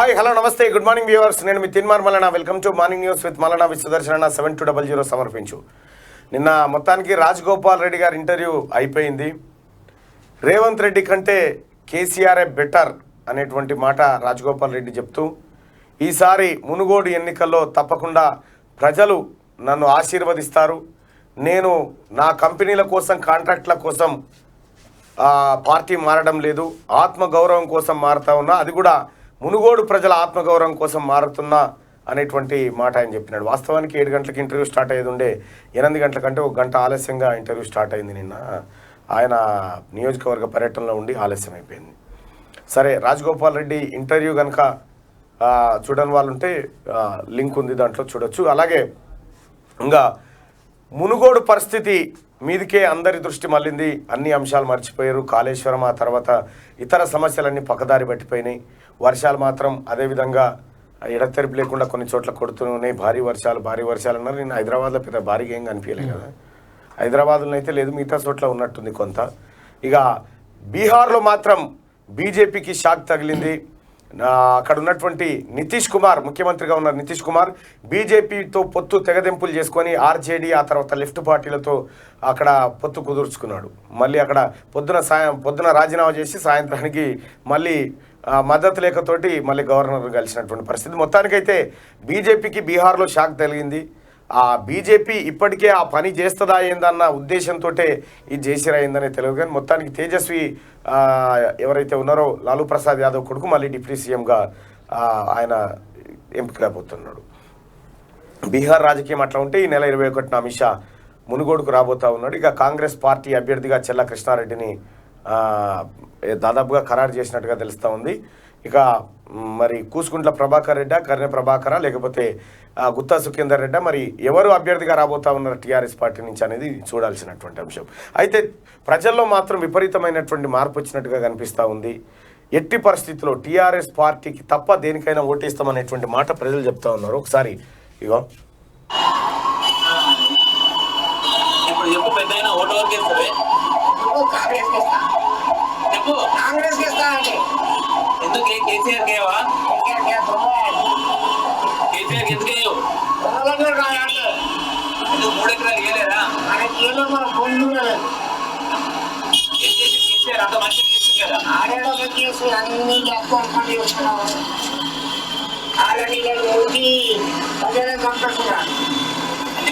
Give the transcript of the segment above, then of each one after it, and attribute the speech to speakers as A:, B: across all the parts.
A: Hi hello నమస్తే good morning viewers. నేను మీ Teenmaar Mallanna. Welcome to morning news with Mallanna with Sudarshana 7200 సమర్పించు. నిన్న మొత్తానికి రాజగోపాల్ రెడ్డి గారి ఇంటర్వ్యూ అయిపోయింది. రేవంత్ రెడ్డి కంటే కేసీఆర్ఏ బెటర్ అనేటువంటి మాట రాజగోపాల్ రెడ్డి చెప్తూ, ఈసారి మునుగోడు ఎన్నికల్లో తప్పకుండా ప్రజలు నన్ను ఆశీర్వదిస్తారు. నేను నా కంపెనీల కోసం కాంట్రాక్ట్ల కోసం పార్టీ మారడం లేదు, ఆత్మగౌరవం కోసం మారుతా ఉన్నా, అది కూడా మునుగోడు ప్రజల ఆత్మగౌరవం కోసం మారుతున్నా అనేటువంటి మాట ఆయన చెప్పినాడు. వాస్తవానికి 7 గంటలకు ఇంటర్వ్యూ స్టార్ట్ అయ్యేది ఉండే, 8 గంటల కంటే 1 గంట ఆలస్యంగా ఇంటర్వ్యూ స్టార్ట్ అయింది. నిన్న ఆయన నియోజకవర్గ పర్యటనలో ఉండి ఆలస్యం అయిపోయింది. సరే, రాజగోపాల్ రెడ్డి ఇంటర్వ్యూ కనుక చూడని వాళ్ళు ఉంటే లింక్ ఉంది, దాంట్లో చూడొచ్చు. అలాగే ఇంకా మునుగోడు పరిస్థితి మీదికే అందరి దృష్టి మళ్ళింది. అన్ని అంశాలు మర్చిపోయారు. కాళేశ్వరం, ఆ తర్వాత ఇతర సమస్యలన్నీ పక్కదారి పట్టిపోయినాయి. వర్షాలు మాత్రం అదేవిధంగా ఎడతెరిపి లేకుండా కొన్ని చోట్ల కొడుతున్నాయి. భారీ వర్షాలు అన్నారు. నేను హైదరాబాద్లో పెద్ద భారీగా ఏం కనిపించలేదు కదా. హైదరాబాద్లో అయితే లేదు, మిగతా చోట్ల ఉన్నట్టుంది కొంత. ఇక బీహార్లో మాత్రం బీజేపీకి షాక్ తగిలింది. అక్కడ ఉన్నటువంటి నితీష్ కుమార్, ముఖ్యమంత్రిగా ఉన్న నితీష్ కుమార్ బీజేపీతో పొత్తు తెగదెంపులు చేసుకొని ఆర్జేడీ, ఆ తర్వాత లెఫ్ట్ పార్టీలతో అక్కడ పొత్తు కుదుర్చుకున్నాడు. మళ్ళీ అక్కడ పొద్దున రాజీనామా చేసి సాయంత్రానికి మళ్ళీ మద్దతు లేఖతోటి మళ్ళీ గవర్నర్ కలిసినటువంటి పరిస్థితి. మొత్తానికైతే బీజేపీకి బీహార్లో షాక్ తగిలింది. ఆ బీజేపీ ఇప్పటికే ఆ పని చేస్తుందా ఏందన్న ఉద్దేశంతో ఇది చేసిరైందనే తెలియదు. కానీ మొత్తానికి తేజస్వి ఎవరైతే ఉన్నారో లాలూ ప్రసాద్ యాదవ్ కొడుకు మళ్ళీ డిప్యూటీ సీఎంగా ఆయన ఎంపికైపోతున్నాడు. బీహార్ రాజకీయం అట్లా ఉంటే ఈ నెల 21న అమిత్ షా మునుగోడుకు రాబోతా ఉన్నాడు. ఇక కాంగ్రెస్ పార్టీ అభ్యర్థిగా చెల్ల కృష్ణారెడ్డిని దాదాపుగా ఖరారు చేసినట్టుగా తెలుస్తూ ఉంది. ఇక మరి కూసుకుంట్ల ప్రభాకర్ రెడ్డా, కర్నె ప్రభాకరా, లేకపోతే గుత్తా సుఖేందర్ రెడ్డా, మరి ఎవరు అభ్యర్థిగా రాబోతా ఉన్నారు టీఆర్ఎస్ పార్టీ నుంచి అనేది చూడాల్సినటువంటి అంశం. అయితే ప్రజల్లో మాత్రం విపరీతమైనటువంటి మార్పు వచ్చినట్టుగా కనిపిస్తూ ఉంది. ఎట్టి పరిస్థితుల్లో టీఆర్ఎస్ పార్టీకి తప్ప దేనికైనా ఓటేస్తామనేటువంటి మాట ప్రజలు చెప్తా ఉన్నారు. ఒకసారి ఇగో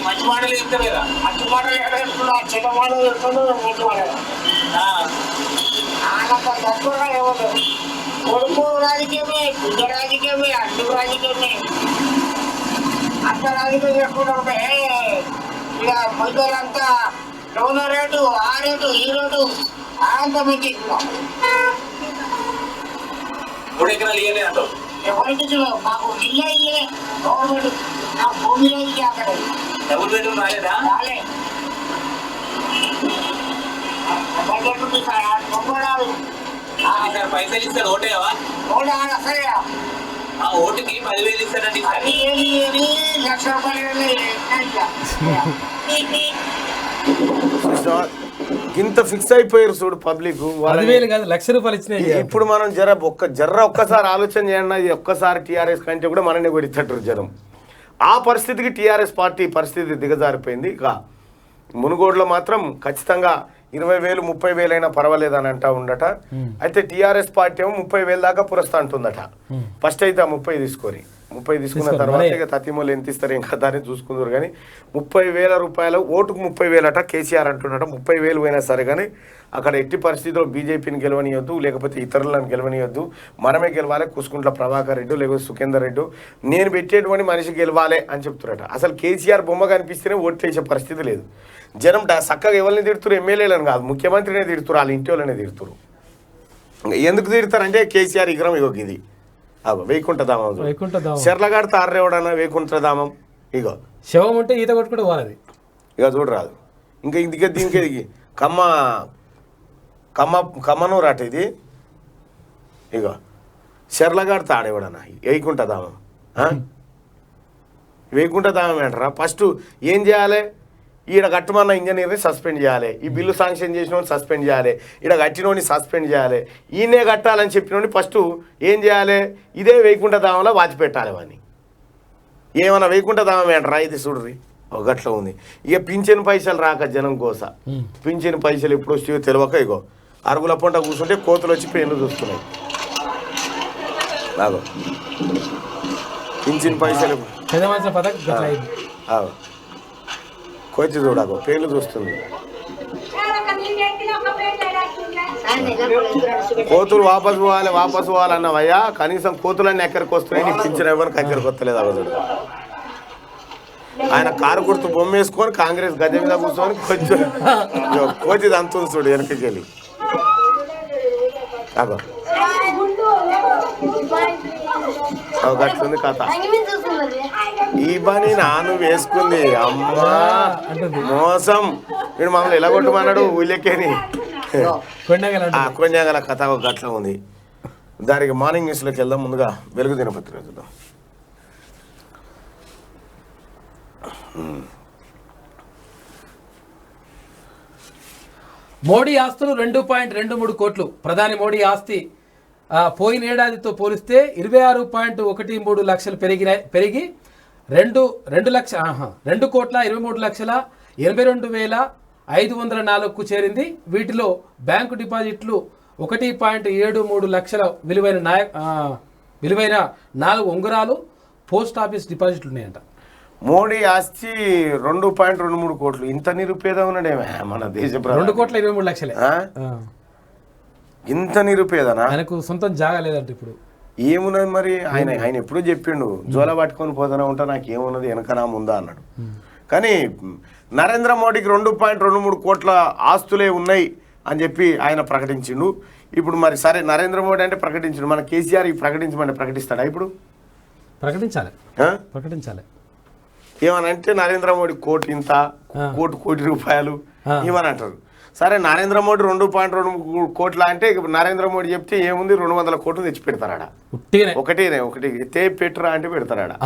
B: మంచి మాటలు చెప్తారు కదా, మంచి మాటలు ఎక్కడ చెప్తున్నా, చెడ్డ మాటలు చెప్తున్నా, మంచి మాటలు తక్కువగా ఇవ్వదు. కొడుకు రాజకీయమే, బిడ్డ రాజకీయమే, అడ్డు రాజకీయమే, అంత రాజకీయం చెప్పుకుంటూ ఉంటే ఇక మధ్యలంతా లోన రేటు, ఆ రేటు, ఈ రేటు అంత మంచి 3 ఎకరాలు ఇవ్వలే అంటారు. ఎవరికి మాకు ఇల్లే గవర్నమెంట్ నా భూమిలో అక్కడ డబుల్ బెడ్రూమ్ రాలేదా? రాలే. పైసలు ఇస్తారు ఓటేవా? సరే, ఆ ఓటుకి 10,000 ఇస్తారండి. 1,00,000 రూపాయలు
A: ఇంత ఫిక్స్ అయిపోయారు చూడు పబ్లిక్.
C: 10,000 కాదు, ₹1,00,000 ఇచ్చినాయి.
A: ఇప్పుడు మనం ఒక్కసారి ఆలోచన చేయండి. ఒక్కసారి టీఆర్ఎస్ కంటే కూడా మననే కొడితట్టారు జనం. ఆ పరిస్థితికి టీఆర్ఎస్ పార్టీ పరిస్థితి దిగజారిపోయింది. ఇక మునుగోడులో మాత్రం ఖచ్చితంగా 20,000 30,000 అయినా పర్వాలేదని అంటా ఉండట. అయితే టీఆర్ఎస్ పార్టీ ఏమో 30,000 దాకా పురస్తా అంటుందట. ఫస్ట్ అయితే 30 తీసుకున్న తర్వాత ఇక తతిమూలు ఎంత ఇస్తారు ఏం కదా అని చూసుకుందరు. కానీ 30,000 రూపాయలు ఓటుకు 30,000 అట కేసీఆర్ అంటున్నట. 30,000 పోయినా సరే కానీ అక్కడ ఎట్టి పరిస్థితుల్లో బీజేపీని గెలవనియొద్దు, లేకపోతే ఇతరులను గెలవనియొద్దు, మనమే గెలవాలి. కూసుకుంట్ల ప్రభాకర్ రెడ్డి లేకపోతే సుఖేందర్ రెడ్డి నేను పెట్టేటువంటి మనిషి గెలవాలి అని చెప్తున్నారట. అసలు కేసీఆర్ బొమ్మ కనిపిస్తేనే ఓట్లు వేసే పరిస్థితి లేదు. జనం చక్కగా ఎవరిని తిడుతున్నారు, ఎమ్మెల్యేలను కాదు, ముఖ్యమంత్రినే తిడుతురు, వాళ్ళ ఇంటి వాళ్ళనే తిడుతురు. ఎందుకు తిడతారంటే కేసీఆర్ విగ్రహం ఇగో ఇది వైకుంఠధామం, చెర్లగాడ తారేవడన్నా వైకుంఠధామం, ఇగో
C: శవం ఉంటే ఈత కొట్టుకుంటే పోవాలి.
A: ఇక చూడరాదు. ఇంకా ఇందుకే దీనికి కమ్మనూరు అట ఇది. ఇగో చెర్లగాడ తాడేవాడన్నా వైకుంఠధామం. వైకుంఠధామం అంటారా? ఫస్ట్ ఏం చేయాలి? ఈడ కట్టమన్న ఇంజనీర్ని సస్పెండ్ చేయాలి, ఈ బిల్లు శాంక్షన్ చేసినోని సస్పెండ్ చేయాలి, ఈడ కట్టినోని సస్పెండ్ చేయాలి, ఈయనే కట్టాలని చెప్పినోని ఫస్ట్ ఏం చేయాలి, ఇదే వేయకుండా దామంలో వాచిపెట్టాలి వాడిని. ఏమన్నా వేయకుండా దామం ఏంటరా ఇది చూడ్రి ఒక గట్ల ఉంది. ఇక పింఛన్ పైసలు రాక జనం కోస, పింఛన్ పైసలు ఎప్పుడు వస్తాయో తెలియక ఇగో అరుగుల పంట కూర్చుంటే కోతులు వచ్చి పేర్లు చూస్తున్నాయి. బాగో పింఛన్ పైసలు కోచి చూడకు పేర్లు చూస్తుంది. కోతులు వాపసు పోవాలన్నవయ్యా, కనీసం కోతులన్నీ ఎక్కడికి వస్తున్నాయి, నీ పింఛన్ ఎవరికి ఎక్కడికి వస్తలేదు అవసరం. ఆయన కారు గుర్తు బొమ్మ వేసుకొని కాంగ్రెస్ గద్దె మీద కూర్చొని కొంచెం కోతి అంతుంది చూడు వెనకకి వెళ్ళి. గట్లుంది కథ. ఈ పని నాను వేసుకుంది అమ్మా మోసం. వీడు మమ్మల్ని ఎలా కొట్టమన్నాడు ఊళ్ళకేని కొండగల కథ ఒక గట్ల ఉంది. దానికి మార్నింగ్ న్యూస్లోకి వెళ్దాం. ముందుగా వెలుగు దినపత్రిక చూద్దాం.
C: మోడీ ఆస్తులు 2.23 కోట్లు. ప్రధాని మోడీ ఆస్తి పోయినేడాదితో పోలిస్తే 26.13 లక్షలు పెరిగి 2,23,82,504కు చేరింది. వీటిలో బ్యాంకు డిపాజిట్లు 1.73 లక్షల విలువైన 4 ఉంగరాలు, పోస్ట్ ఆఫీస్ డిపాజిట్లు ఉన్నాయంట.
A: మోడీ ఆస్తి 2.23 కోట్లు. ఇంత నిరుపేద ఉన్నాడేమే మన దేశ
C: 2,23,00,000.
A: ఇంత నిరుపేదనా?
C: ఆయనకు సొంతం జాగా లేదంట. ఇప్పుడు
A: ఏమున్నది మరి? ఆయన ఎప్పుడూ చెప్పిండు జోల పట్టుకొని పోతూనే ఉంటా, నాకు ఏమున్నది వెనకనా ముందా అన్నాడు. కానీ నరేంద్ర మోడీకి 2.23 కోట్ల ఆస్తులే ఉన్నాయి అని చెప్పి ఆయన ప్రకటించిండు. ఇప్పుడు మరి సరే నరేంద్ర మోడీ అంటే ప్రకటించిండు, మన కేసీఆర్ ప్రకటించమంటే ప్రకటిస్తాడా? ఇప్పుడు
C: ప్రకటించాలి.
A: ఏమనంటే నరేంద్ర మోడీ కోటి ఇంత, కోటి రూపాయలు ఇవని అంటారు. సరే నరేంద్ర మోడీ 2.23 కోట్ల అంటే నరేంద్ర మోడీ చెప్తే ఏముంది 200 కోట్లు తెచ్చి పెడతారాడా? ఒకటి పెట్టురా అంటే పెడతారాడా?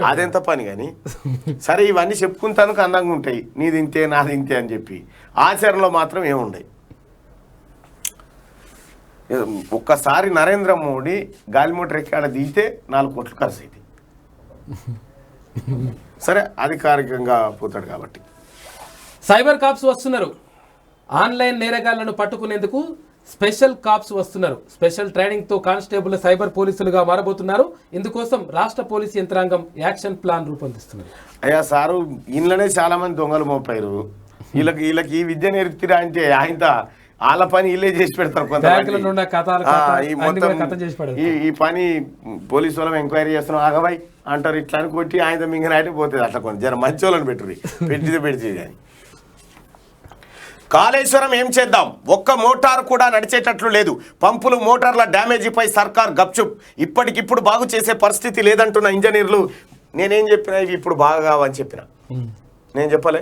A: అదెంత పని. కానీ సరే ఇవన్నీ చెప్పుకుంటానికి అందంగా ఉంటాయి, నీది ఇంతే నాది ఇంతే అని చెప్పి. ఆచరణలో మాత్రం ఏముండయి. ఒక్కసారి నరేంద్ర మోడీ గాలి మోటార్ ఎక్కాడ దిగితే 4 కోట్లు ఖర్చు అవుతాయి. సరే అధికారికంగా పోతాడు కాబట్టి.
C: సైబర్ కాప్స్ వస్తున్నారు. ఆన్లైన్ నేరగాళ్లను పట్టుకునేందుకు స్పెషల్ కాప్స్ వస్తున్నారు. స్పెషల్ ట్రైనింగ్తో కానిస్టేబుల్ సైబర్ పోలీసులుగా మారబోతున్నారు. ఇందుకోసం రాష్ట్ర పోలీసు యంత్రాంగం యాక్షన్ ప్లాన్ రూపొందిస్తున్నారు.
A: అయ్యా సారు, ఇంట్లోనే చాలా మంది దొంగలు మోపారు. వీళ్ళకి ఈ విద్య నేర్పుతారా అంటే ఆయన వాళ్ళ పని వీళ్ళే చేసి పెడతారు. ఈ పని పోలీసు వాళ్ళం ఎంక్వైరీ చేస్తున్నాం ఆగబాయి అంటారు. ఇట్లా అని కొట్టి ఆయన మింగిన అయితే పోతుంది. అట్లా కొన్ని జర మంచి వాళ్ళని పెడితే కానీ. కాళేశ్వరం ఏం చేద్దాం, ఒక్క మోటార్ కూడా నడిచేటట్లు లేదు. పంపులు మోటార్ల డ్యామేజీపై సర్కార్ గప్చుప్. ఇప్పటికిప్పుడు బాగు చేసే పరిస్థితి లేదంటున్న ఇంజనీర్లు. నేనేం చెప్పినా ఇవి ఇప్పుడు బాగా కావని చెప్పిన. నేను చెప్పలే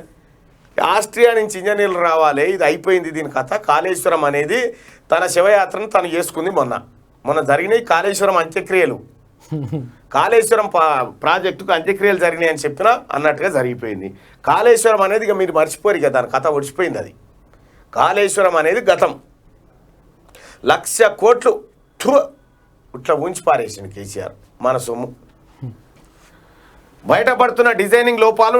A: ఆస్ట్రియా నుంచి ఇంజనీర్లు రావాలి, ఇది అయిపోయింది దీని కథ. కాళేశ్వరం అనేది తన శివయాత్రను తను చేసుకుంది. మొన్న జరిగినాయి కాళేశ్వరం అంత్యక్రియలు. కాళేశ్వరం ప్రాజెక్టుకు అంత్యక్రియలు జరిగినాయి అని చెప్పినా అన్నట్టుగా జరిగిపోయింది. కాళేశ్వరం అనేది ఇక మీరు మర్చిపోరు, ఇక దాని కథ ఒడిచిపోయింది. అది కాళేశ్వరం అనేది గతం. 1,00,000 కోట్లు ఇట్లా ఉంచి పారేసింది కేసీఆర్ మన సొమ్ము. బయటపడుతున్న డిజైనింగ్ లోపాలు,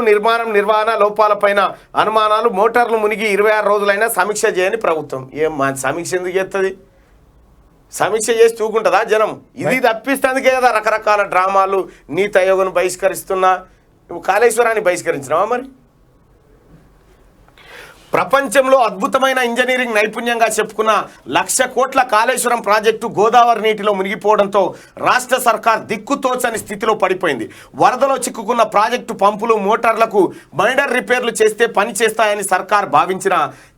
A: నిర్వహణ లోపాలపైన అనుమానాలు. మోటార్లు మునిగి 26 రోజులైనా సమీక్ష చేయని ప్రభుత్వం. సమీక్ష ఎందుకు చేస్తుంది? సమీక్ష చేసి చూకుంటుందా జనం? ఇది తప్పిస్తుందికే కదా రకరకాల డ్రామాలు. నీతి ఆయోగ్ను బహిష్కరిస్తున్నా, కాళేశ్వరాన్ని బహిష్కరించినావా? మరి ప్రపంచంలో అద్భుతమైన ఇంజనీరింగ్ నైపుణ్యంగా చెప్పుకున్న 1,00,000 కోట్ల కాళేశ్వరం ప్రాజెక్టు గోదావరి నీటిలో మునిగిపోవడంతో రాష్ట్ర సర్కార్ దిక్కుతోచని స్థితిలో పడిపోయింది. వరదలో చిక్కుకున్న ప్రాజెక్టు పంపులు, మోటార్లకు మైనర్ రిపేర్లు చేస్తే పని చేస్తాయని సర్కార్ భావించిన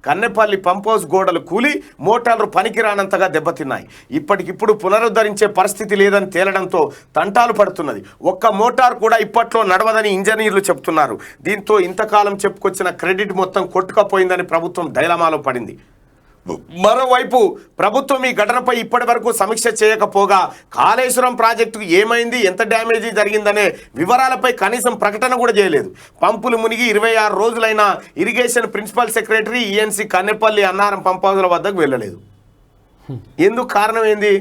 A: కన్నెపల్లి పంప్ హౌస్ గోడలు కూలి మోటార్లు పనికిరానంతగా దెబ్బతిన్నాయి. ఇప్పటికిప్పుడు పునరుద్ధరించే పరిస్థితి లేదని తేలడంతో తంటాలు పడుతున్నది. ఒక్క మోటార్ కూడా ఇప్పట్లో నడవదని ఇంజనీర్లు చెబుతున్నారు. దీంతో ఇంతకాలం చెప్పుకొచ్చిన క్రెడిట్ మొత్తం కొట్టుకపోయిందని ప్రభుత్వం డైలమాలో పడింది. మరోవైపు ప్రభుత్వం ఈ ఘటనపై ఇప్పటి వరకు సమీక్ష చేయకపోగా కాళేశ్వరం ప్రాజెక్టుకు ఏమైంది, ఎంత డ్యామేజీ జరిగిందనే వివరాలపై కనీసం ప్రకటన కూడా చేయలేదు. పంపులు మునిగి 26 రోజులైన irrigation principal secretary ENC Kannepalli Annaram pump హౌస్ల వద్దకు వెళ్ళలేదు. ఎందుకు కారణం ఏంది?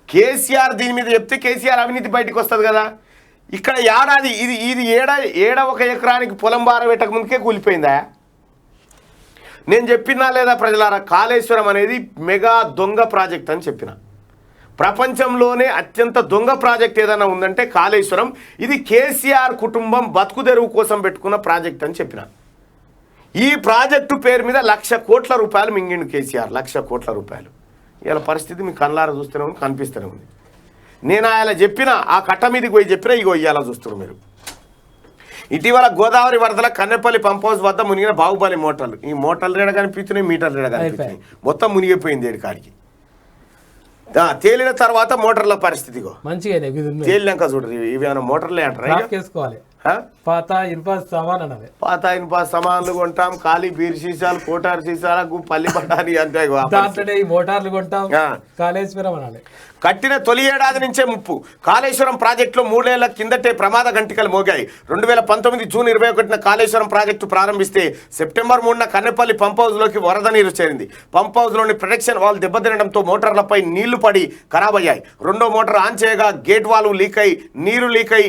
A: కేసీఆర్ దీని మీద చెప్తే కేసీఆర్ అవినీతి బయటకు వస్తుంది కదా. ఇక్కడ ఏడాది ఇది ఏడ 1 ఎకరానికి పొలం బార పెట్టక ముందుకే కూలిపోయిందా? నేను చెప్పినా లేదా ప్రజలారా, కాళేశ్వరం అనేది మెగా దొంగ ప్రాజెక్ట్ అని చెప్పిన. ప్రపంచంలోనే అత్యంత దొంగ ప్రాజెక్ట్ ఏదైనా ఉందంటే కాళేశ్వరం. ఇది కేసీఆర్ కుటుంబం బతుకుదెరువు కోసం పెట్టుకున్న ప్రాజెక్ట్ అని చెప్పిన. ఈ ప్రాజెక్టు పేరు మీద 1,00,000 కోట్ల రూపాయలు మింగిండు కేసీఆర్. 1,00,000 కోట్ల రూపాయలు. ఇలా పరిస్థితి మీకు కళ్ళారా చూస్తూనే ఉంది, కనిపిస్తూనే ఉంది. నేను ఆయన చెప్పిన ఆ కట్ట మీదకి పోయి చెప్పిన, ఇగో ఇయ్యాల చూస్తున్నారు మీరు. ఇటీవల గోదావరి వరదల కన్నెపల్లి పంప్ హౌస్ వద్ద మునిగిన బాహుబలి మోటార్లు. ఈ మోటార్లు రేడ కనిపిస్తున్నాయి, మీటర్లు రేడ కనిపిస్తున్నాయి, మొత్తం మునిగిపోయింది ఏడు కాడికి. తేలిన తర్వాత మోటార్ల పరిస్థితి తేలినాక చూడరు ఇవి ఏమైనా మోటార్లే అంటారా?
C: పాత ఇనుప
A: సామాన్లు కొంటాం, ఖాళీ బీర్ సీసాలు, కోటారు సీసాలకు పల్లి పట్టాలి అంటే
C: మోటార్లు కొంటాం. కాళేశ్వరం అనాలి.
A: కట్టిన తొలి ఏడాది నుంచే ముప్పు. కాళేశ్వరం ప్రాజెక్టులో 3 ఏళ్ల కిందటే ప్రమాద గంటికలు మోగాయి. 2019 జూన్ 21న కాళేశ్వరం ప్రాజెక్టు ప్రారంభిస్తే సెప్టెంబర్ 3న కన్నెపల్లి పంప్ హౌస్లోకి వరద నీరు చేరింది. పంప్ హౌస్లోని ప్రొటెక్షన్ వాల్ దెబ్బతినడంతో మోటార్లపై నీళ్లు పడి ఖరాబ్ అయ్యాయి. రెండో మోటార్ ఆన్ చేయగా గేట్ వాల్వ్ నీరు లీక్ అయి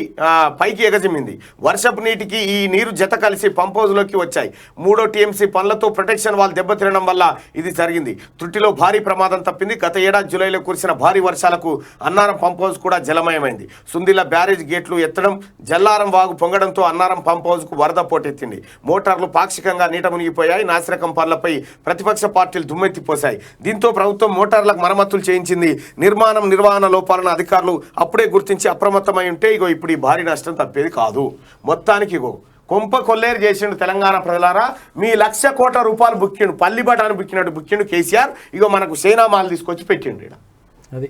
A: పైకి ఎగజిమ్మింది. వర్షపు నీటికి ఈ నీరు జత కలిసి పంప్ హౌస్లోకి వచ్చాయి. 3వ టీఎంసీ పనులతో ప్రొటెక్షన్ వాల్ దెబ్బతినడం వల్ల ఇది జరిగింది. త్రుటిలో భారీ ప్రమాదం తప్పింది. గత ఏడాది జూలైలో కురిసిన భారీ వర్షాలకు అన్నారం పంప్ హౌస్ కూడా జలమయమైంది. సుందిల బ్యారేజ్ గేట్లు ఎత్తడం, జల్లారం వాగు పొంగడంతో అన్నారం పంప్ హౌస్ కు వరద పోటెత్తింది. మోటార్లు పాక్షికంగా నీట మునిగిపోయాయి. నాసిరకం పనులపై ప్రతిపక్ష పార్టీలు దుమ్మెత్తిపోశాయి. దీంతో ప్రభుత్వం మోటార్లకు మరమ్మతులు చేయించింది. నిర్వహణ లోపాలను అధికారులు అప్పుడే గుర్తించి అప్రమత్తమై ఉంటే ఇగో ఇప్పుడు ఈ భారీ నష్టం తప్పేది కాదు. మొత్తానికి ఇగో కొంప కొల్లేరు చేసిండు తెలంగాణ ప్రజలారా. మీ 1,00,000 కోట్ల రూపాయలు బుక్కిండు, పల్లి బటాను బుక్కినట్టు బుక్కిండు కేసీఆర్. ఇగో మనకు చైనా మాల్ తీసుకొచ్చి పెట్టిండు.
C: అది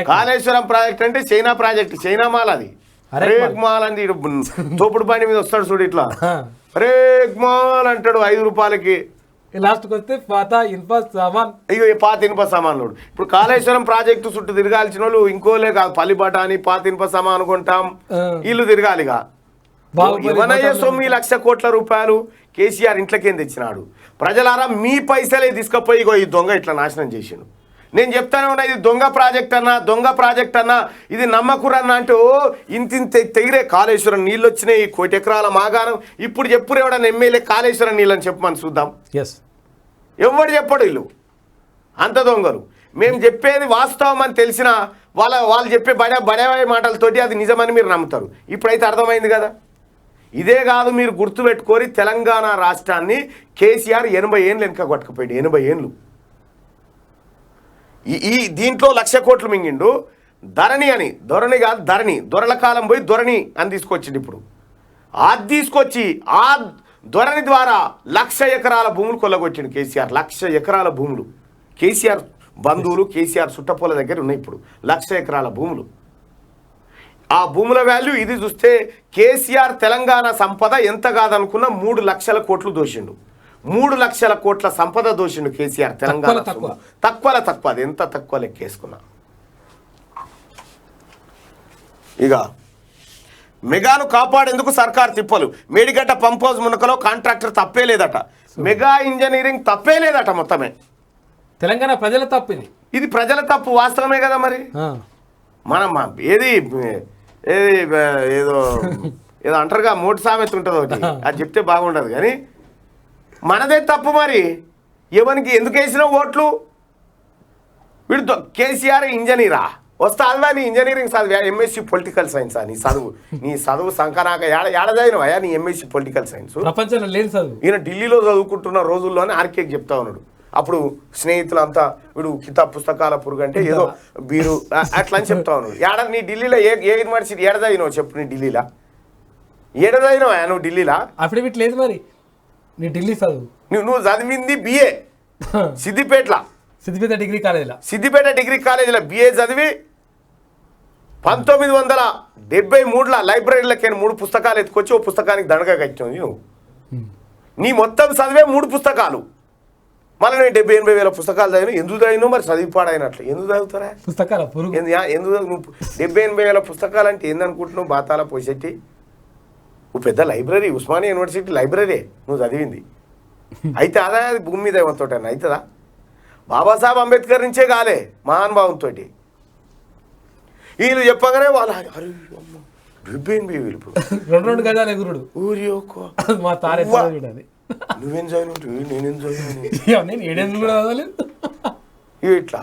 A: కాళేశ్వరం ప్రాజెక్ట్ అంటే చైనా ప్రాజెక్ట్, చైనా మాల్. అది రేక్ మాల్ అని తోపుడు బండి మీద వస్తాడు చూడు, ఇట్లా రేక్ మాల్ అంటాడు 5 రూపాయలకి.
C: లాస్ట్కి వస్తే పాత ఇనుప సామాన్.
A: అయ్యో పాత ఇనుప సామాన్లు. ఇప్పుడు కాళేశ్వరం ప్రాజెక్టు చుట్టూ తిరగాల్సిన వాళ్ళు ఇంకోలే కాదు, పల్లి బటాని పాత ఇనుప సామాను కొంటాం, ఇల్లు తిరగాలిగా. ఇవనయ్యే సొమ్ము 1,00,000 కోట్ల రూపాయలు కేసీఆర్ ఇంట్లోకేం తెచ్చినాడు. ప్రజలారా మీ పైసలే తీసుకపోయి ఇగో ఈ దొంగ ఇట్లా నాశనం చేసిండు. నేను చెప్తానే ఉన్నా, ఇది దొంగ ప్రాజెక్ట్ అన్నా ఇది నమ్మకురన్నా అంటే ఇంత తెగిరే. కాళేశ్వరం నీళ్ళు వచ్చినాయి, 1 కోటి ఎకరాల మాగాణం. ఇప్పుడు చెప్పురు ఎవడన్నా ఎమ్మెల్యే కాళేశ్వరం నీళ్ళని చెప్పమని చూద్దాం. ఎవడు చెప్పడు. వీళ్ళు అంత దొంగలు. మేము చెప్పేది వాస్తవం అని తెలిసిన వాళ్ళు చెప్పే బడే మాటలతోటి అది నిజమని మీరు నమ్ముతారు. ఇప్పుడైతే అర్థమైంది కదా. ఇదే కాదు, మీరు గుర్తుపెట్టుకోరి, తెలంగాణ రాష్ట్రాన్ని కేసీఆర్ 80 ఏళ్ళు వెనుక కొట్టుకుపోయాడు. 80 ఏళ్ళు. ఈ దీంట్లో 1,00,000 కోట్లు మింగిండు. ధరణి కాదు దొరల కాలం పోయి ధరణి అని తీసుకొచ్చిండు. ఇప్పుడు అది తీసుకొచ్చి ఆ ధరణి ద్వారా 1,00,000 ఎకరాల భూములు కొల్లగొచ్చిండు కేసీఆర్. 1,00,000 ఎకరాల భూములు కేసీఆర్ బంధువులు, కేసీఆర్ చుట్టపోల దగ్గర ఉన్నాయి. ఇప్పుడు 1,00,000 ఎకరాల భూములు. ఆ భూముల వాల్యూ ఇది చూస్తే కేసీఆర్ తెలంగాణ సంపద ఎంత కాదనుకున్నా 3 లక్షల కోట్లు దోషిండు. 3 లక్షల కోట్ల సంపద దోషిండు కేసీఆర్ తెలంగాణ. తక్కువ అది ఎంత తక్కువ లెక్కేసుకున్నా. ఇక మెగాను కాపాడేందుకు సర్కార్ తిప్పలు. మేడిగడ్డ పంప్ హౌస్ మునకలో కాంట్రాక్టర్ తప్పే లేదట. మెగా ఇంజనీరింగ్ తప్పే లేదట. మొత్తమే
C: తెలంగాణ ప్రజల తప్పు.
A: ఇది ప్రజల తప్పు, వాస్తవమే కదా. మరి మనం ఏదో అంటారుగా, మోటు సామెత ఉంటుంది ఒకటి, అది చెప్తే బాగుండదు కానీ మనదే తప్పు. మరి ఎవరికి ఎందుకు వేసిన ఓట్లు? వీడు కేసీఆర్ ఇంజనీరా? వస్తాదా నీ ఇంజనీరింగ్ చదివా? ఎంఎస్సీ పొలిటికల్ సైన్స్ నీ చదువు సంకనాక ఏడదైనవా నీ ఎంఎస్సీ పొలిటికల్ సైన్స్?
C: ప్రపంచంలో లేని చదువు.
A: ఈయన ఢిల్లీలో చదువుకుంటున్న రోజుల్లోనే ఆర్కేకి చెప్తా ఉన్నాడు. అప్పుడు స్నేహితులంతా వీడు కితాబ్ పుస్తకాల పురుగు అంటే ఏదో బీరు అట్లా అని చెప్తా ఉన్నాడు. నీ ఢిల్లీలో ఏ యూనివర్సిటీ ఏడదైనవు చెప్పు? నీ ఢిల్లీలో ఏడదైనవా నువ్వు? ఢిల్లీలో
C: అఫిడవిట్ లేదు. మరి నీ ఢిల్లీ చదువు
A: నువ్వు చదివింది బిఏ సిద్దిపేట డిగ్రీ కాలేజీలో బిఏ చదివి 1973లో లైబ్రరీలకి 3 పుస్తకాలు ఎత్తుకొచ్చి ఓ పుస్తకానికి దండగా కట్టింది నువ్వు. నీ మొత్తం చదివే 3 పుస్తకాలు. మళ్ళీ నేను 70,000-80,000 పుస్తకాలు చదివిన. ఎందుకు చదివినో మరి చదివి పాడైనట్లు. ఎందుకు చదువుతారా?
C: పుస్తకాల పురుగు.
A: ఎందుకు నువ్వు 70,000-80,000 పుస్తకాలు అంటే ఏందనుకుంటున్నావు? బాతాల పోసెట్టి నువ్వు పెద్ద లైబ్రరీ, ఉస్మానియా యూనివర్సిటీ లైబ్రరీ నువ్వు చదివింది. అయితే అదే అది భూమి మీద ఏమంతో అవుతుందా? బాబాసాహెబ్ అంబేద్కర్ నుంచే కాలే మహానుభావంతో. వీళ్ళు చెప్పగానే వాళ్ళు 70,000 ఇప్పుడు
C: 2 గజాలు ఎగురుడు
A: ఊరి
C: మా తారే చూడాలి.
A: నువ్వేం చదివి నేనేం చదివాను
C: నేను 7 కూడా చదవలేదు.
A: ఇట్లా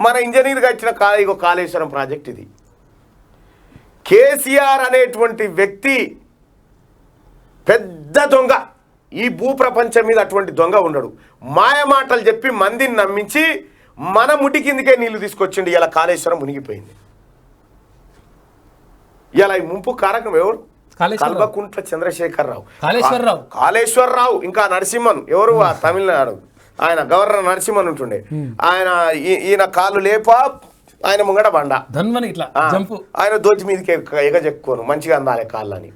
A: మన ఇంజనీర్ కట్టిన ఇగో కాళేశ్వరం ప్రాజెక్ట్ ఇది. కేసీఆర్ అనేటువంటి వ్యక్తి పెద్ద దొంగ. ఈ భూప్రపంచం మీద అటువంటి దొంగ ఉండడు. మాయ మాటలు చెప్పి మందిని నమ్మించి మన ముటి కిందకే నీళ్లు తీసుకొచ్చిండు. ఇలా కాళేశ్వరం మునిగిపోయింది. ఇలా ఈ ముంపు కారకం ఎవరు? కల్వకుంట్ల చంద్రశేఖరరావు, కాళేశ్వరరావు, ఇంకా నరసింహన్ ఎవరు తమిళనాడు ఆయన గవర్నర్ నరసింహన్ ఉంటుండే. ఆయన ఈయన కాళ్ళు లేప ఆయన ముంగడ బండ
C: ఇట్లా
A: ఆయన దోచి మీదకి ఎగజెక్కుకోను మంచిగా అందాలి కాళ్ళని.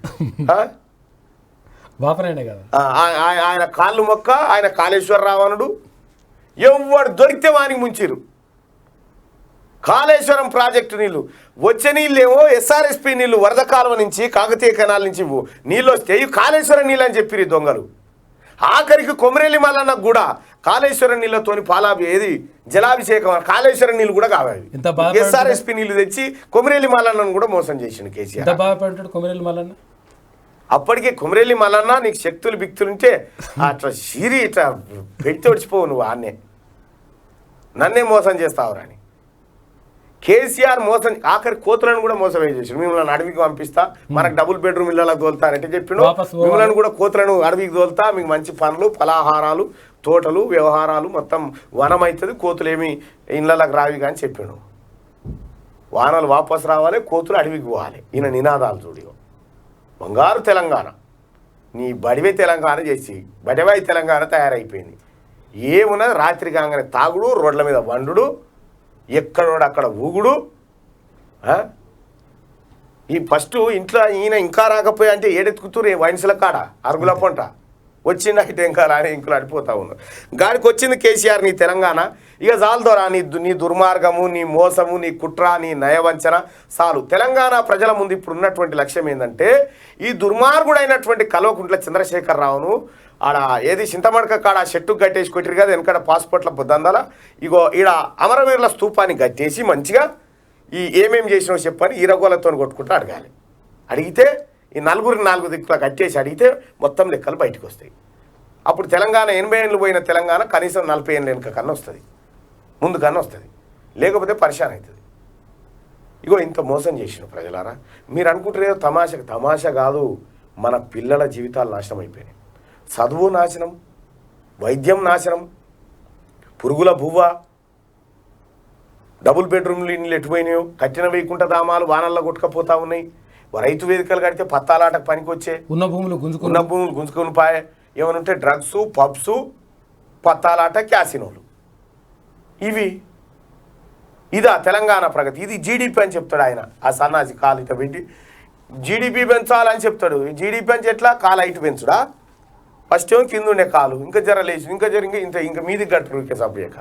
A: ఆయన కాళ్ళు మొక్క ఆయన కాళేశ్వరరావు అనుడు. ఎవడు దొరికితే వానికి ముంచిరు. కాళేశ్వరం ప్రాజెక్టు నీళ్లు వచ్చే నీళ్ళేమో ఎస్ఆర్ఎస్పి నీళ్లు వరద కాలువ నుంచి కాకతీయ కెనాల్ నుంచి నీళ్ళు వస్తే కాళేశ్వరం నీళ్ళు అని చెప్పిరు దొంగలు. ఆఖరికి కొమరేలి మల్లన్నకు కూడా కాళేశ్వరం నీళ్ళతోని ఏది జలాభిషేకం కాళేశ్వరం నీళ్ళు కూడా కావాలి. ఎస్ఆర్ఎస్పి నీళ్లు తెచ్చి కొమరేలి మల్లన్నను కూడా మోసం చేసిండు కేసీఆర్. అప్పటికే కొమరేలి మల్లన్న నీకు శక్తులు బిక్తులుంటే అట్లా సిరి ఇట్లా పెట్టి వచ్చిపోవు నువ్వు ఆన్నే నన్నే మోసం చేస్తావురా అని. కేసీఆర్ మోసం ఆఖరి కోతులను కూడా మోసం చేసాడు. మిమ్మల్ని అడవికి పంపిస్తా, మనకు డబుల్ బెడ్రూమ్ ఇళ్ళకి తోలుతారంటే చెప్పిండు. మిమ్మల్ని కూడా కోతులను అడవికి తోలుతా, మీకు మంచి పనులు ఫలాహారాలు తోటలు వ్యవహారాలు మొత్తం వనం అవుతుంది, కోతులేమి ఇళ్ళకి రావి కానీ చెప్పిండు. వానలు వాపసు రావాలి, కోతులు అడవికి పోవాలి. ఈయన నినాదాలు చూడి బంగారు తెలంగాణ నీ బడివే తెలంగాణ చేసి బడివాయి తెలంగాణ తయారైపోయింది. ఏమున్నది రాత్రి కాగానే తాగుడు, రోడ్ల మీద వండుడు, ఎక్కడోడు అక్కడ ఊగుడు. ఈ ఫస్ట్ ఇంట్లో ఈయన ఇంకా రాకపోయా అంటే ఏడెత్తుకుతూరు వైన్స్ల కాడ అరుగుల పంట వచ్చింది. అయితే ఇంకా రాని ఇంకులు అడిపోతా ఉన్నారు. గాడికి వచ్చింది కేసీఆర్ నీ తెలంగాణ. ఇక చాలు దొరా నీ దుర్మార్గము, నీ మోసము, నీ కుట్ర, నీ నయవంచన చాలు. తెలంగాణ ప్రజల ముందు ఇప్పుడు ఉన్నటువంటి లక్ష్యం ఏంటంటే ఈ దుర్మార్గుడైనటువంటి కల్వకుంట్ల చంద్రశేఖరరావును ఆడ ఏది చింతమడక కాడ చెట్టుకు కట్టేసి కొట్టిరు కదా వెనకడ పాస్పోర్ట్ల బుద్దందాల. ఇగో ఈడ అమరవీరుల స్తూపాన్ని కట్టేసి మంచిగా ఈ ఏమేమి చేసినావు చెప్పని ఈరగోలతో కొట్టుకుంటూ అడగాలి. అడిగితే ఈ 4 దిక్కులా కట్టేసి అడిగితే మొత్తం లెక్కలు బయటకు వస్తాయి. అప్పుడు తెలంగాణ 80 ఏళ్ళు పోయిన తెలంగాణ కనీసం 40 ఏళ్ళ వెనుక కన్నా వస్తుంది, ముందు కన్నా వస్తుంది. లేకపోతే పరిశాన్ అవుతుంది. ఇగో ఇంత మోసం చేసిన ప్రజలారా. మీరు అనుకుంటారేదో తమాషా కాదు. మన పిల్లల జీవితాలు నాశనం అయిపోయినాయి. చదువు నాశనం, వైద్యం నాశనం, పురుగుల బువ్వ, డబుల్ బెడ్రూమ్లు ఇల్లు ఎటుపోయినాయో, కట్టిన వేయకుంట దామాలు వానల్లో కొట్టుకపోతా ఉన్నాయి. రైతు వేదికలు కడితే పత్తాలాటకు పనికొచ్చే ఉన్న భూములు గుంజుకొని పాయే. ఏమనుంటే డ్రగ్స్, పబ్స్, పత్తాలాట, క్యాసినోలు. ఇదా తెలంగాణ ప్రగతి? ఇది జీడిపి అని చెప్తాడు ఆయన. ఆ సన్నాసి కాలు ఇట పెట్టి జీడిపి పెంచాలని చెప్తాడు. జీడిపి అని ఎట్లా కాలు హైట్ పెంచుడా? ఫస్ట్ ఏమో కింద ఉండే కాలు ఇంకా జర లేచి ఇంకా మీదికి గట్టుడు ఇంకా సభ్యక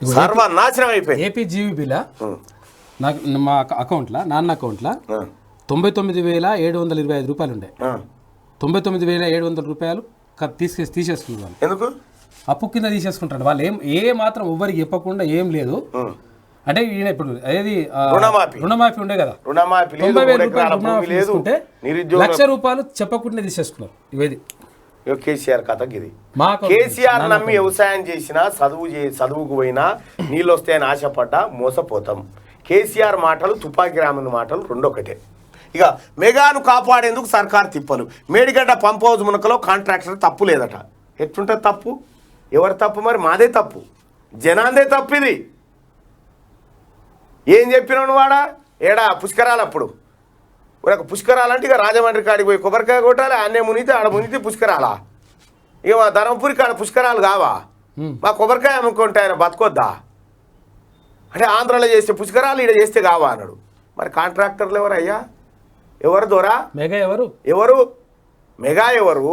A: సర్వనాశనం అయిపోయింది.
C: ఏపీ జీవీబీలా నాకు మా అకౌంట్లో నాన్న అకౌంట్లో 99,725 రూపాయలు ఉండే. 99,700 రూపాయలు తీసేసుకున్నారు.
A: ఎందుకు?
C: అప్పు కింద తీసేసుకుంటారు వాళ్ళు. ఏ మాత్రం ఎవ్వరికి చెప్పకుండా ఏం లేదు. అంటే ఈయన ఇప్పుడు అదేది రుణమాఫీ ఉండే కదా, 90,000 రూపాయలు రుణమాఫీ తీసుకుంటే 1,00,000 రూపాయలు చెప్పకుండా తీసేసుకున్నారు. ఇవేది
A: కేసీఆర్ కథకి ఇది. కేసీఆర్ నమ్మి వ్యవసాయం చేసినా చదువుకు పోయినా నీళ్ళు వస్తాయని ఆశపడ్డా మోసపోతాం. కేసీఆర్ మాటలు తుపాకీ రామన్ మాటలు రెండొకటే. ఇక మెగాను కాపాడేందుకు సర్కారు తిప్పలు. మేడిగడ్డ పంప్ హౌస్ మునకలో కాంట్రాక్టర్ తప్పు లేదట. ఎట్లుంటుంది తప్పు? ఎవరి తప్పు? మరి మాదే తప్పు, జనాందే తప్పు. ఇది ఏం చెప్పినాను వాడా ఏడా పుష్కరాలు. అప్పుడు ఒక పుష్కరాలంటే ఇక రాజమండ్రి కాడికి పోయి కొబ్బరికాయ కొట్టాలి, అన్నే మునిగితే ఆడ మునిగితే పుష్కరాలా? ఇక మా ధర్మపురి కాడ పుష్కరాలు కావా? మా కొబ్బరికాయ అమ్ముకుంటే ఆయన బతకొద్దా? అంటే ఆంధ్రలో చేస్తే పుష్కరాలు ఈడ చేస్తే కావా అన్నాడు. మరి కాంట్రాక్టర్లు ఎవరు అయ్యా? ఎవరు దొరా?
C: మెగా ఎవరు?
A: మెగా ఎవరు?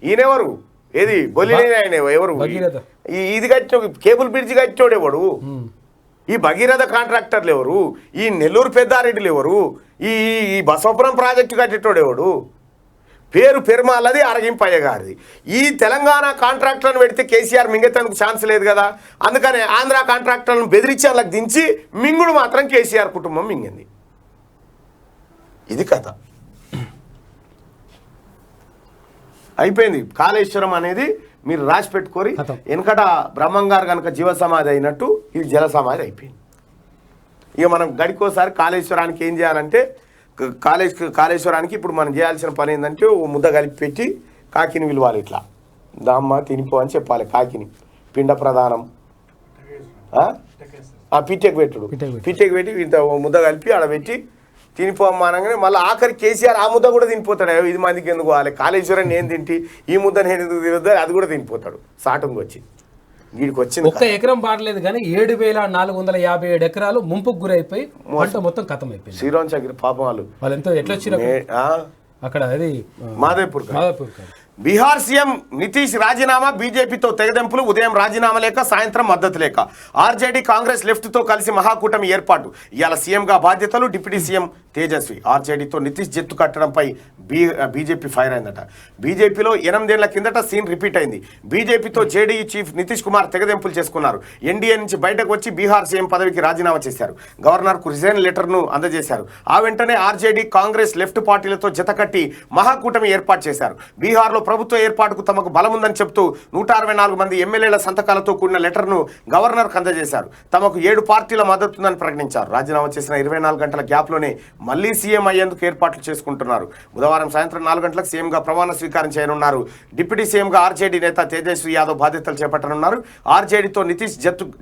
A: ఈయనెవరు? ఏది బొలినేని ఆయన ఎవరు
C: భగీరథ.
A: ఇది కట్టిన కేబుల్ బ్రిడ్జ్ కట్టినోడు ఎవడు, ఈ భగీరథ కాంట్రాక్టర్లు ఎవరు, ఈ నెల్లూరు పెద్దారెడ్డిలు ఎవరు, ఈ ఈ బసవపురం ప్రాజెక్టు కట్టేటోడు ఎవడు, పేరు పెరుమాలది అరగింపయ్య గారిది. ఈ తెలంగాణ కాంట్రాక్టర్లను పెడితే కేసీఆర్ మింగేందుకు ఛాన్స్ లేదు కదా, అందుకనే ఆంధ్ర కాంట్రాక్టర్లను బెదిరించి వాళ్ళకి దించి మింగుడు మాత్రం కేసీఆర్ కుటుంబం మింగింది. ఇది కథ అయిపోయింది. కాళేశ్వరం అనేది మీరు రాసి పెట్టుకోరి. వెనకట బ్రహ్మంగారు కనుక జీవ సమాధి అయినట్టు ఇది జల సమాధి అయిపోయింది. ఇక మనం గడికోసారి కాళేశ్వరానికి ఏం చేయాలంటే కాళేశ్వరానికి ఇప్పుడు మనం చేయాల్సిన పని ఏంటంటే ఓ ముద్ద కలిపి పెట్టి కాకిని విలువాలి, ఇట్లా దామ్మ తినిపో అని చెప్పాలి. కాకిని పిండ ప్రధానం పిట్టెకు పెట్టుడు, పిట్టెకు పెట్టి ఇంత ముద్ద కలిపి ఆడ పెట్టి తినిపో అమ్మానగానే మళ్ళీ ఆఖరి కేసీఆర్ ఆ ముద్ద కూడా తినిపోతాడు. ఇది మందికి ఎందుకు కావాలి, కాళేశ్వరం నేను తింటి ఈ ముద్ద నేను ఎందుకు తినద్దు, అది కూడా తినిపోతాడు సాటుంగా వచ్చి. వీడికి వచ్చింది
C: ఒక్క ఎకరం పాడలేదు కానీ 7,457 ఎకరాలు ముంపుకు గురైపోయి పంట మొత్తం ఖతం అయిపోయింది.
A: శ్రీరామ్ చక్రి పాపం వాళ్ళు
C: ఎంతో ఎట్లా వచ్చారు అక్కడ, అది
A: మాధవపూర్. బీహార్ సీఎం నితీష్ రాజీనామా, బీజేపీతో తెగదెంపులు, ఉదయం రాజీనామా లేక సాయంత్రం మద్దతు లేక. ఆర్జేడీ కాంగ్రెస్ లెఫ్ట్తో కలిసి మహాకూటమి ఏర్పాటు. ఇవాళ సీఎంగా బాధ్యతలు డిప్యూటీ సీఎం తేజస్వి. ఆర్జేడీతో నితీష్ జట్టు కట్టడంపై బీజేపీ ఫైర్ అయిందట. బీజేపీలో 8 ఏళ్ల కిందట సీన్ రిపీట్ అయింది. బీజేపీతో జేడీయూ చీఫ్ నితీష్ కుమార్ తెగదెంపులు చేసుకున్నారు. ఎన్డీఏ నుంచి బయటకు వచ్చి బీహార్ సీఎం పదవికి రాజీనామా చేశారు. గవర్నర్కు రిజైన్ లెటర్ను అందజేశారు. ఆ వెంటనే ఆర్జేడీ కాంగ్రెస్ లెఫ్ట్ పార్టీలతో జతకట్టి మహాకూటమి ఏర్పాటు చేశారు. బీహార్లో ప్రభుత్వ ఏర్పాటుకు తమకు బలముందని చెప్తూ 164 మంది ఎమ్మెల్యేల సంతకాలతో కూడిన లెటర్ను గవర్నర్కు అందజేశారు. తమకు 7 పార్టీల మద్దతుందని ప్రకటించారు. రాజీనామా చేసిన 24 గంటల గ్యాప్లోనే మళ్లీ సీఎం అయ్యేందుకు ఏర్పాట్లు చేసుకుంటున్నారు. బుధవారం సాయంత్రం 4 గంటలకు సీఎంగా ప్రమాణ స్వీకారం చేయనున్నారు. డిప్యూటీ సీఎంగా ఆర్జేడీ నేత తేజస్వి యాదవ్ బాధ్యతలు చేపట్టనున్నారు. ఆర్జేడీతో నితీష్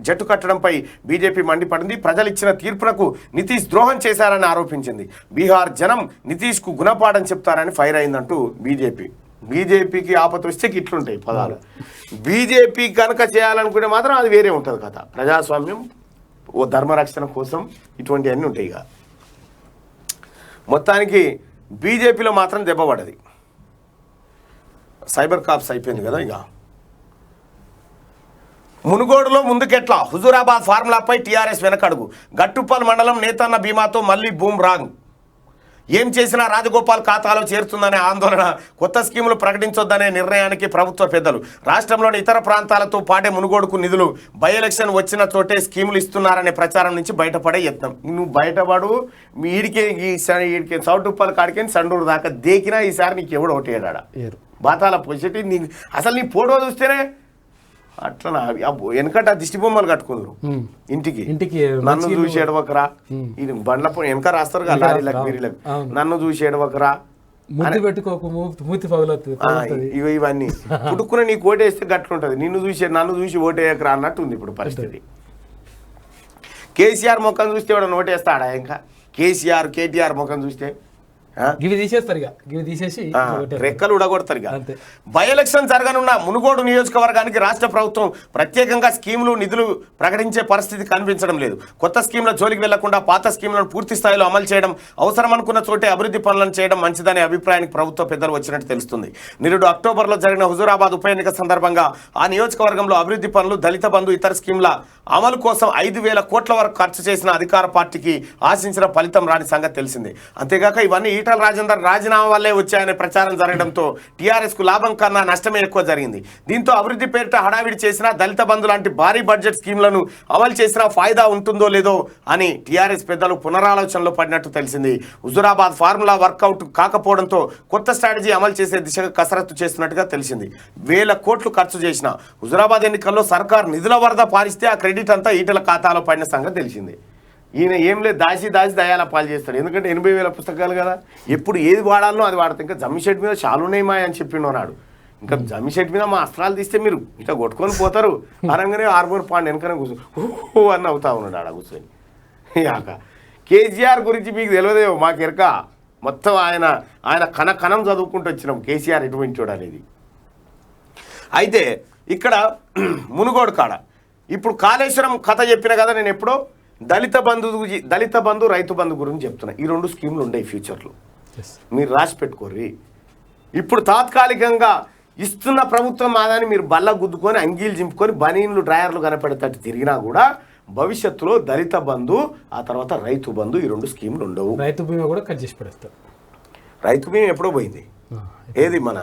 A: జట్టు కట్టడంపై బీజేపీ మండిపడింది. ప్రజలిచ్చిన తీర్పునకు నితీష్ ద్రోహం చేశారని ఆరోపించింది. బీహార్ జనం నితీష్కు గుణపాఠం చెప్తారని ఫైర్ అయిందంటూ బీజేపీకి ఆపత వస్తే ఇట్లుంటాయి పదాలు. బీజేపీ కనుక చేయాలనుకుంటే మాత్రం అది వేరే ఉంటుంది కథ. ప్రజాస్వామ్యం, ఓ ధర్మరక్షణ కోసం ఇటువంటివన్నీ ఉంటాయి. ఇక మొత్తానికి బీజేపీలో మాత్రం దెబ్బపడ్డది. సైబర్ కాప్స్ అయిపోయింది కదా. ఇక మునుగోడులో ముందుకెట్లా, హుజూరాబాద్ ఫార్ములాపై టీఆర్ఎస్ వెనకడుగు. గట్టుప్పల్ మండలం నేతన్న బీమాతో మళ్లీ బూమ్ రాంగ్. ఏం చేసినా రాజగోపాల్ ఖాతాలో చేరుతుందనే ఆందోళన. కొత్త స్కీములు ప్రకటించొద్దనే నిర్ణయానికి ప్రభుత్వ పెద్దలు. రాష్ట్రంలోని ఇతర ప్రాంతాలతో పాటే మునుగోడుకు నిధులు, బై ఎలక్షన్ వచ్చిన చోటే స్కీములు ఇస్తున్నారనే ప్రచారం నుంచి బయటపడే యత్నం. నువ్వు బయటపడు, ఈడికే చౌటుప్పల్ కాడికి సండూరు దాకా దేకినా ఈసారి నీకు ఎవడు ఒకటేడా బాతాల పొజిటి. నీకు అసలు నీ ఫోటో చూస్తేనే అట్లా వెనకట దిష్టి బొమ్మలు కట్టుకుందరు ఇంటికి. నన్ను చూసి ఎడవకరా, ఇది బండ్ల వెనక రాస్తారు కదా లారీలకు బీరీలకు, నన్ను చూసి ఎడవకరా ఇవన్నీ పుట్టుకున్న నీకు ఓటేస్తే గట్లుంటది. నన్ను చూసి ఓటేయకరా అన్నట్టు ఉంది ఇప్పుడు పరిస్థితి. కేసీఆర్ ముఖం చూస్తే ఎవడన్నా ఓటేస్తాడా? ఇంకా కేసీఆర్ కేటీఆర్ ముఖం చూస్తే రెక్కలు ఉడగొడతారు. బై ఎలక్షన్ జరగనున్న మునుగోడు నియోజకవర్గానికి రాష్ట్ర ప్రభుత్వం ప్రత్యేకంగా స్కీములు, నిధులు ప్రకటించే పరిస్థితి కనిపించడం లేదు. కొత్త స్కీముల జోలికి వెళ్లకుండా పాత స్కీములను పూర్తి స్థాయిలో అమలు చేయడం, అవసరం అనుకున్న చోటే అభివృద్ధి పనులను చేయడం మంచిదనే అభిప్రాయానికి ప్రభుత్వ పెద్దలు వచ్చినట్టు తెలుస్తుంది. నిరుడు అక్టోబర్లో జరిగిన హుజూరాబాద్ ఉప ఎన్నిక సందర్భంగా ఆ నియోజకవర్గంలో అభివృద్ధి పనులు, దళిత బంధు, ఇతర స్కీముల అమలు కోసం 5,000 కోట్ల వరకు ఖర్చు చేసిన అధికార పార్టీకి ఆశించిన ఫలితం రాని సంగతి తెలిసిందే. అంతేగాక ఇవన్నీ ఈటల రాజేందర్ రాజీనామా వల్లే వచ్చాయనే ప్రచారం జరగడంతో టీఆర్ఎస్ కు లాభం కన్నా నష్టమే ఎక్కువ జరిగింది. దీంతో అభివృద్ధి పేరిట హడావిడి చేసినా, దళిత బంధు లాంటి భారీ బడ్జెట్ స్కీమ్లను అమలు చేసినా ఫాయిదా ఉంటుందో లేదో అని టీఆర్ఎస్ పెద్దలు పునరాలోచనలో పడినట్టు తెలిసింది. హుజూరాబాద్ ఫార్ములా వర్కౌట్ కాకపోవడంతో కొత్త స్ట్రాటజీ అమలు చేసే దిశగా కసరత్తు చేస్తున్నట్టుగా తెలిసింది. 1,000 కోట్లు ఖర్చు చేసిన హుజూరాబాద్ ఎన్నికల్లో సర్కార్ నిధుల వరద పారిస్తే ఆ క్రెడిట్ అంతా ఈటల ఖాతాలో పడిన సంగతి తెలిసింది. ఈయన ఏం లేదు, దాచి దయాల పాలు చేస్తాడు. ఎందుకంటే 80,000 పుస్తకాలు కదా, ఎప్పుడు ఏది వాడాలనో అది వాడతాం. ఇంకా జమ్మిషెట్ మీద చాలునేమా అని చెప్పిండు నాడు. ఇంకా జమ్మిషెట్ మీద మా అస్త్రాలు తీస్తే మీరు ఇట్లా కొట్టుకొని పోతారు అనగానే ఆర్మూర్ పాండ్ వెనకనే కూర్చో అని అవుతా ఉన్నాడు ఆడ కూర్చొని. యాక కేసీఆర్ గురించి మీకు తెలియదేమో, మాకు ఎరక మొత్తం ఆయన కణం చదువుకుంటూ వచ్చినాం కేసీఆర్ ఎటువంటి వాడు అనేది. అయితే ఇక్కడ మునుగోడు కాడ ఇప్పుడు కాళేశ్వరం కథ చెప్పిన కదా నేను ఎప్పుడో. దళిత బంధు రైతు బంధు గురించి చెప్తున్నా. ఈ 2 స్కీములు ఉన్నాయి ఫ్యూచర్లో, మీరు రాసి పెట్టుకోర్రి. ఇప్పుడు తాత్కాలికంగా ఇస్తున్న ప్రభుత్వం మాదాన్ని మీరు బల్ల గుద్దుకొని అంగీలు చింపుకొని బనీన్లు డ్రాయర్లు కనపడేటట్టు తిరిగినా కూడా భవిష్యత్తులో దళిత బంధు ఆ తర్వాత రైతు బంధు ఈ 2 స్కీములు ఉండవు.
C: రైతు బీమా కూడా కట్ చేసి పడేస్తారు.
A: రైతు బీమా ఎప్పుడో పోయింది. ఏది మన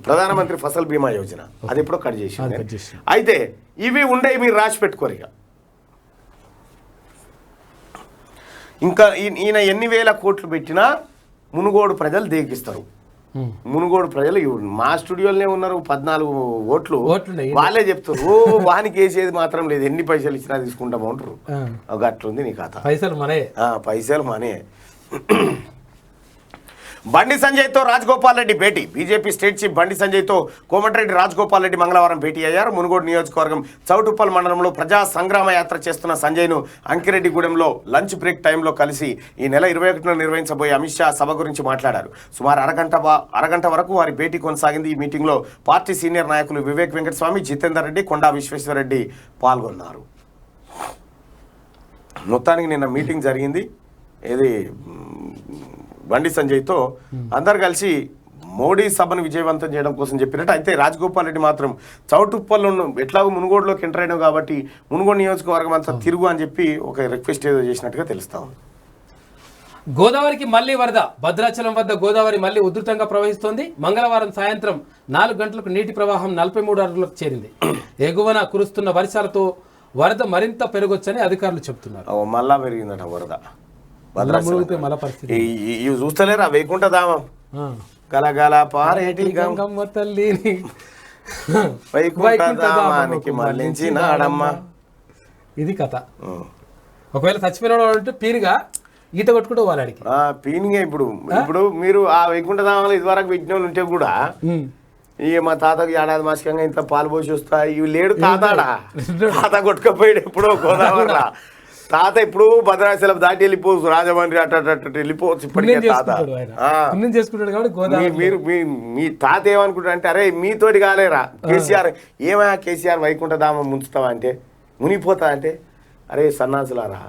A: ప్రధానమంత్రి ఫసల్ బీమా యోజన అది ఎప్పుడో కట్ చేసింది. అయితే ఇవి ఉండేవి మీరు రాసి పెట్టుకోరు. ఇంకా ఈయన ఎన్ని వేల కోట్లు పెట్టినా మునుగోడు ప్రజలు దేకిస్తారు. మునుగోడు ప్రజలు మా స్టూడియోలోనే ఉన్నారు 14 ఓట్లు వాళ్ళే చెప్తారు. వానికి వేసేది మాత్రం లేదు, ఎన్ని పైసలు ఇచ్చినా తీసుకుంటాము అంటారు. అట్లుంది నీ కథ. పైసలు మనే. బండి సంజయ్తో రాజగోపాల్ రెడ్డి భేటీ. బీజేపీ స్టేట్ చీఫ్ బండి సంజయ్తో కోమటిరెడ్డి రాజగోపాల్ రెడ్డి మంగళవారం భేటీ అయ్యారు. మునుగోడు నియోజకవర్గం చౌటుప్పల్ మండలంలో ప్రజా సంగ్రామ యాత్ర చేస్తున్న సంజయ్ను అంకిరెడ్డిగూడెంలో లంచ్ బ్రేక్ టైంలో కలిసి ఈ నెల 21న నిర్వహించబోయే అమిత్ షా సభ గురించి మాట్లాడారు. సుమారు అరగంట వరకు వారి భేటీ కొనసాగింది. ఈ మీటింగ్లో పార్టీ సీనియర్ నాయకులు వివేక్ వెంకటస్వామి, జితేందర్ రెడ్డి, కొండా విశ్వేశ్వరరెడ్డి పాల్గొన్నారు. మొత్తానికి నిన్న మీటింగ్ జరిగింది. ఏది బండి సంజయ్తో అందరు కలిసి మోడీ సభను విజయవంతం చేయడం కోసం చెప్పినట్టు. అయితే రాజగోపాల్ రెడ్డి మాత్రం చౌటుప్పల్లో ఎట్లాగో మునుగోడులోకి ఎంటర్ అయినావు కాబట్టి మునుగోడు నియోజకవర్గం అంతా తిరుగు అని చెప్పి ఒక రిక్వెస్ట్ ఏదో చేసినట్టుగా తెలుస్తా ఉంది.
C: గోదావరికి మళ్లీ వరద. భద్రాచలం వద్ద గోదావరి మళ్లీ ఉధృతంగా ప్రవహిస్తోంది. మంగళవారం సాయంత్రం 4 గంటలకు నీటి ప్రవాహం 43 అడుగులకు చేరింది. ఎగువన కురుస్తున్న వర్షాలతో వరద మరింత పెరగొచ్చని అధికారులు చెబుతున్నారు.
A: మళ్ళా పెరిగిందట వరద.
C: ఇవి
A: చూస్తలేరా వైకుంఠ ధామం గలగల పారేటి
C: గంగమ్మ తల్లిని
A: వైకుంఠ ధామానికి మళ్ళించినాడమ్మ.
C: ఇది కథ. ఒకవేళ చచ్చిపోయిన పీనుగా ఈత కొట్టుకుంటూ వాళ్ళకి
A: పీనిగా. ఇప్పుడు మీరు ఆ వైకుంఠ ధామంలో ఇదివరకు పెట్టిన వాళ్ళు ఉంటే కూడా ఇక మా తాతకి ఏడాది మాసికంగా ఇంత పాలు పోసి వస్తా ఇవి లేడు తాతాడా. తాత కొట్టుకపోయాడు ఎప్పుడో గోదావరిలో. తాత ఇప్పుడు భద్రాచలం దాటి వెళ్ళిపోవచ్చు, రాజమండ్రి అట్ట వెళ్ళిపోవచ్చు ఇప్పటికే తాత. మీరు మీ తాత ఏమనుకుంటారు అంటే అరే మీతోటి కాలేరా కేసీఆర్. ఏమయ్యా కేసీఆర్ వైకుంఠ ధామం ముంచుతావా అంటే మునిగిపోతా అంటే అరే సన్నాసులారా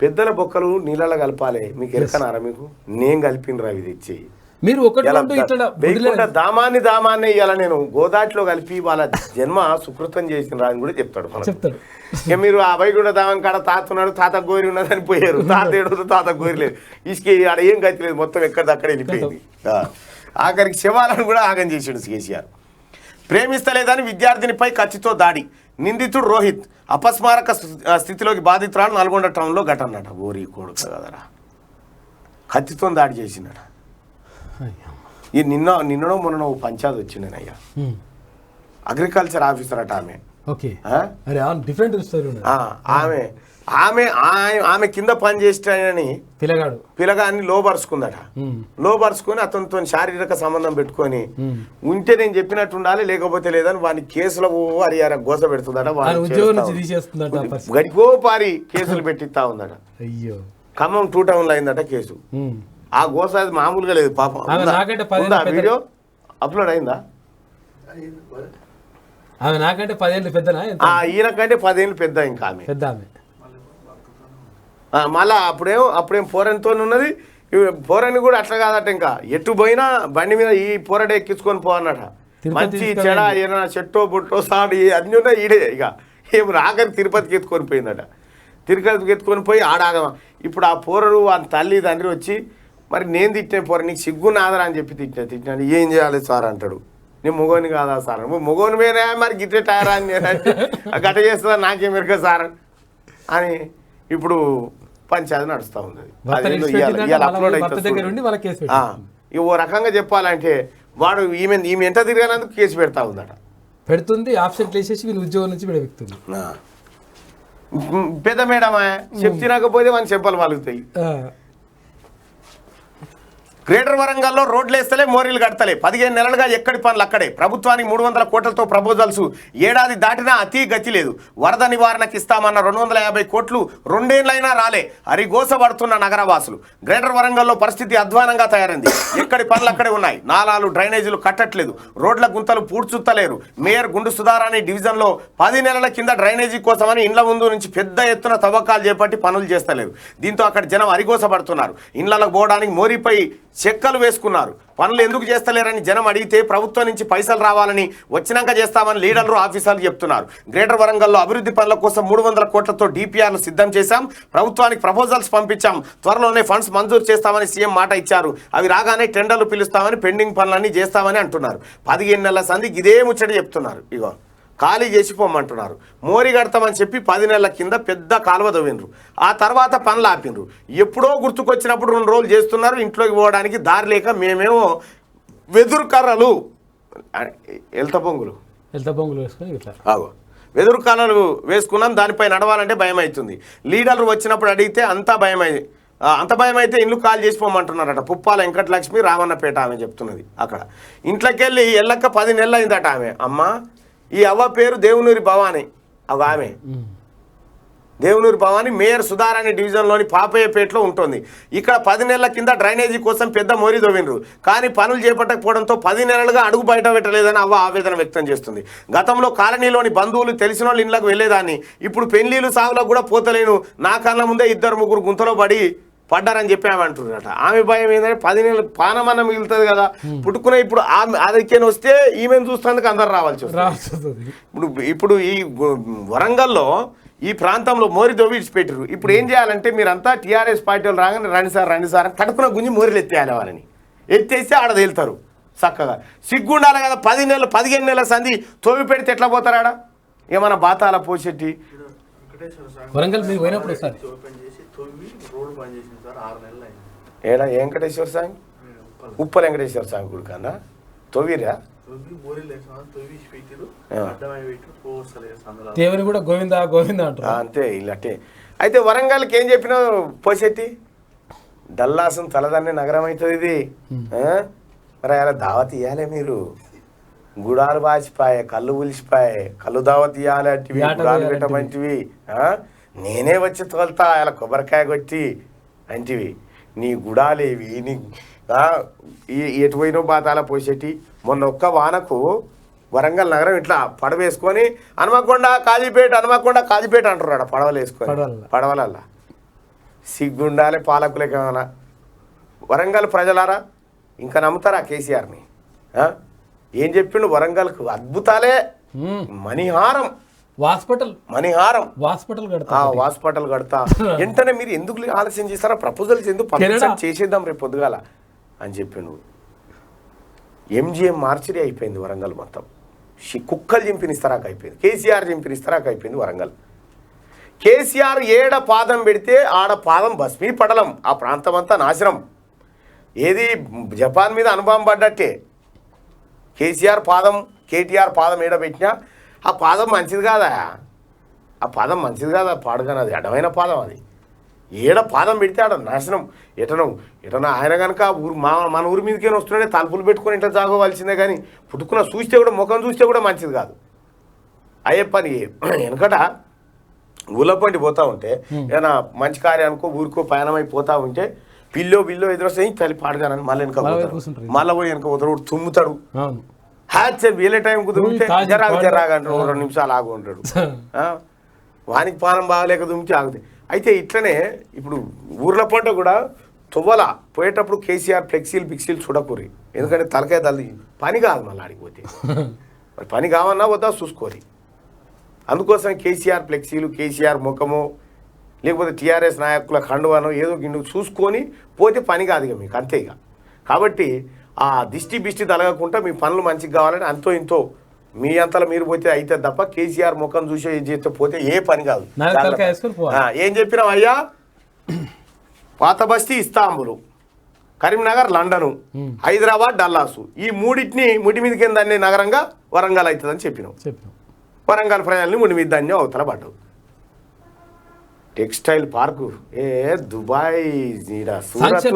A: పెద్దల బొక్కలు నీళ్ళలో కలపాలి మీకు ఎరకనారా? మీకు నేను కలిపినరా ఇది ఇచ్చి
C: మీరు
A: వైకుంఠ దామాన్ని ఇవాళ నేను గోదాటిలో కలిపి వాళ్ళ జన్మ సుకృతం చేసిన అని కూడా చెప్తాడు. ఇక మీరు ఆ వైకుంఠ దామం కాడ తాత ఉన్నాడు, తాత గోరి ఉన్నదని పోయారు. తాత ఏడు తాత గోరి లేదు, ఇసుక ఆడ ఏం గతి లేదు, మొత్తం ఎక్కడిదక్కడ వెళ్ళిపోయింది. ఆఖరికి శివాలను కూడా ఆగం చేసాడు కేసీఆర్. ప్రేమిస్తలేదని విద్యార్థినిపై కత్తితో దాడి. నిందితుడు రోహిత్ అపస్మారక స్థితిలోకి బాధితురాలు నల్గొండ టౌన్లో ఘటనట. ఓరి కొడుకు కదరా, కత్తితో దాడి చేసిందట. ఈ నిన్ననో మొన్న పంచాయతీ వచ్చిండేనయ్యా. అగ్రికల్చర్ ఆఫీసర్ అట ఆమె. ఆమె కింద పని చేస్తానని పిల్లగాన్ని లోపరుచుకుందట. లోపరుచుకొని అతనితో శారీరక సంబంధం పెట్టుకొని ఉంటే నేను చెప్పినట్టు ఉండాలి, లేకపోతే లేదని వాడిని కేసులో అరియార గోస పెడుతుందట. గడికో పారి కేసులు పెట్టిస్తా ఉందట. ఖమ్మం 2 టౌన్లో అయిందట కేసు. ఆ గోస అది మామూలుగా లేదు పాపం. వీడియో అప్లోడ్ అయిందా?
C: నాకంటే 10 ఏళ్ళు పెద్ద.
A: ఈయనకంటే 10 ఏళ్ళు పెద్ద. ఇంకా ఆమె పెద్ద. మళ్ళా అప్పుడేం పోరనితో ఉన్నది. పోరని కూడా అట్లా కాదట. ఇంకా ఎటు పోయినా బండి మీద ఈ పోరడే ఎక్కించుకొని పోవన్నట. మంచి చెడ ఏదైనా చెట్టో బొట్టో సాడు అన్నీ ఉన్నాయి ఈడే. ఇక ఏం రాకని తిరుపతికి ఎత్తుకొని పోయిందట. తిరుపతికి ఎత్తుకొని పోయి ఆడాగమా. ఇప్పుడు ఆ పోరడు ఆ తల్లి తండ్రి వచ్చి మరి నేను తిట్టిన పోర నీకు సిగ్గున్నాదరా అని చెప్పి తిట్టినాడు. ఏం చేయాలి సార్ అంటాడు. నేను మొగోని కాదా సార్? మొగోని వేరే మరి గిట్టే టైరా అని నేనంటే గట్ట చేస్తుందా నాకేం ఎరక సార్ అని ఇప్పుడు పంచాయతీ నడుస్తూ ఉంది. అప్లోడ్ అవుతుంది. ఓ రకంగా చెప్పాలంటే వాడు ఈమె ఎంత తిరిగినందుకు కేసు పెడతా ఉందట.
C: పెడుతుంది ఆప్షన్ వేసేసి వీళ్ళు ఉద్యోగం నుంచి విడవిస్తుంది.
A: పెద్ద మేడమా చెప్తినకపోతే మన చెప్పాలి వాళ్ళుతాయి. గ్రేటర్ వరంగల్లో రోడ్లు వేస్తలే, మోరీలు కడతలే. 15 నెలలుగా ఎక్కడి పనులు అక్కడే. ప్రభుత్వానికి 300 కోట్లతో ప్రపోజల్స్. ఏడాది దాటినా అతి గతి లేదు. వరద నివారణకి ఇస్తామన్న 250 కోట్లు 2 ఏళ్లైనా రాలే. అరిగోస పడుతున్న నగరవాసులు. గ్రేటర్ వరంగల్లో పరిస్థితి అధ్వానంగా తయారైంది. ఎక్కడి పనులు అక్కడే ఉన్నాయి. నాలాలు డ్రైనేజీలు కట్టట్లేదు. రోడ్ల గుంతలు పూడ్చుత్తలేరు. మేయర్ గుండు సుధారాణి డివిజన్లో 10 నెలల కింద డ్రైనేజీ కోసమని ఇండ్ల ముందు నుంచి పెద్ద ఎత్తున తవ్వకాలు చేపట్టి పనులు చేస్తలేరు. దీంతో అక్కడ జనం అరిగోస పడుతున్నారు. ఇండ్లకు పోవడానికి మోరీపై చెక్కలు వేసుకున్నారు. పనులు ఎందుకు చేస్తలేరని జనం అడిగితే ప్రభుత్వం నుంచి పైసలు రావాలని వచ్చినాక చేస్తామని లీడర్లు ఆఫీసర్లు చెప్తున్నారు. గ్రేటర్ వరంగల్లో అభివృద్ధి పనుల కోసం 300 కోట్లతో డిపిఆర్ను సిద్ధం చేశాం, ప్రభుత్వానికి ప్రపోజల్స్ పంపించాం, త్వరలోనే ఫండ్స్ మంజూరు చేస్తామని సీఎం మాట ఇచ్చారు. అవి రాగానే టెండర్లు పిలుస్తామని పెండింగ్ పనులన్నీ చేస్తామని అంటున్నారు. 15 నెలల సంధికి ఇదే ముచ్చట చెప్తున్నారు. ఇగో ఖాళీ చేసి పోమంటున్నారు. మోరి కడతామని చెప్పి 10 నెలల కింద పెద్ద కాలువ తవ్విండ్రు. ఆ తర్వాత పనులు ఆపిండ్రు. ఎప్పుడో గుర్తుకొచ్చినప్పుడు 2 రోజులు చేస్తున్నారు. ఇంట్లోకి పోవడానికి దారి లేక మేమేమో వెదురు కర్రలు ఎల్త పొంగులు
C: వేసుకొని ఇట్లా
A: ఆగో వెదురు కర్రలు వేసుకున్నాం, దానిపై నడవాలంటే భయం అవుతుంది. లీడర్లు వచ్చినప్పుడు అడిగితే అంత భయం అయితే ఇల్లు కాల్ చేసిపోమంటున్నారట. పుప్పాల వెంకటలక్ష్మి రామన్నపేట ఆమె చెప్తున్నది. అక్కడ ఇంట్లోకి వెళ్ళి ఎల్లక్క 10 నెలలు అయిందట ఆమె. అమ్మ ఈ అవ్వ పేరు దేవునూరి భవాని. అవి ఆమె దేవునూరి భవాని మేయర్ సుధారాణి డివిజన్లోని పాపయ్యపేటలో ఉంటుంది. ఇక్కడ 10 నెలల కింద డ్రైనేజీ కోసం పెద్ద మోరి తవ్విండ్రు. కానీ పనులు చేపట్టకపోవడంతో 10 నెలలుగా అడుగు బయట పెట్టలేదని అవ్వ ఆవేదన వ్యక్తం చేస్తుంది. గతంలో కాలనీలోని బంధువులు తెలిసిన వాళ్ళ ఇళ్ళకు వెళ్ళేదాన్ని, ఇప్పుడు పెళ్లిళ్ళు సాగులకు కూడా పోతలేను. నా కళ్ళ ముందే 2-3 గుంతలో పడ్డారని చెప్పి ఆమె అంటున్నారట. ఆమె భయం ఏంటంటే 10 నెలలు పానమన్న మిగులుతుంది కదా, పుట్టుకునే ఇప్పుడు ఆమె అదికేని వస్తే ఈమెను చూస్తేందుకు అందరు రావాల్సి వస్తుంది. ఇప్పుడు ఈ వరంగల్లో ఈ ప్రాంతంలో మోరి దొవ్విడిచి పెట్టారు. ఇప్పుడు ఏం చేయాలంటే మీరంతా టీఆర్ఎస్ పార్టీ వాళ్ళు రాగానే రండి సార్ అని కడుపున గుంజి మోరీలు ఎత్తేయాలి. వాళ్ళని ఎత్తేస్తే ఆడ తేలుతారు చక్కగా. సిగ్గుండాలి కదా. 15 నెలల సంధి తోవి పెడితే ఎట్లా పోతారు ఆడ? ఏమన్నా బాతాల పోసేటి
C: వరంగల్ మీరు పోయినప్పుడు సార్
A: ఏడా వెంకటేశ్వర స్వామి ఉప్పల వెంకటేశ్వర స్వామి గుడి కన్నా తొవ్విరా
C: దేవుని కూడా గోవిందా గోవిందా అంటారు.
A: అంతే ఇల్లటే. అయితే వరంగల్కి ఏం చెప్పినావు పోసేటి? డల్లాసం తలదన్నే నగరం అవుతుంది ఇది. మరి అలా దావత్ ఇవ్వాలి మీరు. గుడాలు బాచిపాయే, కళ్ళు ఉలిసిపాయే, కళ్ళు దావత్ ఇవ్వాలి అంటివి, గుడాలు పెట్టమంటివి. నేనే వచ్చి తోలుతా అలా కొబ్బరికాయ కొట్టి అంటివి. నీ గుడాలేవి నీ ఎటు పోయినో బాతాల పోసేటి. మొన్న ఒక్క వానకు వరంగల్ నగరం ఇట్లా పడవేసుకొని హనుమకొండ కాజీపేట అంటున్నాడు. పడవలు వేసుకొని పడవలల్లా సిగ్గుండాలి పాలకులకి. ఏమన్నా వరంగల్ ప్రజలారా ఇంకా నమ్ముతారా కేసీఆర్ని? ఏం చెప్పిండు? వరంగల్కు అద్భుతాలే. మణిహారం హాస్పిటల్ కడతా వెంటనే మీరు ఎందుకు ఆలస్యం చేస్తారా? ప్రపోజల్స్ ఎందుకు చేసేద్దాం రేపు పొద్దుగాల అని చెప్పిండు. ఎంజిఎం మార్చిరీ అయిపోయింది వరంగల్ మొత్తం. కుక్కలు చింపినిస్తారాక అయిపోయింది. కేసీఆర్ చింపినిస్తారాక అయిపోయింది వరంగల్. కేసీఆర్ ఏడ పాదం పెడితే ఆడ పాదం భస్మీ పడలం. ఆ ప్రాంతం అంతా నాశనం. ఏది జపాన్ మీద అనుభవం పడ్డట్టే. కేసీఆర్ పాదం కేటీఆర్ పాదం ఏడ పెట్టినా ఆ పాదం మంచిది కాదా? పాడుగానే అది అడ్డమైన పాదం. అది ఏడ పాదం పెడితే ఆడ నాశనం. ఎటనో ఆయన కనుక మన ఊరి మీదకేనా వస్తున్నాడే తలుపులు పెట్టుకొని ఇంట్లో జాగోవాల్సిందే. కానీ పుట్టుకున్న చూస్తే కూడా ముఖం చూస్తే కూడా మంచిది కాదు. అయ్యే పని వెనకట ఊళ్ళపంటి పోతూ ఉంటే ఏదైనా మంచి కార్యానికో ఊరికో పయనమైపోతూ ఉంటే బిల్లో ఎదురొస్తాయి తల్లి పాడగానని మళ్ళీ మళ్ళీ పోయి వెనక పోతాడు, తుమ్ముతాడు. వీలే టైం కుదిరితే జరాగంటాడు, 2 నిమిషాలు ఆగు ఉంటాడు. వానికి పానం బాగలేక దుమ్మితే ఆగుతాయి. అయితే ఇట్లనే ఇప్పుడు ఊర్ల పంట కూడా తువ్వల పోయేటప్పుడు కేసీఆర్ ఫ్లెక్సీలు చూడకూరి. ఎందుకంటే తలకాయ తల్లి పని కాదు. మళ్ళీ ఆడిపోతే మరి పని కావన్నా వద్దా చూసుకోరి. అందుకోసం కేసీఆర్ ఫ్లెక్సీలు, కేసీఆర్ ముఖము, లేకపోతే టీఆర్ఎస్ నాయకుల కండువానో ఏదో గిన్నె చూసుకొని పోతే పని కాదు ఇక మీకు, అంతే ఇక. కాబట్టి ఆ దిష్టి తలగకుండా మీ పనులు మంచిగా కావాలని అంతో ఇంతో మీ అంతలో మీరు పోతే అయితే తప్ప కేసీఆర్ ముఖం చూసే చేస్తే పోతే ఏ పని కాదు. ఏం చెప్పినాం అయ్యా? పాత బస్తీ ఇస్తాంబులు, కరీంనగర్ లండను, హైదరాబాద్ డల్లాసు, ఈ మూడింటిని ముడి మీద కింద అనే నగరంగా వరంగల్ అవుతుందని చెప్పినాం. వరంగల్ ప్రజల్ని ముడి మీద దాన్ని అవతల పడ్డావు. టెక్స్టైల్ పార్కు దుబాయ్, సూరత్,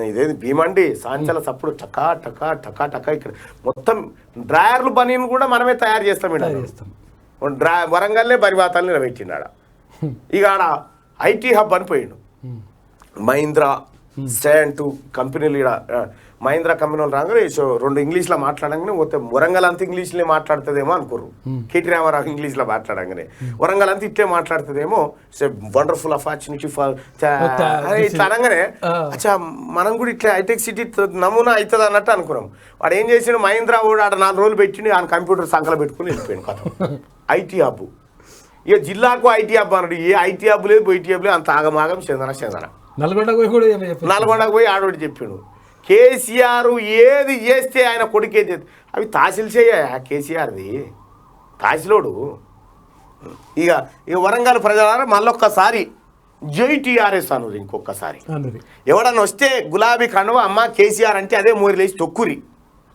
A: ఇదేది భీమండి, సాంచల సప్పుడు టకా టకా టకా టకా. ఇక్కడ మొత్తం డ్రాయర్లు బనీని కూడా మనమే తయారు చేస్తాం. వరంగల్నే బరివాతాలు నిలబెట్టిండు ఆడ. ఇక ఆడ ఐటీ హబ్ అని పోయిండు. మహీంద్రా స్టాండ్ కంపెనీలు ఇక్కడ మహీంద్రా కంపెనీలు రాగానే సో 2 ఇంగ్లీష్లో మాట్లాడంగానే పోతే వరంగల్ అంతా ఇంగ్లీష్లో మాట్లాడుతుందేమో అనుకోరు. కేటీ రామారావు ఇంగ్లీష్లో మాట్లాడంగానే వరంగల్ అంతా ఇట్లే మాట్లాడుతుందేమో. సో వండర్ఫుల్ ఆపర్చునిటీ ఫర్ ఇట్లా అనగానే అచ్చా మనం కూడా ఇట్లా హైటెక్ సిటీ నమూనా అవుతుంది అన్నట్టు అనుకున్నాం. వాడు ఏం చేసాడు, మహీంద్రా కూడా ఆడ 4 రోజులు పెట్టిండి ఆయన కంప్యూటర్ సంకల పెట్టుకుని వెళ్ళిపోయాడు కథ. ఐటీ హబ్ ఇక జిల్లాకు ఐటీ హబ్ అన్నాడు. ఏ ఐటీ హబ్ లేదు ఐటీ హబ్ లేదు, అంత ఆగమాగం చెందన నల్గొండకు పోయి ఆడోటి చెప్పాడు. కేసీఆర్ ఏది చేస్తే ఆయన కొడుకే అవి తహసీల్ చేయ కేసీఆర్ది తహసీలోడు. ఇక వరంగల్ ప్రజలారా మళ్ళొక్కసారి జై టీఆర్ఎస్ అన్నది ఇంకొకసారి. ఎవడన్నా వస్తే గులాబీ కండువ అమ్మ కేసీఆర్ అంటే అదే మోరిలేసి తొక్కురి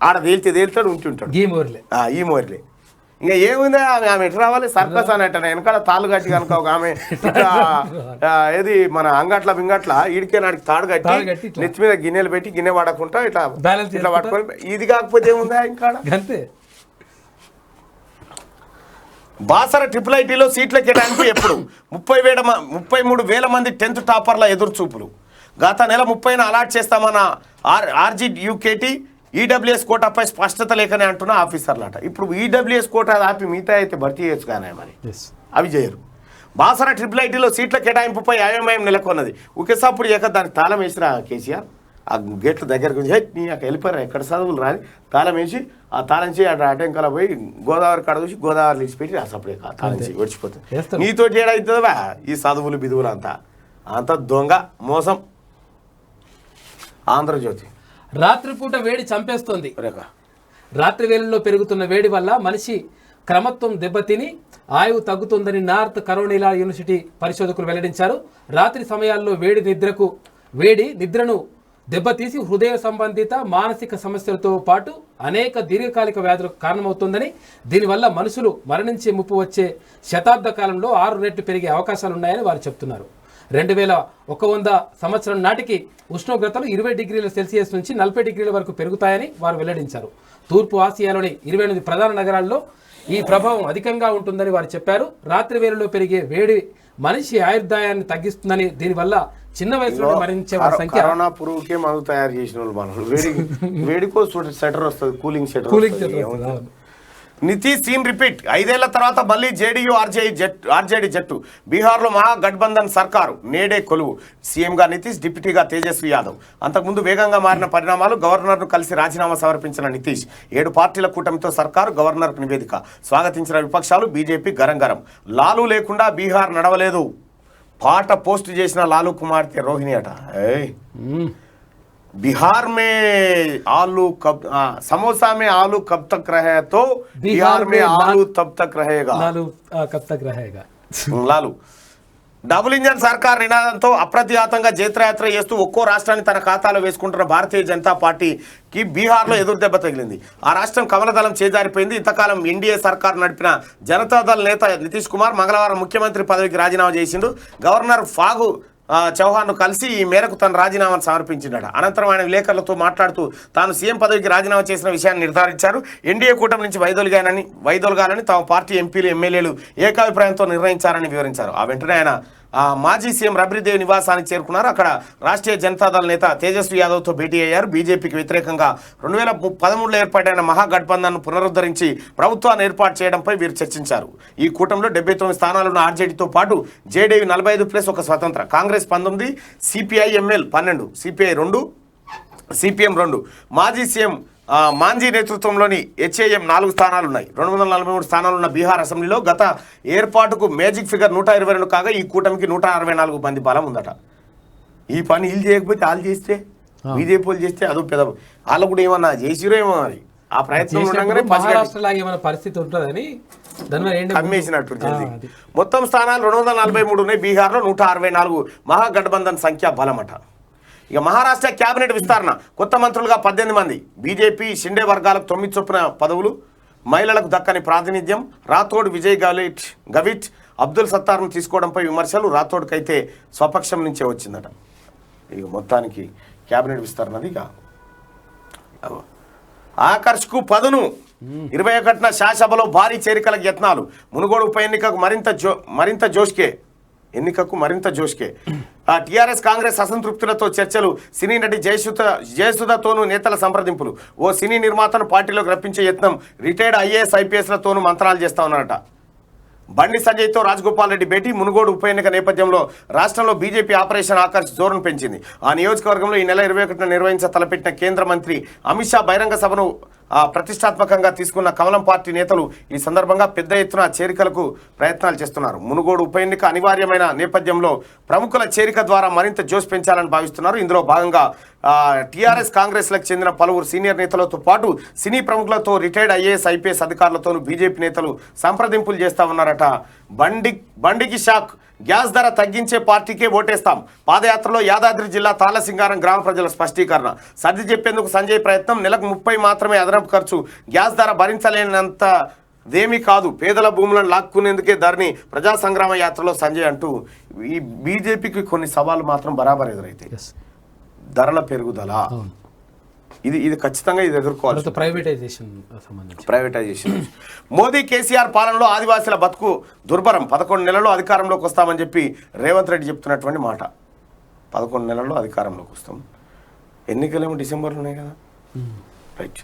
A: ఆడ తేల్తాడు ఉంటుంటాడు ఈ మోరిలే. ఇంకా ఏముంది ఆమె ఎటు రావాలి సర్కస్ అని అంటాను వెనకాల తాళ్ళు కట్టి కనుక ఒక ఆమె ఏది మన అంగట్ల బింగట్ల ఈడికే నాడికి తాడు కట్టి నెత్తి మీద గిన్నెలు పెట్టి గిన్నె పడకుండా ఇట్లా పట్టుకొని ఇది కాకపోతే ఏముందా ఇంకా. బాసర IIITలో సీట్ల కేటాయింపు ఎప్పుడు 33,000 మంది 10th టాపర్ల ఎదురు చూపులు. గత నెల 30న అలాట్ చేస్తామన్న RGUKT ఈడబ్ల్యూఎస్ కోటాపై స్పష్టత లేకనే అంటున్న ఆఫీసర్లట. ఇప్పుడు ఈడబ్ల్యూఎస్ కోటా ఆపి మిగతా అయితే భర్తీ చేయొచ్చు కానీ మరి అవి చేయరు. బాసర IIITలో సీట్ల కేటాయింపుపై అయోమయం నెలకొన్నది. ఒకేసారి దానికి తాళం వేసిరా కేసీఆర్. ఆ గేట్ల దగ్గరకు నీ అక్కడ వెళ్ళిపోయారు ఎక్కడ చదువులు రాని తాళం వేసి ఆ తాళం చేయి అటెంకల పోయి గోదావరి కాడ చూసి గోదావరి లిసిపెట్టి అసప్పుడే తాళం చేయి విడిచిపోతుంది. నీతో ఏడవుతుందా ఈ చదువులు బిదువులు అంతా దొంగ మోసం. ఆంధ్రజ్యోతి
C: రాత్రిపూట వేడి చంపేస్తోంది. రాత్రి వేళల్లో పెరుగుతున్న వేడి వల్ల మనిషి క్రమత్వం దెబ్బతిని ఆయువు తగ్గుతుందని నార్త్ కరోలినా యూనివర్సిటీ పరిశోధకులు వెల్లడించారు. రాత్రి సమయాల్లో వేడి నిద్రను దెబ్బతీసి హృదయ సంబంధిత మానసిక సమస్యలతో పాటు అనేక దీర్ఘకాలిక వ్యాధులకు కారణమవుతుందని, దీనివల్ల మనుషులు మరణించే ముప్పు వచ్చే శతాబ్ద కాలంలో 6 రెట్లు పెరిగే అవకాశాలున్నాయని వారు చెప్తున్నారు. 2100 సంవత్సరం నాటికి ఉష్ణోగ్రతలు 20 డిగ్రీల సెల్సియస్ నుంచి 40 డిగ్రీల వరకు పెరుగుతాయని వారు వెల్లడించారు. తూర్పు ఆసియాలోని 28 ప్రధాన నగరాల్లో ఈ ప్రభావం అధికంగా ఉంటుందని వారు చెప్పారు. రాత్రి వేళలో పెరిగే వేడి మనిషి ఆయుర్దాయాన్ని తగ్గిస్తుందని, దీనివల్ల చిన్న వయసులో మరణించే వారి సంఖ్య
A: కరోనా పురుగుకే మందు తయారు చేసిన వాళ్ళు వేడికో స్వెటర్ వస్తుంది కూలింగ్ నితీష్ సీన్ రిపీట్. 5 ఏళ్ల తర్వాత మళ్ళీ జేడీయూ ఆర్జేడీ జట్టు. బీహార్లో మహాగఠబంధన్ సర్కారు నేడే కొలువు. సీఎంగా నితీష్, డిప్యూటీగా తేజస్వి యాదవ్. అంతకుముందు వేగంగా మారిన పరిణామాలు. గవర్నర్ను కలిసి రాజీనామా సమర్పించిన నితీష్. 7 పార్టీల కూటమితో సర్కారు, గవర్నర్కు నివేదిక. స్వాగతించిన విపక్షాలు, బీజేపీ గరం. లాలూ లేకుండా బీహార్ నడవలేదు. పాట పోస్ట్ చేసిన లాలూ కుమార్తె రోహిణి అట. बिहार में आलू कब समोसा में आलू कब तक रहे तो बिहार में आलू तब तक रहेगा.
C: कब तक रहेगा
A: లాలు. డబుల్ ఇంజన్ సర్కార్ నినాదంతో అప్రతిహతంగా జైత్రయాత్ర చేస్తూ ఒక్కో రాష్ట్రాన్ని తన ఖాతాలో వేసుకుంటున్న భారతీయ జనతా పార్టీకి బీహార్లో ఎదురు దెబ్బ తగిలింది. ఆ రాష్ట్రం కమలదళం చేజారిపోయింది. ఇంతకాలం ఎన్డీఏ సర్కార్ నడిపిన జనతాదళ్ నేత నితీష్ కుమార్ మంగళవారం ముఖ్యమంత్రి పదవికి రాజీనామా చేసిండు. గవర్నర్ ఫాగు చౌహాన్ను కలిసి ఈ మేరకు తన రాజీనామాను సమర్పించినాడు. అనంతరం ఆయన విలేకరులతో మాట్లాడుతూ తాను సీఎం పదవికి రాజీనామా చేసిన విషయాన్ని నిర్ధారించారు. ఎన్డీఏ కూటమి నుంచి వైదొలగాలని తమ పార్టీ ఎంపీలు, ఎమ్మెల్యేలు ఏకాభిప్రాయంతో నిర్ణయించారని వివరించారు. ఆ వెంటనే ఆయన మాజీ సీఎం రబ్రీదేవి నివాసానికి చేరుకున్నారు. అక్కడ రాష్ట్రీయ జనతాదళ్ నేత తేజస్వి యాదవ్తో భేటీ అయ్యారు. బీజేపీకి వ్యతిరేకంగా 2013లో ఏర్పాటైన మహాగఠబంధన్ను పునరుద్ధరించి ప్రభుత్వాన్ని ఏర్పాటు చేయడంపై వీరు చర్చించారు. ఈ కూటమిలో 79 స్థానాలున్న ఆర్జేడీతో పాటు జేడీయూ 45 + ఒక స్వతంత్ర, కాంగ్రెస్ 19, సిపిఐఎంఎల్ 12, సిపిఐ 2, సిపిఎం 2, మాజీ సీఎం మాంజీ నేతృత్వంలోని హెచ్ఏఎం 4 స్థానాలున్నాయి. 243 స్థానాలున్న బీహార్ అసెంబ్లీలో గత ఏర్పాటుకు మేజిక్ ఫిగర్ 122 కాగా ఈ కూటమికి 164 మంది బలం ఉందట. ఈ పని వీళ్ళు చేయకపోతే వాళ్ళు చేస్తే, బీజేపీ వాళ్ళు చేస్తే అదో పెద్ద వాళ్ళు కూడా ఏమన్నా చేసిరో ఏమో మరి ఆ ప్రయత్నం ఉండగానే
C: పరిస్థితి ఉంటుందని
A: కమ్మేసినట్టు. మొత్తం స్థానాలు 243 ఉన్నాయి. బీహార్లో 164 మహాగఠబంధన్ సంఖ్య బలమట. ఇక మహారాష్ట్ర క్యాబినెట్ విస్తరణ. కొత్త మంత్రులుగా 18 మంది. బీజేపీ షిండే వర్గాలకు 9 చొప్పున పదవులు. మహిళలకు దక్కని ప్రాతినిధ్యం. రాథోడ్, విజయ్ గవిట్, అబ్దుల్ సత్తార్ను తీసుకోవడంపై విమర్శలు. రాథోడ్కైతే స్వపక్షం నుంచే వచ్చిందట. ఇక మొత్తానికి క్యాబినెట్ విస్తరణది. ఇక ఆకర్ష్కు పదును. 21న శాసభలో భారీ చేరికలకు యత్నాలు. మునుగోడు ఉప ఎన్నికకు మరింత జోష్కే. ఎన్నికకు మరింత జోష్కే టీఆర్ఎస్ కాంగ్రెస్ అసంతృప్తులతో చర్చలు సినీ నటి జయసుధతోనూ నేతల సంప్రదింపులు ఓ సినీ నిర్మాతను పార్టీలోకి రప్పించే యత్నం రిటైర్డ్ ఐఏఎస్ ఐపీఎస్లతోనూ మంత్రాలు చేస్తా ఉన్నారట బండి సంజయ్తో రాజగోపాల్ రెడ్డి భేటీ మునుగోడు ఉప ఎన్నిక నేపథ్యంలో రాష్ట్రంలో బీజేపీ ఆపరేషన్ ఆకర్ష్ జోరును పెంచింది ఆ నియోజకవర్గంలో ఈ నెల 21న నిర్వహించ తలపెట్టిన కేంద్ర మంత్రి అమిత్ షా బహిరంగ సభను ప్రతిష్టాత్మకంగా తీసుకున్న కమలం పార్టీ నేతలు ఈ సందర్భంగా పెద్ద ఎత్తున చేరికలకు ప్రయత్నాలు చేస్తున్నారు మునుగోడు ఉప ఎన్నిక అనివార్యమైన నేపథ్యంలో ప్రముఖుల చేరిక ద్వారా మరింత జోష్ పెంచాలని భావిస్తున్నారు ఇందులో భాగంగా టీఆర్ఎస్ కాంగ్రెస్లకు చెందిన పలువురు సీనియర్ నేతలతో పాటు సినీ ప్రముఖులతో రిటైర్డ్ ఐఏఎస్ ఐపీఎస్ అధికారులతోనూ బీజేపీ నేతలు సంప్రదింపులు చేస్తా ఉన్నారట బండికి షాక్ గ్యాస్ ధర తగ్గించే పార్టీకే ఓటేస్తాం పాదయాత్రలో యాదాద్రి జిల్లా తాళసింగారం గ్రామ ప్రజల స్పష్టీకరణ సర్ది చెప్పేందుకు సంజయ్ ప్రయత్నం నెలకు 30 మాత్రమే అదనపు ఖర్చు గ్యాస్ ధర భరించలేనంతదేమీ కాదు పేదల భూములను లాక్కునేందుకే ధరని ప్రజా సంగ్రామ యాత్రలో సంజయ్ అంటూ ఈ బీజేపీకి కొన్ని సవాళ్ళు మాత్రం బరాబర్ ఎదురైతాయి ధరల పెరుగుదల ఇది ఖచ్చితంగా ఇది ఎదుర్కోవాలి ప్రైవేటైజేషన్ మోదీ కేసీఆర్ పాలనలో ఆదివాసీల బతుకు దుర్భరం 11 నెలల్లో అధికారంలోకి వస్తామని చెప్పి రేవంత్ రెడ్డి చెప్తున్నటువంటి మాట 11 నెలల్లో అధికారంలోకి వస్తాం ఎన్నికలేమో డిసెంబర్లో ఉన్నాయి కదా రైట్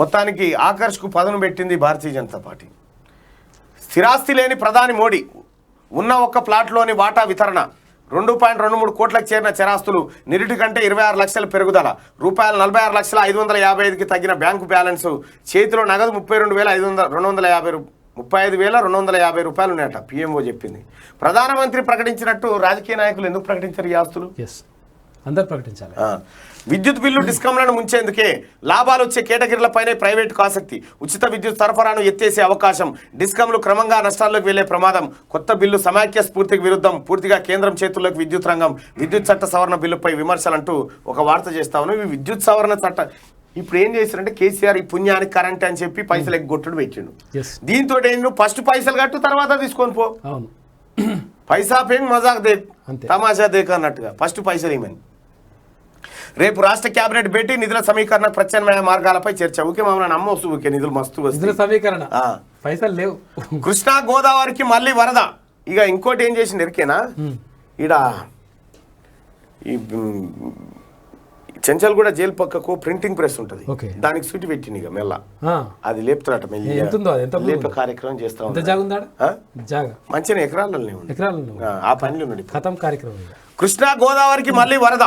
A: మొత్తానికి ఆకర్ష్కు పదును పెట్టింది భారతీయ జనతా పార్టీ స్థిరాస్తి లేని ప్రధాని మోడీ ఉన్న ఒక్క ప్లాట్లోని వాటా వితరణ 2.23 కోట్లకు చేరిన చరాస్తులు నిరుటి కంటే 26 లక్షల పెరుగుదల రూపాయలు 46,555కి తగ్గిన బ్యాంకు బ్యాలెన్స్ చేతిలో నగదు 35,250 రూపాయలు ఉన్నాయట పిఎంఓ చెప్పింది ప్రధానమంత్రి ప్రకటించినట్టు రాజకీయ నాయకులు ఎందుకు ప్రకటించారు ఈ ఆస్తులు
C: అందరూ ప్రకటించాలి
A: విద్యుత్ బిల్లు డిస్కంలను ముంచేందుకే లాభాలు వచ్చే కేటగిరీలపైనే ప్రైవేటుకు ఆసక్తి ఉచిత విద్యుత్ సరఫరాను ఎత్తేసే అవకాశం డిస్కంలు క్రమంగా నష్టాల్లోకి వెళ్లే ప్రమాదం కొత్త బిల్లు సమాఖ్య స్ఫూర్తికి విరుద్ధం పూర్తిగా కేంద్రం చేతుల్లోకి విద్యుత్ రంగం విద్యుత్ చట్ట సవరణ బిల్లుపై విమర్శలంటూ ఒక వార్త చేస్తా ఉన్నాం ఈ విద్యుత్ సవరణ చట్ట ఇప్పుడు ఏం చేశారంటే కేసీఆర్ ఈ పుణ్యానికి కరెంట్ అని చెప్పి పైసలు ఎగ్గొట్టుడు పెట్టిండు దీంతో నువ్వు ఫస్ట్ పైసలు కట్టు తర్వాత తీసుకొని పో పైసా పేరు మజాక్ దే తమాషా దేక అన్నట్టుగా ఫస్ట్ పైసలు ఇవ్వని రేపు రాష్ట్ర కేబినెట్ భేటీ నిధుల సమీకరణ ప్రత్యామ్నాయ మార్గాలపై చర్చ ఊకే మమ్మల్ని నమ్మొస్తు ఊకే నిధులు మస్తు
C: నిధుల సమీకరణ పైసలు లేవు
A: కృష్ణా గోదావరికి మళ్ళీ వరద ఇక ఇంకోటి ఏం చేసింది ఎరికేనా ఈడ ఈ చెంచల్ కూడా జైలు పక్కకు ప్రింటింగ్ ప్రెస్ ఉంటుంది దానికి సూటి పెట్టింది ఇక మెల్ల అది లేపుతారట లేపే కార్యక్రమం చేస్తా మంచిగా ఎకరాలలో ఆ పనిలో ఉన్నాడు
C: కార్యక్రమం
A: కృష్ణా గోదావరికి మళ్ళీ వరద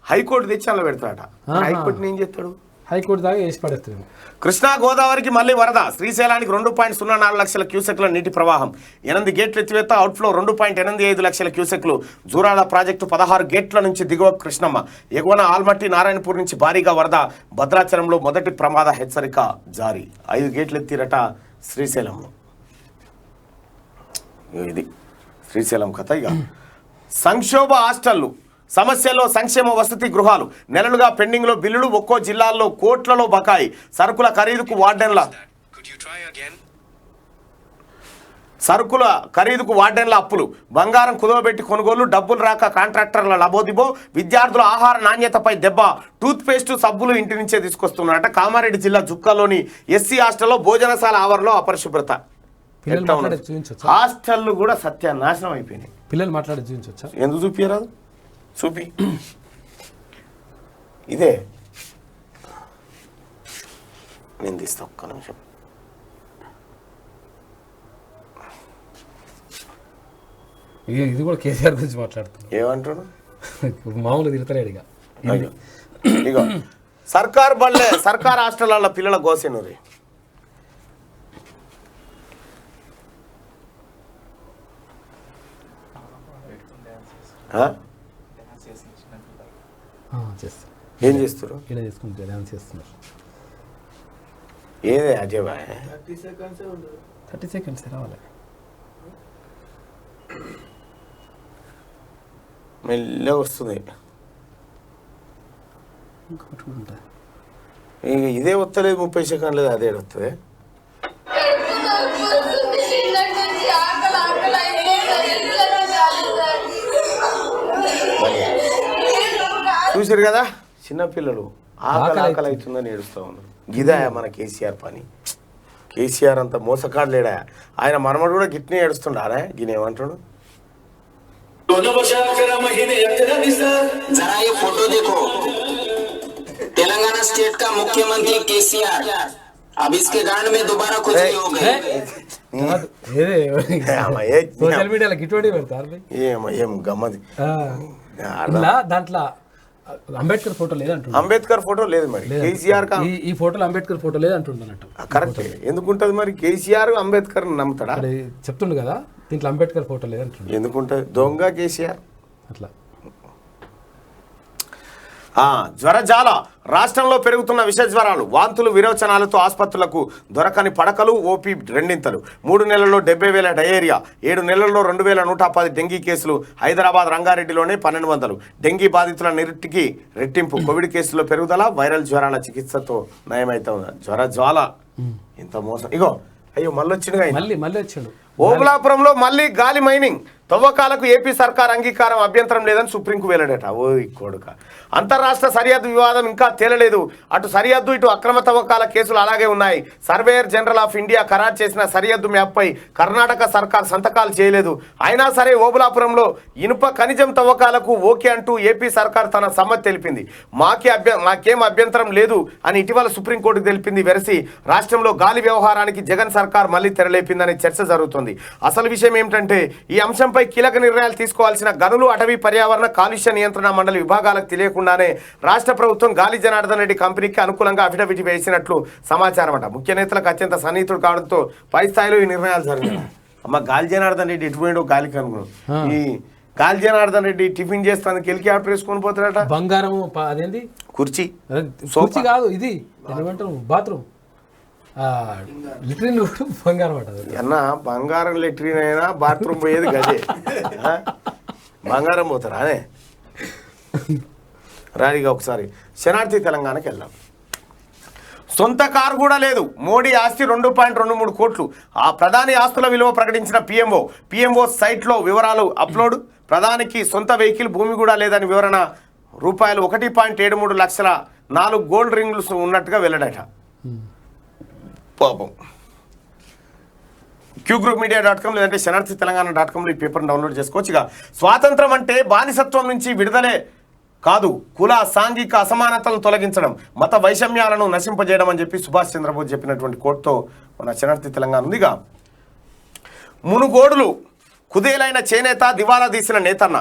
A: హైకోర్టు తెచ్చి అలా పెడతాడట హైకోర్టుని ఏం చేస్తాడు
C: హైకోర్టు దాకా వేసి పడేస్తాడు
A: కృష్ణా గోదావరికి మళ్ళీ వరద శ్రీశైలానికి 2.04 లక్షల క్యూసెక్ల నీటి ప్రవాహం 8 గేట్ల ఎత్తివేత అవుట్ఫ్లో 2.85 లక్షల క్యూసెక్లు జూరాల ప్రాజెక్టు 16 గేట్ల నుంచి దిగువ కృష్ణమ్మ ఎగువన ఆల్మట్టి నారాయణపూర్ నుంచి భారీగా వరద భద్రాచలంలో మొదటి ప్రమాద హెచ్చరిక జారీ 5 గేట్లు ఎత్తిరట శ్రీశైలంలో ఇది శ్రీశైలం కథ ఇక సంక్షోభ హాస్టళ్లు సమస్యల్లో సంక్షేమ వసతి గృహాలు నెలలుగా పెండింగ్లో బిల్లులు ఒక్కో జిల్లాల్లో కోట్లలో బకాయి సరుకుల ఖరీదుకు వార్డెన్ల అప్పులు బంగారం కుదవబెట్టి కొనుగోలు డబ్బులు రాక కాంట్రాక్టర్ల లబోదిబో విద్యార్థుల ఆహార నాణ్యతపై దెబ్బ టూత్ పేస్ట్ సబ్బులు ఇంటి నుంచే తీసుకొస్తున్నారట కామారెడ్డి జిల్లా జుక్కలోని ఎస్సీ హాస్టల్లో భోజనశాల ఆవరణలో అపరిశుభ్రత హాస్టళ్లు కూడా సత్యానాశనం అయిపోయినాయి
C: పిల్లలు మాట్లాడి చూపించవచ్చా
A: ఎందుకు చూపించరాదు చూపి ఇదే నేను తీస్తా ఒక్క నిమిషం
C: ఇది కూడా కేసీఆర్ గురించి మాట్లాడుతున్నాను
A: ఏమంటాడు
C: మామూలు తిడతలేడు
A: ఇక సర్కార్ హాస్టల్ పిల్లల గోసేనూరి ఏం చేస్తారు ఏదే అజయ్ బాయ్
C: 30 సెకండ్స్ రావాలి
A: మెల్లగా వస్తుంది ఇదే వస్తలేదు 30 సెకండ్లు అదే వస్తుంది చూసారు కదా చిన్నపిల్లలు ఆకలి అవుతుందని ఏడుస్తూ ఉన్నారు గిదా మన కేసీఆర్ పని కేసీఆర్ అంత మోసకాడు లేడా ఆయన మనమడు కూడా గిట్నే ఏడుస్తుండారా గినేమంటాడు
D: जरा ये फोटो देखो, तेलंगाना स्टेट का मुख्यमंत्री केसीआर अब इसके गांड में दोबारा खुद हो गए।
C: సోషల్ మీడియాలో గిటువంటి పెడతారు భయ్.
A: ఏం గమ్మది.
C: ఇలా దాంట్లో అంబేద్కర్ ఫోటో లేదంటున్నా.
A: అంబేద్కర్ ఫోటో లేదు మరి, కేసీఆర్
C: ఈ ఫోటోలో అంబేద్కర్ ఫోటో లేదంటున్నట్టు.
A: కరెక్ట్. ఎందుకుంటది మరి? కేసీఆర్ అంబేద్కర్ నమ్ముతాడా?
C: చెప్తుండు కదా దీంట్లో అంబేద్కర్ ఫోటో లేదంటుండు.
A: ఎందుకుంటది? దొంగ కేసీఆర్
C: అట్లా.
A: జ్వరజాల రాష్ట్రంలో పెరుగుతున్న విష జ్వరాలు, వాంతులు, విరోచనాలతో ఆసుపత్రులకు దొరకని పడకలు, ఓపీ రెండింతలు. 3 నెలల్లో 70,000 డయేరియా, 7 నెలల్లో 2,110 డెంగీ కేసులు. హైదరాబాద్ రంగారెడ్డిలోనే 1,200 డెంగీ బాధితుల నిరుటికి రెట్టింపు. కోవిడ్ కేసుల్లో పెరుగుదల, వైరల్ జ్వరాల చికిత్సతో నయమైతే జ్వరజ్వాల. ఇంత మోసం. ఇగో అయ్యో మళ్ళీ వచ్చిండుగా,
C: మళ్ళీ వచ్చిండు.
A: ఓబులాపురంలో మళ్ళీ గాలి మైనింగ్ తవ్వకాలకు ఏపీ సర్కార్ అంగీకారం, అభ్యంతరం లేదని సుప్రీంకు వెల్లడట. ఓ కొడుక. అంతర్రాష్ట్ర సరిహద్దు వివాదం ఇంకా తేలలేదు. అటు సరిహద్దు, ఇటు అక్రమ తవ్వకాల కేసులు అలాగే ఉన్నాయి. సర్వేయర్ జనరల్ ఆఫ్ ఇండియా ఖరారు చేసిన సరిహద్దు మ్యాప్పై కర్ణాటక సర్కార్ సంతకాలు చేయలేదు. అయినా సరే ఓబులాపురంలో ఇనుప ఖనిజం తవ్వకాలకు ఓకే అంటూ ఏపీ సర్కార్ తన సమ్మతి తెలిపింది. మాకేం అభ్యంతరం లేదు అని ఇటీవల సుప్రీంకోర్టుకు తెలిపింది వెరసి. రాష్ట్రంలో గాలి వ్యవహారానికి జగన్ సర్కార్ మళ్ళీ తెరలేపిందనే చర్చ జరుగుతుంది. అసలు విషయం ఏమిటంటే ఈ అంశంపై కీలక నిర్ణయాలు తీసుకోవాల్సిన గనులు, అటవీ, పర్యావరణ, కాలుష్య నియంత్రణ మండలి విభాగాలకు తెలియకుండానే రాష్ట్ర ప్రభుత్వం గాలి జనార్దన్ రెడ్డి కంపెనీకి అనుకూలంగా అఫిడవిట్ వేసినట్లు సమాచారం అట. ముఖ్య నేతలకు అత్యంత సన్నిహితుడు కావడంతో పై స్థాయిలో ఈ నిర్ణయాలు జరిగాయి. అమ్మ గాలి జనార్దన్ రెడ్డి ఎటుపోయాడో గాలికి అనుకున్నాం. ఈ గాలి జనార్దన్ రెడ్డి టిఫిన్ చేస్తానికి హెలికాప్టర్ వేసుకొని పోతాడట.
C: బంగారం అదేంది
A: కుర్చీ
C: కాదు, ఇది ఏమంటారు బాత్రూమ్ లిటరీన్ బంగారం అంట.
A: అన్న బంగారం లెట్రిన్ అయినా బాత్రూమ్ పోయేది గదే. బంగారం పోతారా అదే. రాడిగా ఒకసారి శనార్థి తెలంగాణకి వెళ్దాం. సొంత కారు కూడా లేదు. మోడీ ఆస్తి 2.23 కోట్లు. ఆ ప్రధాని ఆస్తుల విలువ ప్రకటించిన పిఎంఓ సైట్లో వివరాలు అప్లోడ్. ప్రధానికి సొంత వెహికల్, భూమి కూడా లేదని వివరణ. రూపాయలు 1.73 లక్షల 4 గోల్డ్ రింగులు ఉన్నట్టుగా వెల్లడట. పాపం. qgroupmedia.com లేదంటే శనార్థి తెలంగాణ.com ఈ పేపర్ని డౌన్లోడ్ చేసుకోవచ్చు. ఇక స్వాతంత్రం అంటే బానిసత్వం నుంచి విడుదలే కాదు, కుల సాంఘిక అసమానతలను తొలగించడం, మత వైషమ్యాలను నశింపజేయడం అని చెప్పి సుభాష్ చంద్రబోస్ చెప్పినటువంటి కోట్తో మన శనార్థి తెలంగాణ ఉందిగా. మునుగోడులు కుదేలైన చేనేత, దివాలా తీసిన నేతన్న.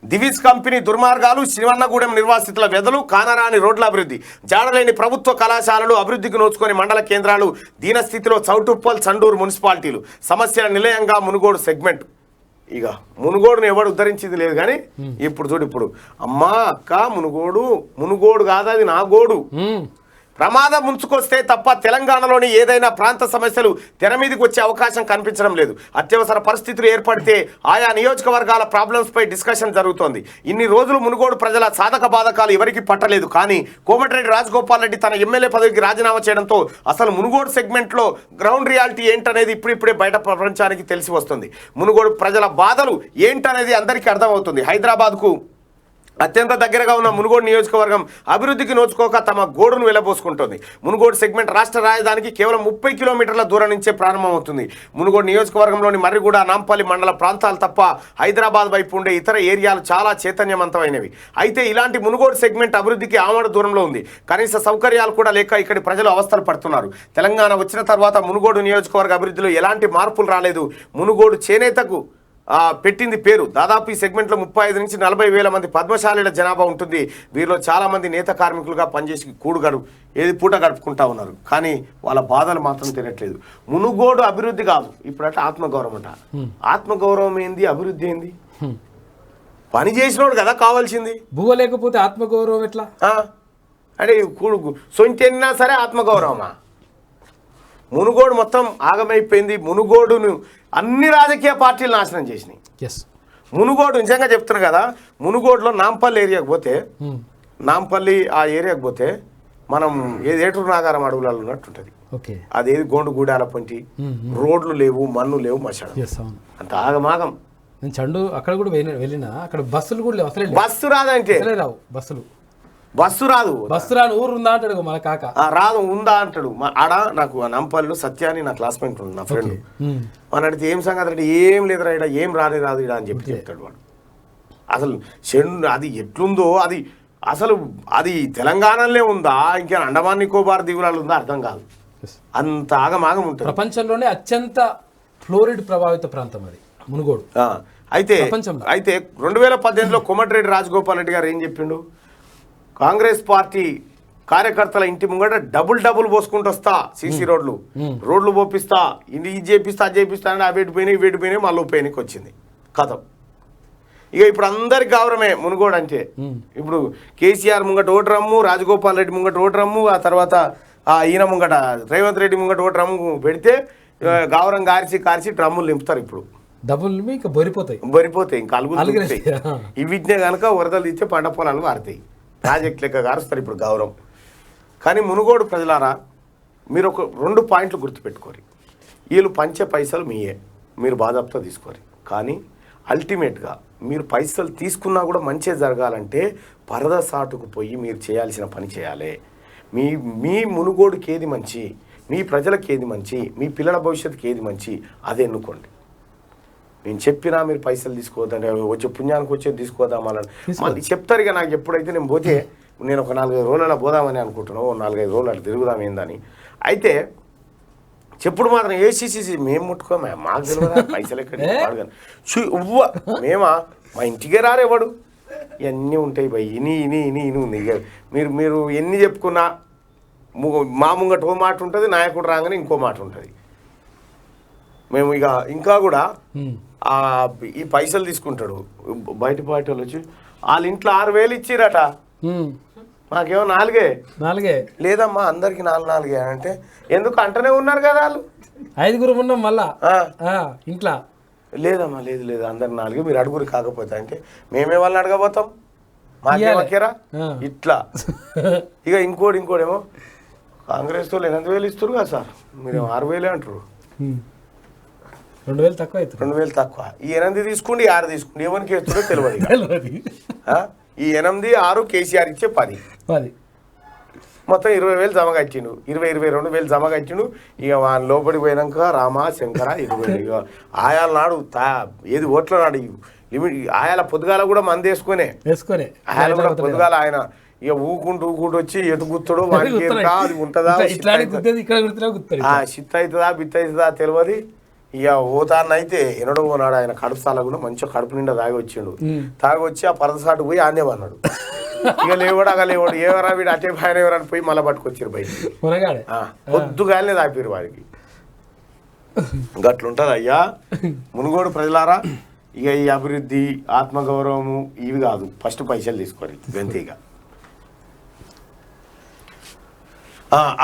A: దివిస్ కంపెనీ దుర్మార్గాలు, శివన్నగూడెం నిర్వాసితుల వ్యధలు, కానరాని రోడ్ల అభివృద్ధి, జాడలేని ప్రభుత్వ కళాశాలలు, అభివృద్ధికి నోచుకొని మండల కేంద్రాలు, దీనస్థితిలో చౌటుప్పల్, చండూరు మున్సిపాలిటీలు, సమస్యల నిలయంగా మునుగోడు సెగ్మెంట్. ఇక మునుగోడును ఎవడు ఉద్ధరించింది లేదు కానీ ఇప్పుడు చూడు, ఇప్పుడు అమ్మా అక్క మునుగోడు కాదు, అది నా గోడు. ప్రమాదం ముంచుకొస్తే తప్ప తెలంగాణలోని ఏదైనా ప్రాంత సమస్యలు తెర మీదకి వచ్చే అవకాశం కనిపించడం లేదు. అత్యవసర పరిస్థితులు ఏర్పడితే ఆయా నియోజకవర్గాల ప్రాబ్లమ్స్పై డిస్కషన్ జరుగుతోంది. ఇన్ని రోజులు మునుగోడు ప్రజల సాధక బాధకాలు ఎవరికి పట్టలేదు. కానీ కోమటిరెడ్డి రాజగోపాల్ రెడ్డి తన ఎమ్మెల్యే పదవికి రాజీనామా చేయడంతో అసలు మునుగోడు సెగ్మెంట్లో గ్రౌండ్ రియాలిటీ ఏంటనేది ఇప్పుడిప్పుడే బయట ప్రపంచానికి తెలిసి వస్తుంది. మునుగోడు ప్రజల బాధలు ఏంటనేది అందరికీ అర్థమవుతుంది. హైదరాబాద్కు అత్యంత దగ్గరగా ఉన్న మునుగోడు నియోజకవర్గం అభివృద్ధికి నోచుకోక తమ గోడును వెలబోసుకుంటోంది. మునుగోడు సెగ్మెంట్ రాష్ట్ర రాజధానికి కేవలం 30 కిలోమీటర్ల దూరం నుంచే ప్రారంభమవుతుంది. మునుగోడు నియోజకవర్గంలోని మర్రిగూడ, నాంపల్లి మండల ప్రాంతాలు తప్ప హైదరాబాద్ వైపు ఉండే ఇతర ఏరియాలు చాలా చైతన్యవంతమైనవి. అయితే ఇలాంటి మునుగోడు సెగ్మెంట్ అభివృద్ధికి ఆమడ దూరంలో ఉంది. కనీస సౌకర్యాలు కూడా లేక ఇక్కడి ప్రజలు అవస్థలు పడుతున్నారు. తెలంగాణ వచ్చిన తర్వాత మునుగోడు నియోజకవర్గ అభివృద్ధిలో ఎలాంటి మార్పులు రాలేదు. మునుగోడు చేనేతకు పెట్టింది పేరు. దాదాపు ఈ సెగ్మెంట్లో 35 నుంచి 40 వేల మంది పద్మశాలీల జనాభా ఉంటుంది. వీరిలో చాలామంది నేత కార్మికులుగా పనిచేసి పూట గడుపుకుంటా ఉన్నారు. కానీ వాళ్ళ బాధలు మాత్రం తెలియట్లేదు. మునుగోడు అభివృద్ధి కాదు, ఇప్పుడంటే ఆత్మగౌరవం అంట. ఆత్మగౌరవం ఏంది, అభివృద్ధి ఏంది? పని చేసినోడు కదా కావాల్సింది.
C: భూవ లేకపోతే ఆత్మగౌరవం ఎట్లా?
A: అంటే సొంతెన్నా సరే ఆత్మగౌరవమా? మునుగోడు మొత్తం ఆగమైపోయింది. మునుగోడును అన్ని రాజకీయ పార్టీలు నాశనం చేసినాయి. మునుగోడు నిజంగా చెప్తున్నా కదా, మునుగోడులో నాంపల్లి ఏరియాకి పోతే, నాంపల్లి ఆ ఏరియాకి పోతే మనం ఏటూరు నాగారం అడవులలో ఉన్నట్టుంటుంది. అదేది గోండుగూడాల పంటి, రోడ్లు లేవు, మన్ను లేవు, మశాడు అంత ఆగమాగం.
C: నేను చండు అక్కడ కూడా వెళ్ళినా, అక్కడ బస్సులు కూడా లేవు. అసలు
A: బస్సు రాదంటే
C: రావు బస్సులు.
A: బస్సు రాదు.
C: బస్సు రాని ఊరు ఉందా అంటాడు మన కాక.
A: రాదు ఉందా అంటాడు. ఆడ నాకు నంపల్లిలో సత్యాన్ని నా క్లాస్మేట్ ఉంది, నా ఫ్రెండ్. మన అడిగితే ఏం సంగతి అంటే ఏం లేదురా ఇడ, ఏం రాదు ఇడ అని చెప్పి చెప్తాడు వాడు. అసలు అది ఎట్లుందో అది అసలు అది తెలంగాణలో ఉందా ఇంకా అండమాన్ నికోబార్ దీవులలో ఉందా అర్థం కాదు. అంత ఆగమాగం ఉంటుంది.
C: ప్రపంచంలోనే అత్యంత ఫ్లోరిడ్ ప్రభావిత ప్రాంతం అది మునుగోడు.
A: అయితే 2018లో కోమటిరెడ్డి రాజగోపాల్ రెడ్డి గారు ఏం చెప్పిండు, కాంగ్రెస్ పార్టీ కార్యకర్తల ఇంటి ముంగట డబుల్ పోసుకుంటూ వస్తా, సీసీ రోడ్లు పోపిస్తా, ఇది చేపిస్తా అది చేపిస్తా అని అవి పోయినాయి మళ్ళీ ఉపయోగనికి వచ్చింది కథం. ఇక ఇప్పుడు అందరికి గౌరవమే మునుగోడు అంటే. ఇప్పుడు కేసీఆర్ ముంగట ఓటు రమ్ము, రాజగోపాల్ రెడ్డి ముంగట ఓటు రమ్ము, ఆ తర్వాత ఈయన ముంగట రేవంత్ రెడ్డి ముంగట ఓటు రమ్ము పెడితే గౌరవం కాల్చి డ్రమ్ములు నింపుతారు. ఇప్పుడు
C: డబ్బులు ఇంకా బరిపోతాయి
A: ఇంకా అలుగులు ఇవిజ్ఞ కనుక వరదలు ఇచ్చే పంట పొలాలు వారుతాయి, ప్రాజెక్ట్ లెక్క కారుస్తారు ఇప్పుడు గౌరవం. కానీ మునుగోడు ప్రజలారా మీరు ఒక 2 పాయింట్లు గుర్తుపెట్టుకోరు. వీళ్ళు పంచే పైసలు మీయే, మీరు బాధప్తా తీసుకోరు. కానీ అల్టిమేట్గా మీరు పైసలు తీసుకున్నా కూడా మంచిగా జరగాలంటే పరద సాటుకు పోయి మీరు చేయాల్సిన పని చేయాలి. మీ మునుగోడుకి ఏది మంచి, మీ ప్రజలకు ఏది మంచి, మీ పిల్లల భవిష్యత్తుకి ఏది మంచి అది ఎన్నుకోండి. నేను చెప్పినా మీరు పైసలు తీసుకోవద్దంటే వచ్చే పుణ్యానికి వచ్చేది తీసుకోవద్దాం మళ్ళీ చెప్తారు. ఇక నాకు ఎప్పుడైతే నేను పోతే నేను ఒక 4-5 రోజులలో పోదామని అనుకుంటున్నాను, 4-5 రోజులు అట్లా తిరుగుదాం ఏందని. అయితే చెప్పుడు మాత్రం ఏసీసీ మేము ముట్టుకోమే, మాకు తెలియదా పైసలు ఎక్కడ మేమా మా ఇంటికే రారేవాడు. ఇవన్నీ ఉంటాయి భయ్, ఇని ఉంది. మీరు ఎన్ని చెప్పుకున్నా మా ముంగట ఓ మాట ఉంటుంది, నాయకుడు రాగానే ఇంకో మాట ఉంటుంది. మేము ఇంకా కూడా ఈ పైసలు తీసుకుంటాడు బయట పార్టీ వాళ్ళు వచ్చి వాళ్ళ ఇంట్లో 6,000 ఇచ్చిరట, మాకేమో 4 లేదమ్మా అందరికి 4 అంటే ఎందుకు అంటనే ఉన్నారు కదా వాళ్ళు
C: 5 ఉన్నాం మళ్ళా ఇంట్లో.
A: లేదమ్మా లేదు అందరికి 4, మీరు అడుగురు కాకపోతే అంటే మేమే వాళ్ళని అడగబోతాం, మాకేమకేరా ఇట్లా. ఇక ఇంకోడేమో కాంగ్రెస్ వాళ్ళు 8,000 ఇస్తారు కదా సార్, మీరు 6,000 అంటారు.
C: 2,000 తక్కువ అవుతుంది,
A: 2,000 తక్కువ. ఈ 8 తీసుకోండి 6 తీసుకోండి, ఎవరికి వేస్తుందో తెలియదు. ఈ 8, 6 కేసీఆర్ ఇచ్చే 10 మొత్తం 20,000 జమ కట్టిండు, 22,000 జమ కట్టిండు. ఇక వాళ్ళ లోపలికి పోయినాక రామా శంకర 20,000. ఇక ఆయాల నాడు ఏది ఓట్ల నాడు లిమిట్ ఆయాల పొద్దుగాల కూడా మంది వేసుకునే ఆయాల కూడా పొద్దుగాల ఆయన ఇక ఊకుంటూ వచ్చి ఎటు గుర్తుడో వాడికి అది ఉంటుందా సిత్ అవుతుందా బిత్ అవుతుందా తెలియదు. ఇక ఓతాన్నైతే ఎనడో పోనాడు ఆయన కడుపు సాల కూడా మంచిగా కడుపు నిండా తాగి వచ్చి ఆ పరదసాటు పోయి ఆనే అన్నాడు. ఇక లేవాడు ఎవరా వీడు అటే ఆయన ఎవరని పోయి మళ్ళీ పట్టుకొచ్చారు బయటికి. పొద్దుగానే తాపారు వాడికి. గట్లుంటది అయ్యా మునుగోడు ప్రజలారా. ఇక ఈ అభివృద్ధి ఆత్మగౌరవము ఇవి కాదు, ఫస్ట్ పైసలు తీసుకోండి గంతేగా.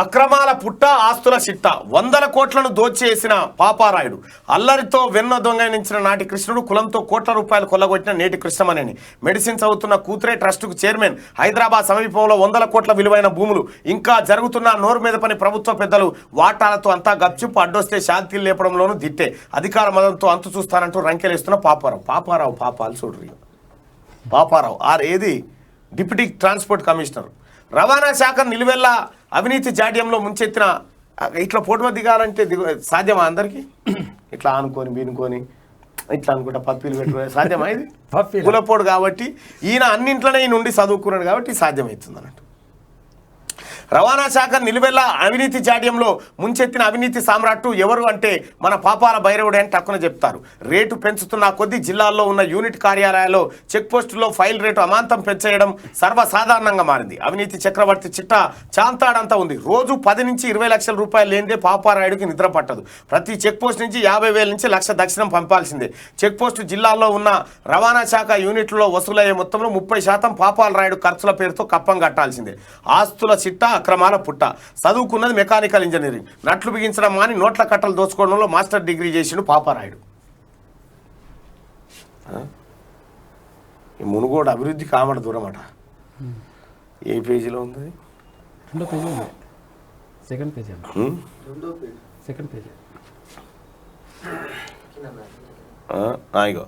A: అక్రమాల పుట్ట ఆస్తుల చిట్ట 100 కోట్లను దోచేసిన పాపారాయుడు, అల్లరితో వెన్న దొంగనించిన నాటి కృష్ణుడు, కులంతో కోట్ల రూపాయలు కొల్లగొట్టిన నేటి కృష్ణమనేని, మెడిసిన్ చదువుతున్న కూతురే ట్రస్టుకు చైర్మన్, హైదరాబాద్ సమీపంలో 100 కోట్ల విలువైన భూములు, ఇంకా జరుగుతున్న నోరు మీద పని ప్రభుత్వ పెద్దలు వాటాలతో అంతా గప్చుప్పు, అడ్డొస్తే శాంతి లేపడంలోనూ దిట్టే, అధికార మదంతో అంతు చూస్తానంటూ రంకెలేస్తున్న పాపారావు పాపాలు చూడరు. పాపారావు ఏది డిప్యూటీ ట్రాన్స్పోర్ట్ కమిషనర్, రవాణా శాఖ నిలువెల్లా అవినీతి జాడ్యంలో ముంచెత్తిన. ఇట్లా ఫోటో దిగాలంటే సాధ్యమా అందరికి? ఇట్లా బీనుకొని ఇట్లా అనుకుంటా పప్పీలు పెట్టుకునే సాధ్యమా? ఇది కులపోడు కాబట్టి ఈయన అన్నింట్లోనే ఈయన ఉండి చదువుకున్నాడు కాబట్టి సాధ్యమవుతుంది అన్నట్టు. రవాణా శాఖ నిలువెల్లా అవినీతి జాడ్యంలో ముంచెత్తిన అవినీతి సామ్రాట్టు ఎవరు అంటే మన పాపాల భైరవుడే అని టక్కున చెప్తారు. రేటు పెంచుతున్న కొద్దీ జిల్లాల్లో ఉన్న యూనిట్ కార్యాలయాల్లో చెక్పోస్టుల్లో ఫైల్ రేటు అమాంతం పెంచేయడం సర్వసాధారణంగా మారింది. అవినీతి చక్రవర్తి చిట్టా చాంతాడంతా ఉంది. రోజు 10 నుంచి 20 లక్షల రూపాయలు లేనిదే పాపారాయుడికి నిద్ర పట్టదు. ప్రతి చెక్పోస్ట్ నుంచి 50,000 నుంచి 1,00,000 దక్షిణం పంపాల్సిందే. చెక్పోస్టు జిల్లాల్లో ఉన్న రవాణా శాఖ యూనిట్లలో వసూలయ్యే మొత్తంలో 30% పాపాలరాయుడు ఖర్చుల పేరుతో కప్పం కట్టాల్సిందే. ఆస్తుల చిట్టా అక్రమాల పుట్ట, చదువుకున్నది మెకానికల్ ఇంజనీరింగ్, నట్లు బిగించడం మాని నోట్ల కట్టలు దోచుకోవడంలో మాస్టర్ డిగ్రీ చేసిండు పాపారాయుడు. ఈ మునుగోడు అభివృద్ధి కామడ దూరం అట. ఏ పేజీలో ఉంది?
C: 2వ పేజీ, సెకండ్ పేజీ.
A: ఇగో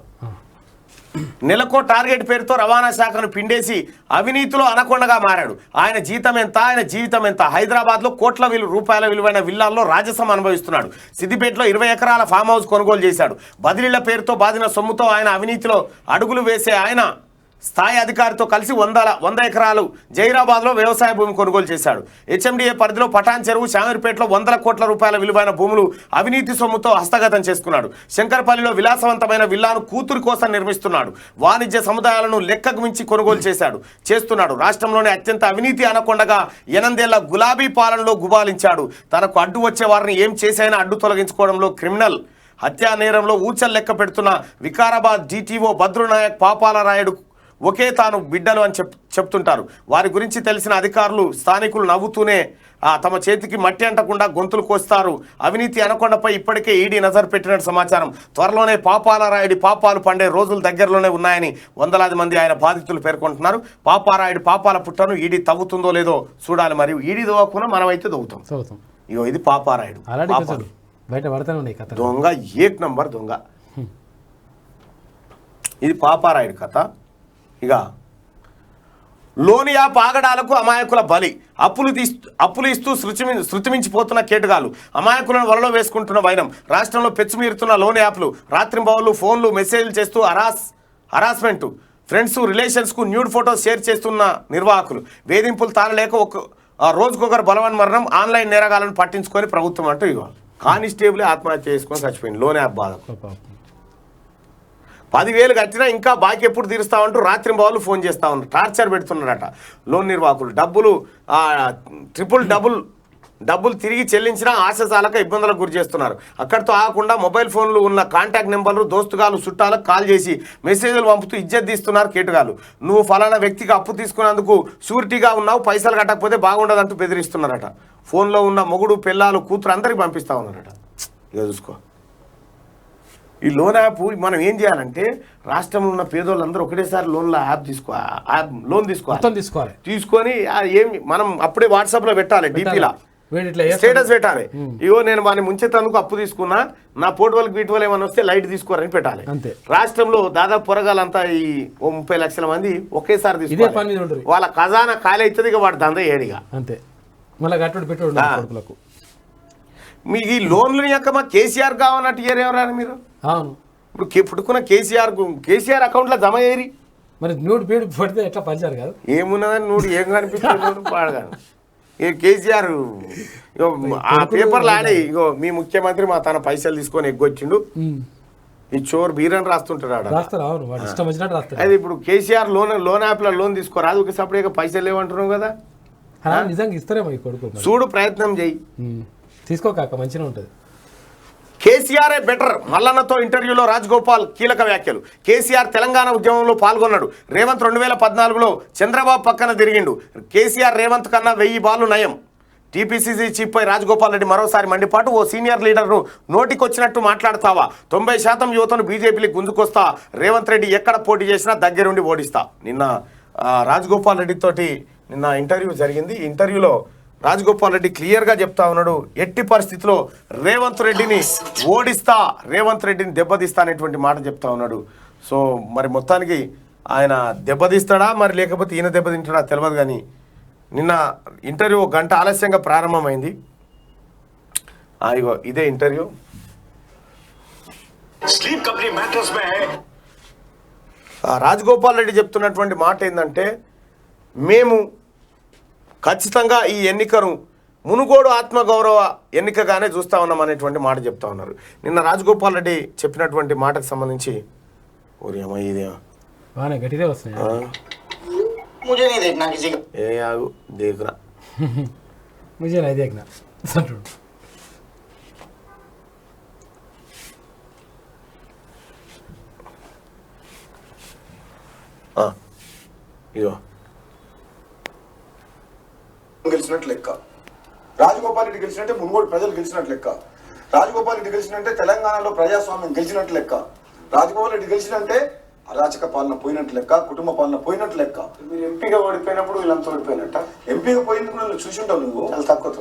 A: నెలకో టార్గెట్ పేరుతో రవాణా శాఖను పిండేసి అవినీతిలో అనకొండగా మారాడు. ఆయన జీతం ఎంత, ఆయన జీవితం ఎంత? హైదరాబాద్లో కోట్ల రూపాయల విలువైన విల్లాల్లో రాజసం అనుభవిస్తున్నాడు. సిద్దిపేటలో 20 ఎకరాల ఫామ్ హౌస్ కొనుగోలు చేశాడు. బదిలీల పేరుతో బాదిన సొమ్ముతో ఆయన అవినీతిలో అడుగులు వేసే ఆయన స్థాయి అధికారితో కలిసి 100 ఎకరాలు జైరాబాద్లో వ్యవసాయ భూమి కొనుగోలు చేశాడు. హెచ్ఎండిఏ పరిధిలో పటాన్ చెరువు, శామీర్పేటలో 100 కోట్ల రూపాయల విలువైన భూములు అవినీతి సొమ్ముతో హస్తగతం చేసుకున్నాడు. శంకరపల్లిలో విలాసవంతమైన విల్లాను కూతురు కోసం నిర్మిస్తున్నాడు. వాణిజ్య సముదాయాలను లెక్కకు మించి కొనుగోలు చేస్తున్నాడు. రాష్ట్రంలోనే అత్యంత అవినీతి అనకొండగా 8 ఏళ్ల గులాబీ పాలనలో గుబాలించాడు. తనకు అడ్డు వచ్చే వారిని ఏం చేసైనా అడ్డు తొలగించుకోవడంలో క్రిమినల్. హత్యా నేరంలో ఊచలు లెక్క పెడుతున్న వికారాబాద్ డిటిఓ బద్రునాయక్, పాపాలరాయుడు ఒకే తాను బిడ్డలు అని చెప్తుంటారు. వారి గురించి తెలిసిన అధికారులు, స్థానికులు నవ్వుతూనే తమ చేతికి మట్టి అంటకుండా గొంతులు కోస్తారు. అవినీతి అనకొండపై ఇప్పటికే ఈడీ నజర్ పెట్టినట్టు సమాచారం. త్వరలోనే పాపాలరాయుడి పాపాలు పండే రోజులు దగ్గరలోనే ఉన్నాయని వందలాది మంది ఆయన బాధితులు పేర్కొంటున్నారు. పాపారాయుడి పాపాల పుట్టను ఈడీ తవ్వుతుందో లేదో చూడాలి. మరియు ఈడీ దవ్వకుండా మనమైతే దవ్వుతాం. ఇగో ఇది పాపారాయుడు
C: బయట పడతానే ఉన్నాయి కథ.
A: దొంగ, 1 నంబర్ దొంగ. ఇది పాపారాయుడు కథ. ఇక లోని యాప్ ఆగడాలకు అమాయకుల బలి. అప్పులు ఇస్తూ శృతిమించిపోతున్న కేటుగాలు, అమాయకులను వలలో వేసుకుంటున్న వైనం. రాష్ట్రంలో పెచ్చుమీరుతున్న లోన్ యాప్లు. రాత్రింబవళ్ళు ఫోన్లు, మెసేజ్లు చేస్తూ హరాస్మెంట్. ఫ్రెండ్స్, రిలేషన్స్కు న్యూడ్ ఫోటోస్ షేర్ చేస్తున్న నిర్వాహకులు. వేధింపులు తాళలేక రోజుకొకరు బలవన్మరణం. ఆన్లైన్ నేరగాలను పట్టించుకొని ప్రభుత్వం అంటూ ఇగో కానిస్టేబుల్ ఆత్మహత్య చేసుకొని చచ్చిపోయింది లోన్ యాప్ బాధ. 10,000 కట్టినా ఇంకా బాకీ ఎప్పుడు తీరుస్తామంటూ రాత్రింబవళ్ళు ఫోన్ చేస్తా ఉన్నారు. టార్చర్ పెడుతున్నారట లోన్ నిర్వాహకులు. డబ్బులు తిరిగి చెల్లించినా ఆశసాలక ఇబ్బందులకు గురి చేస్తున్నారు. అక్కడితో ఆగకుండా మొబైల్ ఫోన్లు ఉన్న కాంటాక్ట్ నెంబర్లు దోస్తుగాలు, చుట్టాలకు కాల్ చేసి మెసేజ్లు పంపుతూ ఇజ్జత్ తీస్తున్నారు కేటుగాలు. నువ్వు ఫలానా వ్యక్తికి అప్పు తీసుకున్నందుకు షూరిటీగా ఉన్నావు, పైసలు కట్టకపోతే బాగుండదంటూ బెదిరిస్తున్నారట. ఫోన్లో ఉన్న మొగుడు, పిల్లలు, కూతురు అందరికి పంపిస్తూ ఉన్నారట. ఇక చూసుకో, ఈ లోన్ యాప్ మనం ఏం చేయాలంటే రాష్ట్రంలో ఉన్న పేదోళ్ళందరూ ఒకటేసారి లోన్ తీసుకోవాలి. తీసుకొని ఏమి మనం అప్పుడే వాట్సాప్లో పెట్టాలి, డీపీలా స్టేటస్ పెట్టాలి. ఇగో నేను వాడిని ముంచేతందుకు అప్పు తీసుకున్నా, నా పోర్టువల్కి వీటి ఏమైనా వస్తే లైట్ తీసుకోరని పెట్టాలి. రాష్ట్రంలో దాదాపు పొరగాలంతా ఈ 30 లక్షల మంది ఒకేసారి తీసుకోవాలి. వాళ్ళ ఖజానా ఖాళీ అవుతుంది, ఇక వాడు దందా ఏడిగా
C: అంతే. మళ్ళీ గట్టుడు పెట్టుకోవడానికి
A: మీకు ఈ లోన్లు యొక్క మా కేసీఆర్ కావన్నట్టు ఎవరాని మీరు. ఇప్పుడు పుట్టుకున్న కేసీఆర్ అకౌంట్లో జమ చేయరి.
C: మరి నోటు పేరు పడితే ఎట్లా పంచారు కదా,
A: ఏమున్నదని నోటు ఏం కనిపిస్తుంది పాడగాను. కేసీఆర్ ఆ పేపర్లు ఆడే ఇగో మీ ముఖ్యమంత్రి మా తన పైసలు తీసుకొని ఎగ్గొచ్చిండు, ఈ చోర్ బీరని రాస్తుంటాడు. అది ఇప్పుడు కేసీఆర్ లోన్ యాప్లో లోన్ తీసుకోరాదు, ఒక సపరేట్గా పైసలు లేవంటున్నావు కదా.
C: నిజంగా ఇస్తారేమో కొడుకు,
A: చూడు ప్రయత్నం చేయి,
C: తీసుకోక మంచిగా ఉంటుంది.
A: కేసీఆర్ బెటర్. మల్లన్నతో ఇంటర్వ్యూలో రాజగోపాల్ కీలక వ్యాఖ్యలు. కేసీఆర్ తెలంగాణ ఉద్యమంలో పాల్గొన్నాడు. రేవంత్ 2014లో చంద్రబాబు పక్కన తిరిగిండు. కేసీఆర్ రేవంత్ కన్నా 1000 బాలు నయం. టీపీసీసీ చీఫ్పై రాజగోపాల్ రెడ్డి మరోసారి మండిపాటు. ఓ సీనియర్ లీడర్ను నోటికొచ్చినట్టు మాట్లాడతావా? 90% యువతను బీజేపీకి గుంజుకొస్తా. రేవంత్ రెడ్డి ఎక్కడ పోటీ చేసినా దగ్గరుండి ఓడిస్తా. నిన్న రాజగోపాల్ రెడ్డితోటి ఇంటర్వ్యూ జరిగింది. ఈ ఇంటర్వ్యూలో రాజగోపాల్ రెడ్డి క్లియర్గా చెప్తా ఉన్నాడు, ఎట్టి పరిస్థితిలో రేవంత్ రెడ్డిని ఓడిస్తా, రేవంత్ రెడ్డిని దెబ్బతీస్తా అనేటువంటి మాట చెప్తా ఉన్నాడు. సో మరి మొత్తానికి ఆయన దెబ్బతీస్తాడా మరి లేకపోతే ఈయన దెబ్బతింటాడా తెలియదు. కానీ నిన్న ఇంటర్వ్యూ 1 గంట ఆలస్యంగా ప్రారంభమైంది. ఇగో ఇదే ఇంటర్వ్యూ. రాజగోపాల్ రెడ్డి చెప్తున్నటువంటి మాట ఏంటంటే, మేము ఖచ్చితంగా ఈ ఎన్నికను మునుగోడు ఆత్మగౌరవ ఎన్నికగానే చూస్తా ఉన్నాం అనేటువంటి మాట చెప్తా ఉన్నారు. నిన్న రాజగోపాల్ రెడ్డి చెప్పినటువంటి మాటకు సంబంధించి
C: గట్టిదే వస్తాయి.
A: ఇగో
E: గెలిచినట్టు లెక్క, రాజగోపాల్ రెడ్డి గెలిచినట్టే మునుగోడు ప్రజలు గెలిచినట్టు లెక్క, రాజగోపాల్ రెడ్డి గెలిచినట్టే తెలంగాణలో ప్రజాస్వామ్యం గెలిచినట్టు లెక్క, రాజగోపాల్ రెడ్డి గెలిచినంటే అరాచక పాలన పోయినట్టు లెక్క, కుటుంబ పాలన పోయినట్టు లెక్క.
A: మీరు ఎంపీగా ఓడిపోయినప్పుడు వీళ్ళంతా ఓడిపోయినట్ట.
E: ఎంపీగా పోయినందుకు నువ్వు చూసింటావు. నువ్వు చాలా తక్కువ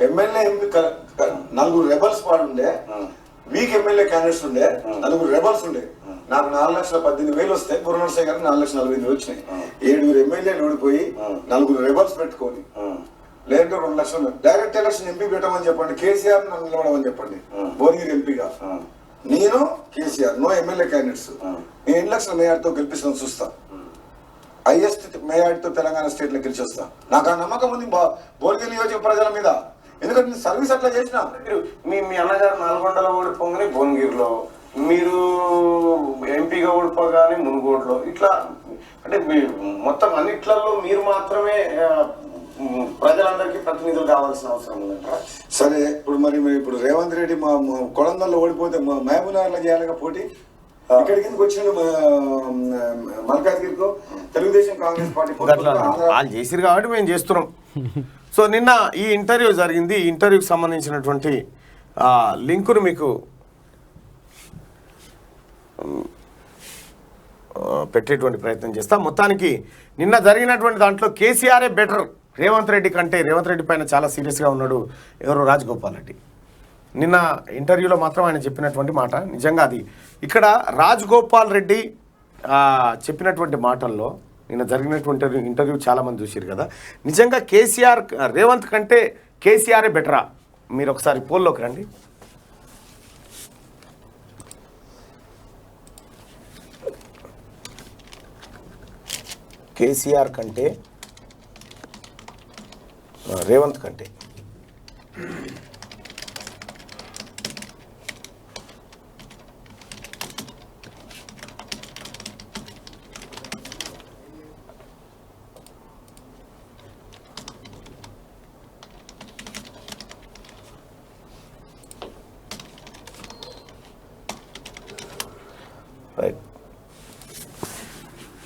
E: ఎమ్మెల్యే ఎంపీ 4 రెబల్స్ వాడు ఉండే, వీక్ ఎమ్మెల్యే క్యాండిడేట్స్ ఉండే, 4 రెబల్స్ ఉండే. నాకు 4,18,000 వస్తాయి, బుర్రనరసయ్య గారికి 4,48,000 వచ్చినాయి. 7 ఎమ్మెల్యేలు ఓడిపోయి 4 రెబల్స్ పెట్టుకొని లేదంటే 2 లక్షలు డైరెక్ట్ ఎలక్షన్ ఎంపీ పెట్టమని చెప్పండి, కేసీఆర్ నన్ను నిలబడమని చెప్పండి భువనగిరి ఎంపీగా. నేను కేసీఆర్ నో ఎమ్మెల్యే క్యాండిడేట్స్, నేను 8 లక్షల మేయార్తో గెలిపిస్తాను చూస్తా, హైయెస్ట్ మేయార్తో తెలంగాణ స్టేట్ లో గెలిచొస్తా. నాకు ఆ నమ్మకం ఉంది భువనగిరి నియోజక ప్రజల మీద, ఎందుకంటే నేను సర్వీస్ అట్లా చేసిన.
A: మీ అన్నగారు నల్గొండలో ఓడిపోగానే భువనగిరిలో, మీరు ఎంపీగా ఓడిపోగానే మునుగోడులో, ఇట్లా అంటే మొత్తం అన్నిట్లలో మీరు మాత్రమే ప్రజలందరికీ ప్రతినిధులు కావాల్సిన అవసరం ఉందంటారా?
E: సరే, ఇప్పుడు రేవంత్ రెడ్డి మా కొడంగల్లో ఓడిపోతే మహబూబ్నగర్లో చేయాలిగా పోటీ. ఇక్కడికి ఎందుకు వచ్చిండు మల్కాజ్గిరికో? తెలుగుదేశం కాంగ్రెస్ పార్టీ
A: వాళ్ళు చేసిరు కాబట్టి మేము చేస్తున్నాం. సో నిన్న ఈ ఇంటర్వ్యూ జరిగింది. ఈ ఇంటర్వ్యూకి సంబంధించినటువంటి లింకును మీకు పెట్టేటువంటి ప్రయత్నం చేస్తాం. మొత్తానికి నిన్న జరిగినటువంటి దాంట్లో కేసీఆరే బెటర్ రేవంత్ రెడ్డి కంటే, రేవంత్ రెడ్డి పైన చాలా సీరియస్గా ఉన్నాడు ఎవరు, రాజగోపాల్ రెడ్డి. నిన్న ఇంటర్వ్యూలో మాత్రం ఆయన చెప్పినటువంటి మాట నిజంగా అది ఇక్కడ రాజగోపాల్ రెడ్డి చెప్పినటువంటి మాటల్లో నిన్న జరిగినటువంటి ఇంటర్వ్యూ చాలామంది చూసారు కదా. నిజంగా కేసీఆర్ రేవంత్ కంటే కేసీఆరే బెటరా? మీరు ఒకసారి పోల్లోకి రండి. కేసీఆర్ కంటే రేవంత్ కంటే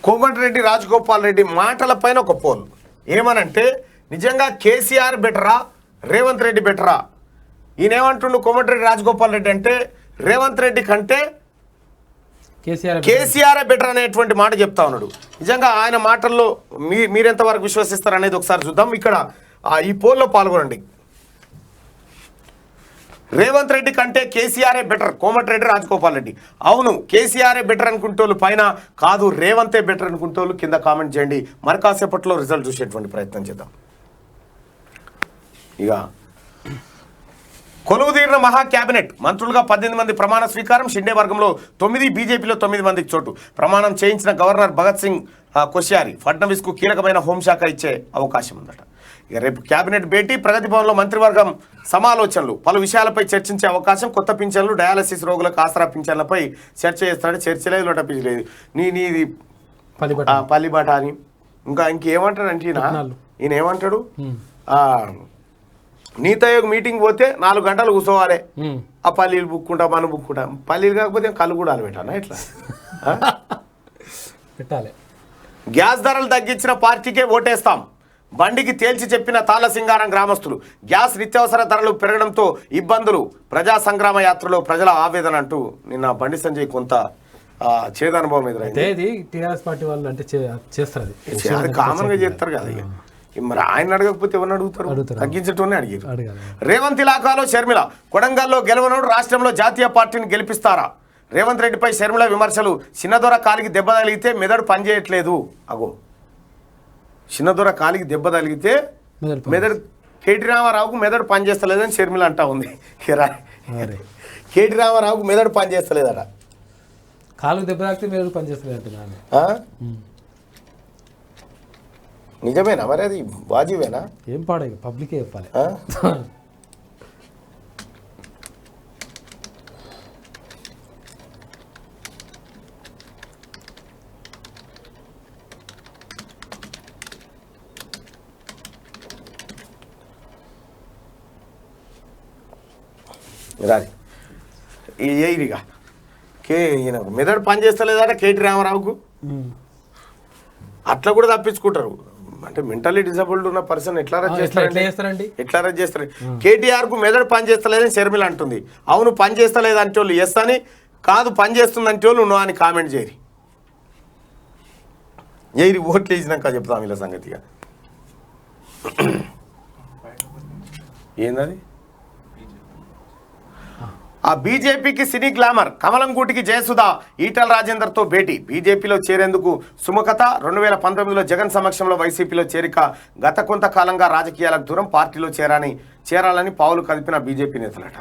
A: కోమటిరెడ్డి రాజగోపాల్ రెడ్డి మాటల పైన ఒక పోల్ ఏమనంటే, నిజంగా కేసీఆర్ బెటరా రేవంత్ రెడ్డి బెటరా? ఈయనేమంటుండు కోమటిరెడ్డి రాజగోపాల్ రెడ్డి అంటే రేవంత్ రెడ్డి కంటే కేసీఆర్ బెటర్ అనేటువంటి మాట చెప్తా ఉన్నాడు. నిజంగా ఆయన మాటల్లో మీరెంతవరకు విశ్వసిస్తారు అనేది ఒకసారి చూద్దాం. ఇక్కడ ఈ పోల్లో పాల్గొనండి. రేవంత్ రెడ్డి కంటే కేసీఆరే బెటర్ కోమటిరెడ్డి రాజగోపాల్ రెడ్డి. అవును, కేసీఆరే బెటర్ అనుకుంటోళ్ళు పైన, కాదు రేవంతే బెటర్ అనుకుంటోళ్ళు కింద కామెంట్ చేయండి. మరి కాసేపట్లో రిజల్ట్ చూసేటువంటి ప్రయత్నం చేద్దాం. ఇక కొలువుదీరిన మహా క్యాబినెట్ మంత్రులుగా 18 మంది ప్రమాణ స్వీకారం. షిండే వర్గంలో 9, బీజేపీలో 9 మందికి చోటు. ప్రమాణం చేయించిన గవర్నర్ భగత్ సింగ్ కోశ్యారి ఫడ్నవీస్కు కీలకమైన హోంశాఖ ఇచ్చే అవకాశం ఉందట. ఇక రేపు క్యాబినెట్ భేటీ, ప్రగతి భవన్లో మంత్రివర్గం సమాలోచనలు, పలు విషయాలపై చర్చించే అవకాశం. కొత్త పింఛన్లు, డయాలసిస్ రోగులకు ఆసరా పింఛన్లపై చర్చ చేస్తాడు. చర్చలేదు, నటించలేదు. నీది పల్లిబాట అని ఇంకేమంటాడు అంటే ఈయన ఏమంటాడు, నీతి ఆయోగ్ మీటింగ్ పోతే 4 గంటలు కూర్చోవాలి, ఆ పల్లీలు బుక్కుంటాం మనం బుక్కుంటాం. పల్లీలు కాకపోతే కళ్ళు కూడా పెట్టానా ఇట్లా
C: పెట్టాలి.
A: గ్యాస్ ధరలు తగ్గించిన పార్టీకే ఓటేస్తాం, బండికి తేల్చి చెప్పిన తాళ్ళసింగారం గ్రామస్తులు. గ్యాస్ నిత్యావసర ధరలు పెరగడంతో ఇబ్బందులు, ప్రజా సంగ్రామ యాత్రలో ప్రజల ఆవేదన అంటూ నిన్న బండి సంజయ్ కొంత చేదనుభవం ఎదురైంది.
C: టీఆర్ఎస్ పార్టీ వాళ్ళు అంటే చేస్తారు,
A: అది కామన్ గా చేస్తారు కదా. మరి ఆయన అడగకపోతే ఎవరిని అడుగుతారు? తగ్గించటోనే అడిగారు. రేవంత్ ఇలాకాలో షర్మిల, కొడంగల్లో గెలవనోడు రాష్ట్రంలో జాతీయ పార్టీని గెలిపిస్తారా? రేవంత్ రెడ్డిపై షర్మిల విమర్శలు. చిన్నదొర కాలికి దెబ్బ తగిలితే మెదడు పనిచేయట్లేదు. అగో, చిన్నదొర కాలికి దెబ్బ తగిలితే మెదడు, కేటీ రామారావుకు మెదడు పనిచేస్తలేదని షర్మిల అంటా ఉంది. కేటీ రామారావుకు మెదడు పనిచేస్తలేదట.
C: కాలుకు దెబ్బ తాకితే మెదడు పనిచేస్తలేదు.
A: నిజమేనా మరి? అది వాజివేనా?
C: ఏం పాడే పబ్లికే చెప్పాలి.
A: రాది ఏరిగా ఈయన మెదడు పని చేస్తలేదట కేటీ రామారావుకు. అట్లా కూడా తప్పించుకుంటారు. అంటే మెంటల్లీ డిజబుల్డ్ ఉన్న పర్సన్ ఎట్లా రద్దు చేస్తారండి? ఎట్లా రద్దు చేస్తారు? కేటీఆర్ కు మెదడు పని చేస్తలేదని షర్మిల అంటుంది. అవును, పని చేస్తలేదు అంటే వాళ్ళు ఎస్ అని, కాదు పని చేస్తుంది అంటే వాళ్ళు నో అని కామెంట్ చేయరు. ఓట్లు వేసినాక చెప్తాం ఇలా సంగతిగా. ఏందది? ఆ బీజేపీకి సినీ గ్లామర్, కమలం గూటికి జయసుధ ఈటల రాజేందర్తో భేటీ. బీజేపీలో చేరేందుకు సుముఖత. 2019లో జగన్ సమక్షంలో వైసీపీలో చేరిక. గత కొంతకాలంగా రాజకీయాలకు దూరం, పార్టీలో చేరాలని పావులు కదిపిన బీజేపీ నేతలట.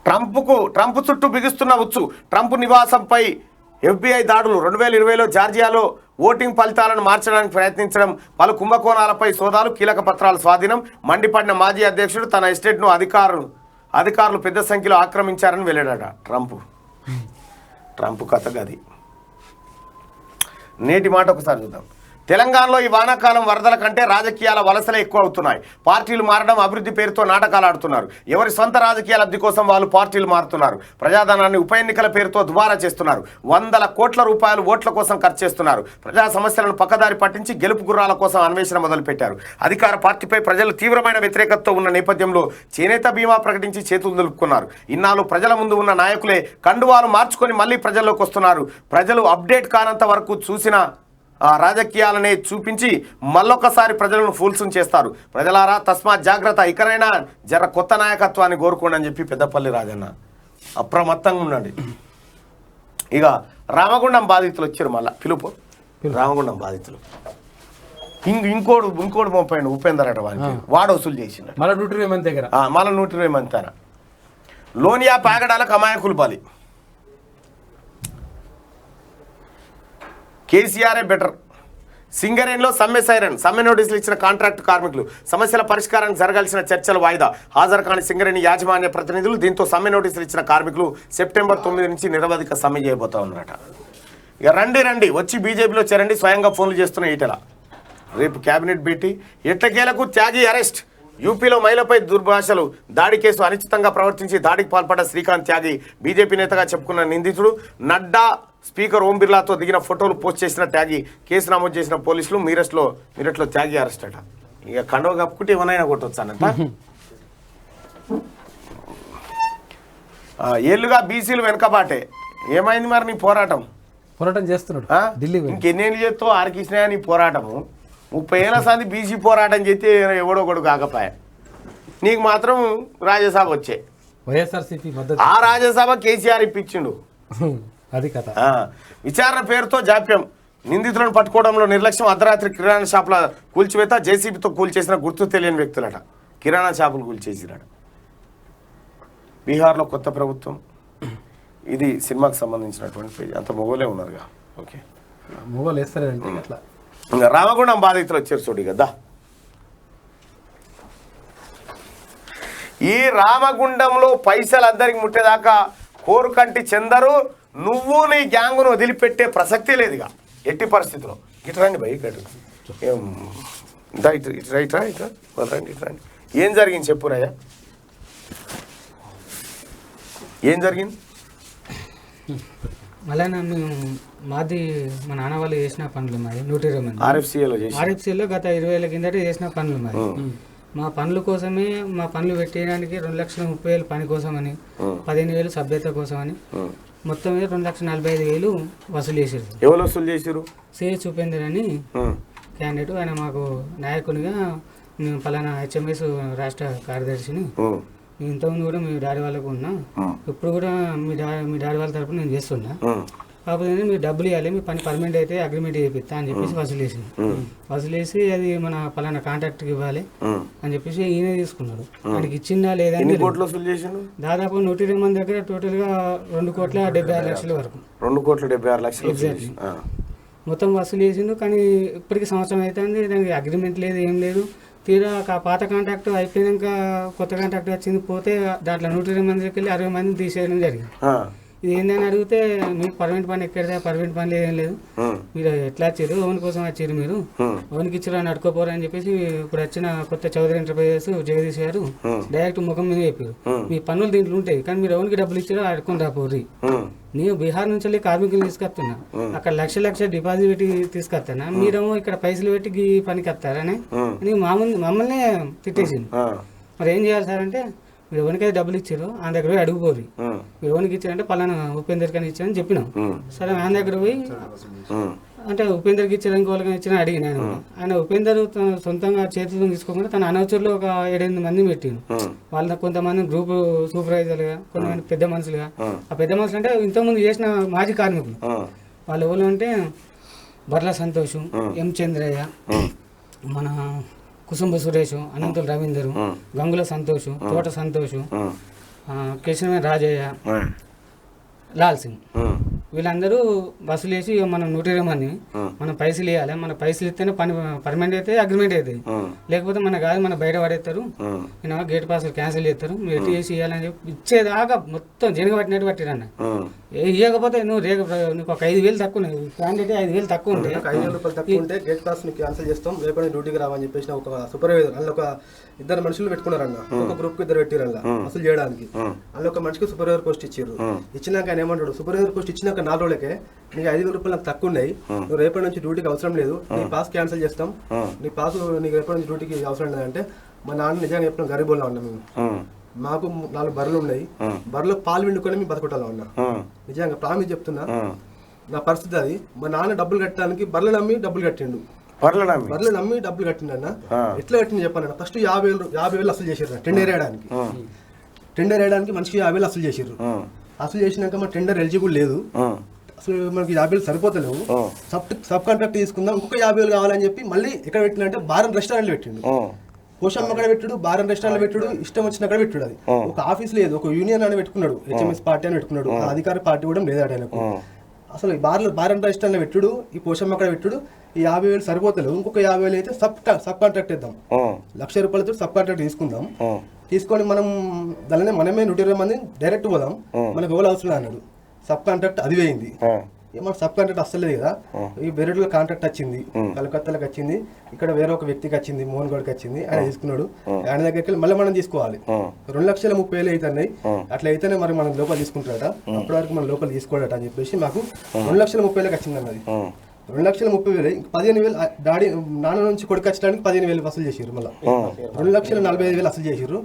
A: ట్రంప్ చుట్టూ బిగుస్తున్న ఉచ్చు. ట్రంప్ నివాసంపై FBI దాడులు. 2020లో జార్జియాలో ఓటింగ్ ఫలితాలను మార్చడానికి ప్రయత్నించడం, పలు కుంభకోణాలపై సోదాలు, కీలక పత్రాల స్వాధీనం. మండిపడిన మాజీ అధ్యక్షుడు తన ఎస్టేట్ను అధికారులు పెద్ద సంఖ్యలో ఆక్రమించారని వెళ్లాడట. ట్రంప్ కథ గది. నేటి మాట ఒకసారి చూద్దాం. తెలంగాణలో ఈ వానాకాలం వరదల కంటే రాజకీయాల వలసలే ఎక్కువ అవుతున్నాయి. పార్టీలు మారడం, అభివృద్ధి పేరుతో నాటకాలు ఆడుతున్నారు. ఎవరి సొంత రాజకీయ లబ్ధి కోసం వాళ్ళు పార్టీలు మారుతున్నారు. ప్రజాధనాన్ని ఉప ఎన్నికల పేరుతో దుబారా చేస్తున్నారు. 100 కోట్ల రూపాయలు ఓట్ల కోసం ఖర్చు చేస్తున్నారు. ప్రజా సమస్యలను పక్కదారి పట్టించి గెలుపు గుర్రాల కోసం అన్వేషణ మొదలుపెట్టారు. అధికార పార్టీపై ప్రజలు తీవ్రమైన వ్యతిరేకతతో ఉన్న నేపథ్యంలో చేనేత బీమా ప్రకటించి చేతులు దులుపుకున్నారు. ఇన్నాళ్ళు ప్రజల ముందు ఉన్న నాయకులే కండువాలు మార్చుకొని మళ్ళీ ప్రజల్లోకి వస్తున్నారు. ప్రజలు అప్డేట్ కానంత వరకు చూసిన రాజకీయాలనే చూపించి మళ్ళొకసారి ప్రజలను ఫూల్సును చేస్తారు. ప్రజలారా తస్మాత్ జాగ్రత్త, ఇకనైనా జర కొత్త నాయకత్వాన్ని కోరుకోండి అని చెప్పి పెద్దపల్లి రాజన్న అప్రమత్తంగా ఉండండి. ఇక రామగుండం బాధితులు వచ్చారు. మళ్ళీ పిలుపు రామగుండం బాధితులు. ఇంకోడు పంపాడు ఉపేందర్ అట. వాడు వసూలు చేసిండు
C: మళ్ళీ 120 మంది దగ్గర.
A: మళ్ళీ 120 మంది తన లోనియా పాగడాలకు అమాయకులు బలి. కేసీఆరే బెటర్. సింగరేణిలో సమ్మె సైరన్. సమ్మె నోటీసులు ఇచ్చిన కాంట్రాక్టు కార్మికులు. సమస్యల పరిష్కారానికి జరగాల్సిన చర్చలు వాయిదా. హాజరు కాని సింగరేణి యాజమాన్య ప్రతినిధులు. దీంతో సమ్మె నోటీసులు ఇచ్చిన కార్మికులు సెప్టెంబర్ 9 నుంచి నిరవధిక సమ్మె చేయబోతా ఉన్నారట. ఇక రండి వచ్చి బీజేపీలో చేరండి. స్వయంగా ఫోన్లు చేస్తున్న ఈటల. రేపు కేబినెట్ భేటీ. ఎట్టకేలకు త్యాగి అరెస్ట్. యూపీలో మహిళపై దుర్భాషలు దాడి కేసు. అనిశ్చితంగా ప్రవర్తించి దాడికి పాల్పడ్డ శ్రీకాంత్ త్యాగి బీజేపీ నేతగా చెప్పుకున్న నిందితుడు. నడ్డా, స్పీకర్ ఓం బిర్లాతో దిగిన ఫోటోలు పోస్ట్ చేసిన త్యాగి. కేసు నమోదు చేసిన పోలీసులు. మీరట్లో త్యాగి అరెస్ట్ అట. ఇక కండవ కప్పుకుంటే ఏమైనా కొట్టొచ్చానంట. ఏళ్ళుగా బీసీలు వెనకబాటే. ఏమైంది మరి నీ పోరాటం
C: చేస్తున్నాడు ఢిల్లీ.
A: ఇంకెన్నేళ్ళు చేస్తావు ఆర్కిష్ణ నీ పోరాటము? 30 ఏళ్ళ సంది బీసీ పోరాటం చేస్తే ఎవడో ఒకడు కాకపాయ. నీకు మాత్రం రాజ్యసభ వచ్చే.
C: వైఎస్ఆర్సీపీ మద్దతు.
A: ఆ రాజ్యసభ కేసీఆర్ ఇప్పించిండు.
C: అది కథ.
A: విచారణ పేరుతో జాప్యం. నిందితులను పట్టుకోవడంలో నిర్లక్ష్యం. అర్ధరాత్రి కిరాణా షాపుల కూల్చివేత. జేసీబీతో కూల్చేసిన గుర్తు తెలియని వ్యక్తులట. కిరాణా షాపులు కూల్చేసిరట. బీహార్లో కొత్త ప్రభుత్వం. ఇది సినిమాకి సంబంధించినటువంటి పేజ్. అంత మొగోలే ఉన్నారుగా. ఓకే,
C: మొగోలు వేస్తారంటే అట్లా.
A: ఇంకా రామగుండం బాధితులు వచ్చారు చూడు కదా. ఈ రామగుండంలో పైసలు అందరికి ముట్టేదాకా కోరుకంటి చందరు నువ్వు నీ గ్యాంగును వదిలిపెట్టే ప్రసక్తే లేదు. ఇక ఎట్టి పరిస్థితిలో ఇటు రండి భయ్. ఇటు రండి. ఏం జరిగింది చెప్పురయ్యా, ఏం జరిగింది?
F: మళ్ళీ మేము మాది మా నాన్న వాళ్ళు చేసిన పనులు మాది 120 మంది ఆర్ఎఫ్సీలో గత 20 ఏళ్ళ కిందట చేసిన పనులు మాది. మా పనుల కోసమే, మా పనులు పెట్టేయడానికి 2,30,000 పని కోసమని, 15,000 సభ్యత కోసమని మొత్తం 2,45,000 వసూలు చేశారు.
A: ఎవరు వసూలు చేశారు? సిహెచ్
F: ఉపేందర్ అని క్యాండిడేట్. ఆయన మాకు నాయకునిగా మేము పలానా HMS రాష్ట్ర కార్యదర్శిని. ఇంతకుముందు కూడా మీ డాడీ వాళ్ళకు ఉన్నా, ఇప్పుడు కూడా మీ డాడీ వాళ్ళ తరపున నేను చేస్తున్నా. కాకపోతే మీరు డబ్బులు ఇవ్వాలి, మీ పని పర్మనెంట్ అయితే అగ్రిమెంట్ చేపిస్తా అని చెప్పేసి వసూలేసి అది మన పలానా కాంట్రాక్ట్కి ఇవ్వాలి అని చెప్పేసి ఈయన తీసుకున్నాడు. ఆయనకి ఇచ్చిందా లేదా దాదాపు 120 మంది దగ్గర టోటల్గా 2,76,00,000 వరకు.
A: 2,76,00,000
F: ఎగ్జాక్ట్లీ మొత్తం వసూలు చేసిండు. కానీ ఇప్పటికి సంవత్సరం అవుతుంది, దానికి అగ్రిమెంట్ లేదు, ఏం లేదు. తీరా పాత కాంట్రాక్ట్ అయిపోయాక కొత్త కాంట్రాక్ట్ వచ్చింది. పోతే దాంట్లో 120 మంది దగ్గరికి వెళ్ళి 60 మందిని తీసేయడం జరిగింది. ఇది ఏందని అడిగితే మీకు పర్మనెంట్ పని ఎక్కడితే పర్మనెంట్ పని ఏం లేదు, మీరు ఎట్లా వచ్చారు, ఓన్ కోసం వచ్చారు, మీరు ఓన్కి ఇచ్చారు అని అడుకోపోరు అని చెప్పేసి ఇప్పుడు వచ్చిన కొత్త చౌదరి ఎంటర్ప్రైజెస్ జగదీష్ గారు డైరెక్ట్ ముఖం మీద చెప్పారు, మీ పన్నులు దీంట్లో ఉంటాయి కానీ మీరు ఓన్కి డబ్బులు ఇచ్చారో అడుకొని రాపోర్రి. నేను బీహార్ నుంచి వెళ్ళి కార్మికులు తీసుకొస్తున్నా, అక్కడ లక్ష డిపాజిట్ పెట్టి తీసుకొస్తానా, మీరేమో ఇక్కడ పైసలు పెట్టి పనికి వస్తారని మమ్మల్ని తిట్టేసింది. మరి ఏం చేయాలి సార్ అంటే, మీరు ఎవరికైతే డబ్బులు ఇచ్చారో ఆయన దగ్గర పోయి అడుగుపోరు, మీరు ఎవరికి ఇచ్చారంటే పలానా ఉపేందర్ కానీ ఇచ్చారని చెప్పినాం. సరే ఆయన దగ్గర పోయి అంటే ఉపేందర్కి ఇచ్చిన ఇంకోళ్ళకి ఇచ్చిన అడిగిన ఆయన ఉపేందర్ తన సొంతంగా చేతులతో తీసుకోకుండా తన అనవసరంలో ఒక 7-8 మంది పెట్టిండు. వాళ్ళ కొంతమంది గ్రూప్ సూపర్వైజర్లుగా, కొంతమంది పెద్ద మనుషులుగా. ఆ పెద్ద మనుషులు అంటే ఇంతకుముందు చేసిన మాజీ కార్మికులు. వాళ్ళు ఎవరు అంటే బర్ల సంతోష్, ఎం చంద్రయ్య, మన కుసుంబ సురేష్, అనంతుల రవీందరు, గంగుల సంతోష్, తోట సంతోష్, కేశవ రాజయ్య, లాల్ సింగ్, వీళ్ళందరూ బస్సులు వేసి మనం 120 మంది మనం పైసలు ఇవ్వాలి. మన పైసలు ఇస్తేనే పని పర్మనెంట్ అయితే అగ్రిమెంట్ అవుతుంది. లేకపోతే మన కాదు మన బయట పడేస్తారు, నేను గేట్ పాసులు క్యాన్సిల్ చేస్తారు, మీరు ఎట్టి చేసి ఇవ్వాలని చెప్పి ఇచ్చేదాకా మొత్తం జనగ పట్టినట్టు పట్టిరన్న. ఇవ్వకపోతే నువ్వు నీకు ఒక 5,000 తక్కువ క్యాండిడేట్ 5,000 తక్కువ ఉంటే
G: 5,000 రూపాయలు తక్కువ ఉంటే గేట్ పాస్ నీకు క్యాన్సిల్ చేస్తాం, రేపటి డ్యూటీకి రావని చెప్పేసి ఒక సూపర్వైజర్ అందులో ఒక 2 మనుషులు పెట్టుకున్నారన్న. ఒక గ్రూప్ కి 2 పెట్టిరన్న అసలు చేయడానికి. అందులో ఒక మనిషికి సూపర్వైజర్ పోస్ట్ ఇచ్చారు. ఇచ్చినాక ఆయన ఏమంటాడు, సూపర్వైజర్ పోస్ట్ ఇచ్చినాక 4 రోజులకే నీకు 5,000 రూపాయలు నాకు తక్కువ ఉన్నాయి, నువ్వు రేపటి నుంచి డ్యూటీకి అవసరం లేదు, నీ పాస్ క్యాన్సిల్ చేస్తాం, నీ పాస్ నీకు రేపటి నుంచి డ్యూటీకి అవసరం లేదంటే మా నాన్న నిజంగా చెప్పిన గరీబుల్లో ఉన్నాం మేము. మాకు 4 బర్రెలు ఉన్నాయి, బర్రెలో పాలు విండుకొని మేము బతకటాలో ఉన్నా. నిజంగా ప్రామిస్ చెప్తున్నా, నా పరిస్థితి అది. మా నాన్న డబ్బులు కట్టడానికి బర్రెలు నమ్మి డబ్బులు కట్టిండు. బర్రెలు నమ్మి డబ్బులు కట్టిండన్న. ఎట్లా కట్టింది చెప్పాలన్న, ఫస్ట్ 50,000 అసలు చేసారు టెండర్ వేయడానికి. టెండర్ వేయడానికి మనిషికి 50,000 అసలు చేసారు. అసలు చేసినాక మా టెండర్ ఎలిజిబుల్ లేదు, అసలు మనకి 50,000 సరిపోతలేవు, సబ్ కాంట్రాక్ట్ తీసుకుందాం, ఇంకొక 50,000 కావాలని చెప్పి మళ్ళీ ఎక్కడ పెట్టిందంటే బారం రెస్టారెంట్ పెట్టిండు. పోషమ్మ అక్కడ పెట్టుడు, బారం రెస్టారెంట్ పెట్టుడు, ఇష్టం వచ్చిన అక్కడ పెట్టుడు. అది ఒక ఆఫీస్ లేదు, ఒక యూనియన్ అని పెట్టుకున్నాడు, HMS పార్టీ అని పెట్టుకున్నాడు. అధికార పార్టీ కూడా లేదు ఆయనకు. అసలు ఈ బారం రెస్టారెంట్ పెట్టుడు, ఈ పోషమ్మ అక్కడ పెట్టుడు, ఈ 50,000 సరిపోతలేవు, ఇంకొక 50,000 అయితే సబ్ కాంట్రాక్ట్ ఇద్దాం, 1,00,000 రూపాయలతో సబ్ కాంట్రాక్ట్ తీసుకుందాం, తీసుకొని మనం దానినే మనమే 120 మంది డైరెక్ట్ పోదాం, మనకు ఎవరు అవసరం అన్నాడు. సబ్ కాంట్రాక్ట్ అది వేయింది. మనకు సబ్ కాంట్రాక్ట్ అస్సలేదు కదా. ఈ బెరడులో కాంట్రాక్ట్ వచ్చింది, కలకత్తాలకు వచ్చింది, ఇక్కడ వేరే ఒక వ్యక్తికి వచ్చింది, మోహన్ గౌడ్కి వచ్చింది, ఆయన తీసుకున్నాడు. ఆయన దగ్గరికి వెళ్ళి మళ్ళీ మనం తీసుకోవాలి. 2,30,000 అవుతున్నాయి. అట్లా అయితేనే మరి మనం లోపల తీసుకుంటారట, అప్పటి వరకు మనం లోపల తీసుకోడట అని చెప్పేసి మాకు 2,30,000 వచ్చింది అన్నది. 2,30,000 15,000 డాడీ నాన్న నుంచి కొడుకు వచ్చడానికి 15,000 వసూలు చేసారు. మళ్ళీ 2,45,000 వసూలు చేసారు.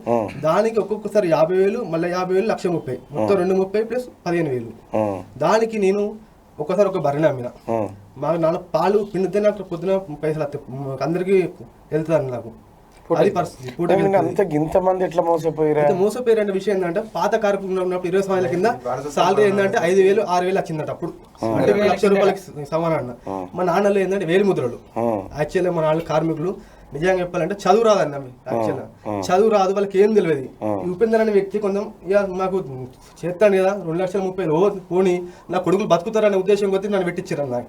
G: దానికి ఒక్కొక్కసారి 50,000, మళ్ళీ 50,000, 1,30,000, మొత్తం 230 ప్లస్ 15,000. దానికి నేను ఒక్కసారి ఒక బర్రె అమ్మిన. మా నాన్న పాలు పిండితే నాకు పొద్దున పైసలు వస్తాయి, అందరికి వెళ్తుంది నాకు. అది పరిస్థితి.
A: ఇంతమంది ఎట్లా
G: మోసపోయారు అనే విషయం ఏంటంటే, పాత కార్మికులు ఉన్నప్పుడు 20 సంవత్సరాల కింద సాలరీ ఏంటంటే 5,000, 6,000 వచ్చిందంట. అప్పుడు అంటే 1,00,000 రూపాయలకి సమానం అన్న. మా నాన్నలో ఏంటంటే 1,000 ముద్రలు. యాక్చువల్గా మా నాన్న కార్మికులు నిజంగా చెప్పాలంటే చదువు రాదన్న. యాక్చువల్గా చదువు రాదు, వాళ్ళకి ఏం తెలియదు. ఉపేందర్ అనే వ్యక్తి కొంచెం ఇక మాకు చేస్తాను కదా 2,30,000 పోనీ నా కొడుకులు బతుకుతారనే ఉద్దేశం కొద్ది నన్ను పెట్టించారు అన్న.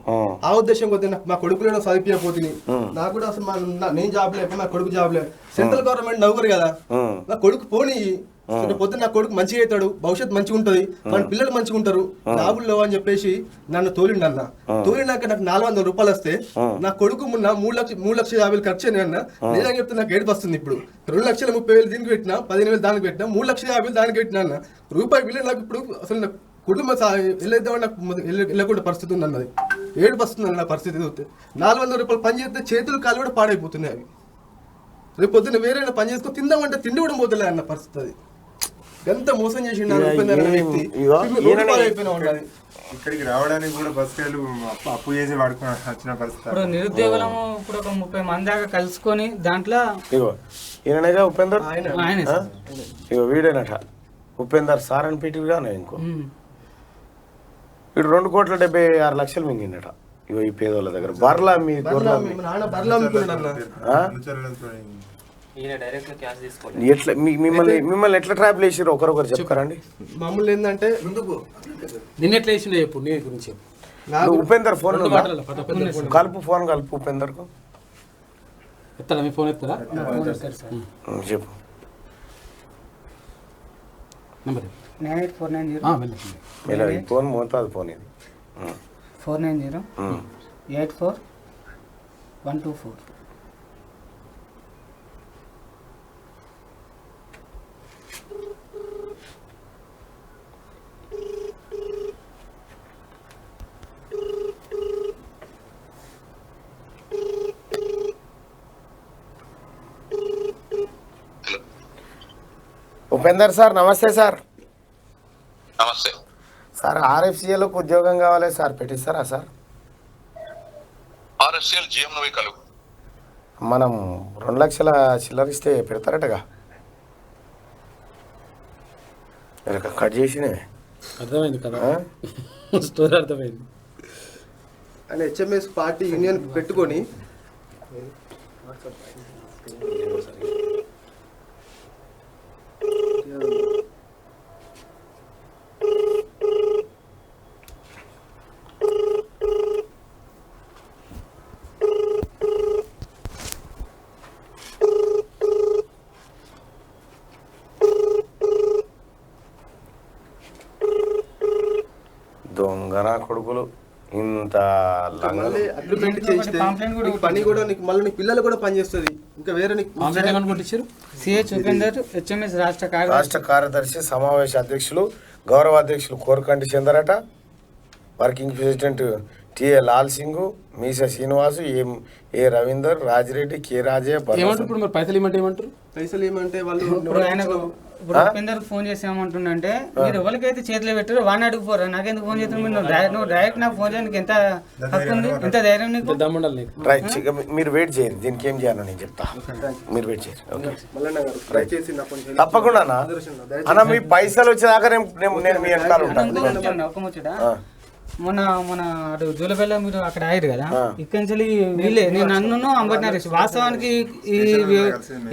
G: ఆ ఉద్దేశం కొద్ది నాకు మా కొడుకులు చదివిపోతుంది. నాకు కూడా అసలు నేను జాబ్ లేదు, మా కొడుకు జాబ్ లేదు. సెంట్రల్ గవర్నమెంట్ నౌకరు కదా, నా కొడుకు పోనీ పొద్దున నా కొడుకు మంచిగా అవుతాడు, భవిష్యత్తు మంచిగా ఉంటది, మన పిల్లలు మంచిగా ఉంటారు, జాబుల్లో అని చెప్పేసి నన్ను తోలిండు అన్న. తోలినాక నాకు 400 రూపాయలు వస్తే నా కొడుకు మొన్న 3,50,000 ఖర్చు అయినా అన్న. నిజంగా చెప్తే నాకు ఏడుపు వస్తుంది. ఇప్పుడు 2,30,000 దీనికి పెట్టినా, 15,000 దానికి పెట్టినా, 3,50,000 దానికి పెట్టినా అన్న. రూపాయి బిల్లు నాకు ఇప్పుడు అసలు నాకు కుటుంబం వెళ్ళేద్దామని నాకు వెళ్ళకుండా పరిస్థితి ఉంది అన్నది. ఏడుపు వస్తుంది అన్న. నా పరిస్థితి చూస్తే 400 రూపాయలు పని చేస్తే చేతులు కాలు కూడా పాడైపోతున్నాయి. అవి రేపు పొద్దున్న వేరే పని చేసుకొని తిందామంటే తిండి కూడా పోతలే అన్న పరిస్థితి. అది ఎంత మోసం చేసిండు వ్యక్తి.
H: ఇక్కడికి రావడానికి కూడా బస్సులు అప్పు చేసి వాడుకుని వచ్చిన పరిస్థితి.
F: ఇప్పుడు నిరుద్యోగులము ఇప్పుడు ఒక 30 మంది దాకా కలుసుకొని దాంట్లో
A: ఈయనగా ఉపేందర్,
F: ఆయన
A: ఇగో వీడేనట ఉపేందర్ సార్ అని పెట్టిగా ఇంకో వీడు 2,76,00,000 మింగిండట. ఇగో ఈ పేదోళ్ళ దగ్గర బర్లా మీ ఎట్లా మిమ్మల్ని ఎట్లా ట్రాప్ చేసారు ఒకరొకరు చెప్తారండి.
G: మామూలు ఏంటంటే
C: నిన్న ఎట్లా వేసిండే చెప్పు, నీ గురించి చెప్పు.
A: ఉపేందర్ ఫోన్ కలుపు, ఫోన్ కలుపు ఉపేందర్ కు.
C: ఎత్తారా మీ ఫోన్ ఎత్తారా?
A: చెప్పు
C: నెంబర్
F: 9849
A: ఫోన్ మోతాదు ఫోన్ ఇది
F: 490 84 124.
A: ఉపేందర్ సార్ నమస్తే సార్.
I: నమస్తే
A: సార్ RFCLకు ఉద్యోగం కావాలి సార్, పెట్టిస్తారా సార్?
I: ఇండస్ట్రియల్ జిఎంవి కలుగు.
A: మనం 2 లక్షల చిల్లరిస్తే పెడతారటగా. కట్ చేసినే
C: అర్థమైంది కదా, స్టోరీ అర్థమైంది.
G: అని హెచ్ఎంఎస్ పార్టీ యూనియన్ పెట్టుకొని
A: దొంగన కొడుకులు ఇంత
G: మళ్ళీ అగ్రిమెంట్ చేస్తే నీకు పని కూడా నీకు మళ్ళీ నీ పిల్లలు కూడా పని చేస్తుంది. ఇంకా వేరే నీకు
F: సిహెచ్ ఉపేందర్ హెచ్ఎంఎస్
A: రాష్ట్ర కార్యదర్శి సమావేశ అధ్యక్షులు గౌరవ అధ్యక్షులు కోరకంటి చందరట, working president TA Lal Singh, Meesa Srinivas, A Ravinder, Rajireddy, K Raje.
C: ఇప్పుడు మరి పైసలు ఇవ్వమంటే ఏమంటారు?
G: పైసలు ఏమంటే వాళ్ళు
F: ఇప్పుడు ఉపేందర్ ఫోన్ చేసి ఏమంటుండంటే, మీరు ఎవరికైతే చేతిలో పెట్టారో వాడిని అడుగుపోరా, నాకెందుకు ఫోన్ చేస్తున్నారు, నువ్వు డైరెక్ట్ నాకు ఫోన్ చేయడానికి ఎంత హక్కు ఉంది, ఎంత ధైర్యం నీకు?
A: రైట్, మీరు వెయిట్ చేయరు, దీనికి ఏం చేయాలో నేను చెప్తా, మీరు వెయిట్ చేయరు. తప్పకుండా అన్న, మీ పైసలు వచ్చేదాకా నేను మీ వెనకాల ఉంటాను.
F: ఒక ముచ్చట, మన అటు జూలపల్లి మీరు అక్కడ అయ్యారు కదా, ఇక్కడి నుంచి వీళ్ళే నేను నన్ను అంబటి నరేష్. వాస్తవానికి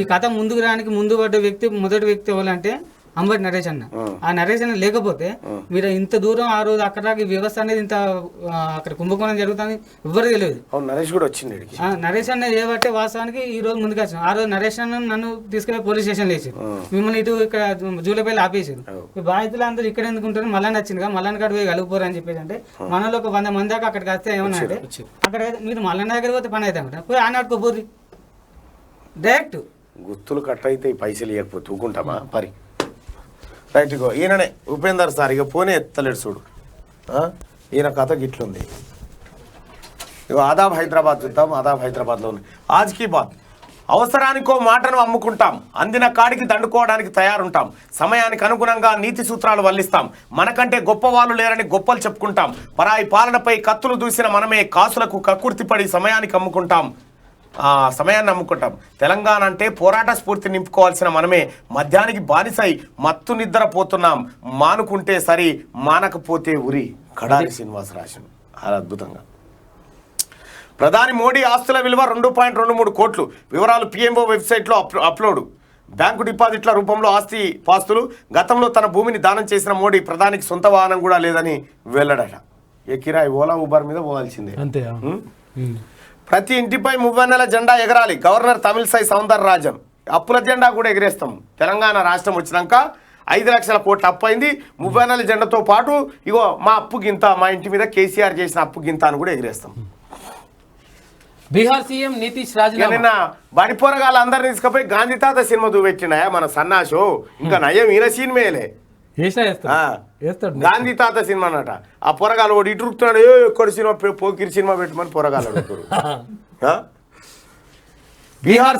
F: ఈ కథ ముందుకు రానికి ముందు పడ్డ వ్యక్తి, మొదటి వ్యక్తి ఎవరంటే అంబటి నరేష్ అన్న. ఆ నరేష్ అన్న లేకపోతే మీరు ఇంత దూరం ఆ రోజు అక్కడ వ్యవస్థ అనేది ఇంత అక్కడ కుంభకోణం జరుగుతుంది ఎవ్వరు తెలియదు.
A: నరేష్ కూడా వచ్చింది.
F: నరేష్ అన్న చేయబట్టే వాస్తవానికి ఈ రోజు ముందుకు వచ్చాను. ఆ రోజు నరేష్ అన్న నన్ను తీసుకెళ్లి పోలీస్ స్టేషన్ వేసారు, మిమ్మల్ని ఇటు ఇక్కడ జూలపల్లి ఆపేసారు. ఈ బాధితులు అందరూ ఇక్కడ ఎందుకు ఉంటారు, మళ్ళీ వచ్చింది కదా, మళ్ళీ కాడ పోయి కలుపుకోరు అని చెప్పేసి అంటే మనలో ఒక 100 మంది దాకా అక్కడికి వస్తే ఏమన్నా అంటే అక్కడ మీరు మల్లన్న దగ్గర పోతే పని అయితే అంటారు, పోయి ఆనాడుకోపోర్రి డైరెక్ట్.
A: గుర్తులు కట్ అయితే పైసలు ఇవ్వకపోతే ఊకుంటామా పరి. రైట్, ఇగో ఈయననే ఉపేందర్ సార్, ఇక పోనే ఎత్తలేడు చూడు, ఈయన కథ గిట్లుంది. ఇగో ఆదాబ్ హైదరాబాద్ చూద్దాం. ఆదాబ్ హైదరాబాద్లో ఉంది. ఆజ్కి బాత్, అవసరానికో మాటను అమ్ముకుంటాం, అందిన కాడికి దండుకోవడానికి తయారుంటాం, సమయానికి అనుగుణంగా నీతి సూత్రాలు వల్లిస్తాం, మనకంటే గొప్ప వాళ్ళు లేరని గొప్పలు చెప్పుకుంటాం, పరాయి పాలనపై కత్తులు దూసిన మనమే కాసులకు కక్కుర్తిపడి సమయానికి అమ్ముకుంటాం. తెలంగాణ అంటే పోరాట స్ఫూర్తి నింపుకోవాల్సిన మనమే మద్యానికి బానిసై మత్తు నిద్రపోతున్నాం, మానుకుంటే సరి మానకపోతే ఉరి. కడారి శ్రీనివాస్ రాసిన అద్భుతంగా. ప్రధాని మోడీ ఆస్తుల విలువ 2.23 కోట్లు, వివరాలు పిఎంఓ వెబ్సైట్లో అప్లోడ్. బ్యాంకు డిపాజిట్ల రూపంలో ఆస్తి పాస్తులు. గతంలో తన భూమిని దానం చేసిన మోడీ ప్రధానికి సొంత వాహనం కూడా లేదని వెల్లడట. ఏ కిరాయి ఓలా ఊబర్ మీద పోవాల్సిందే అంతే. ప్రతి ఇంటిపై 30 జెండా ఎగరాలి, గవర్నర్ తమిళసై సౌందరరాజన్. అప్పుల జెండా కూడా ఎగరేస్తాం. తెలంగాణ రాష్ట్రం వచ్చినాక 5 లక్షల కోట్ల అప్పు అయింది. 30 జెండాతో పాటు ఇగో మా అప్పు గింత, మా ఇంటి మీద కేసీఆర్ చేసిన అప్పు గింత అని కూడా ఎగరేస్తాం.
C: బీహార్ సీఎం నితీష్ రాజీనామా.
A: నిన్న బడిపోరగాళ్ళు అందరిని తీసుకుపోయి గాంధీ తాత సినిమా చూపెట్టినాయా మన సన్నాషో. ఇంకా నయం ఈయన సినిమాలే, గాంధీ తాత సినిమా అన్నట. ఆ పొరగాలు వాడు ఇటు రుకుతున్నాడు, ఎక్కడ సినిమా పోకిరి సినిమా పెట్టమని పొరగాలు అడుగుతారు. బీహార్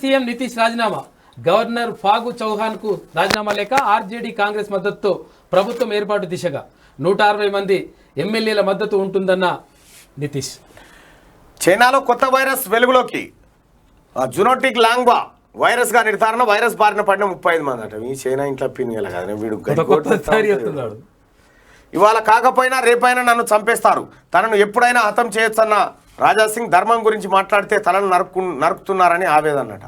C: సీఎం నితీష్ రాజీనామా. గవర్నర్ ఫాగు చౌహాన్ కు రాజీనామా లేక ఆర్జేడీ కాంగ్రెస్ మద్దతుతో ప్రభుత్వం ఏర్పాటు దిశగా 160 మంది ఎమ్మెల్యేల మద్దతు ఉంటుందన్న నితీష్.
A: చైనాలో కొత్త వైరస్ వెలుగులోకి. జునోటిక్ లాంగ్వా వైరస్ గా నిర్ధారణ. వైరస్ బారిన పడిన 35 మంది అట. ఈ చైనా ఇంట్లో పిన్నియాల కదా వీడు. ఇవాళ కాకపోయినా రేపైనా నన్ను చంపేస్తారు, తనను ఎప్పుడైనా హతం చేయొచ్చన్న రాజాసింగ్. ధర్మం గురించి మాట్లాడితే తలను నరుకుతున్నారని ఆవేదన్నట.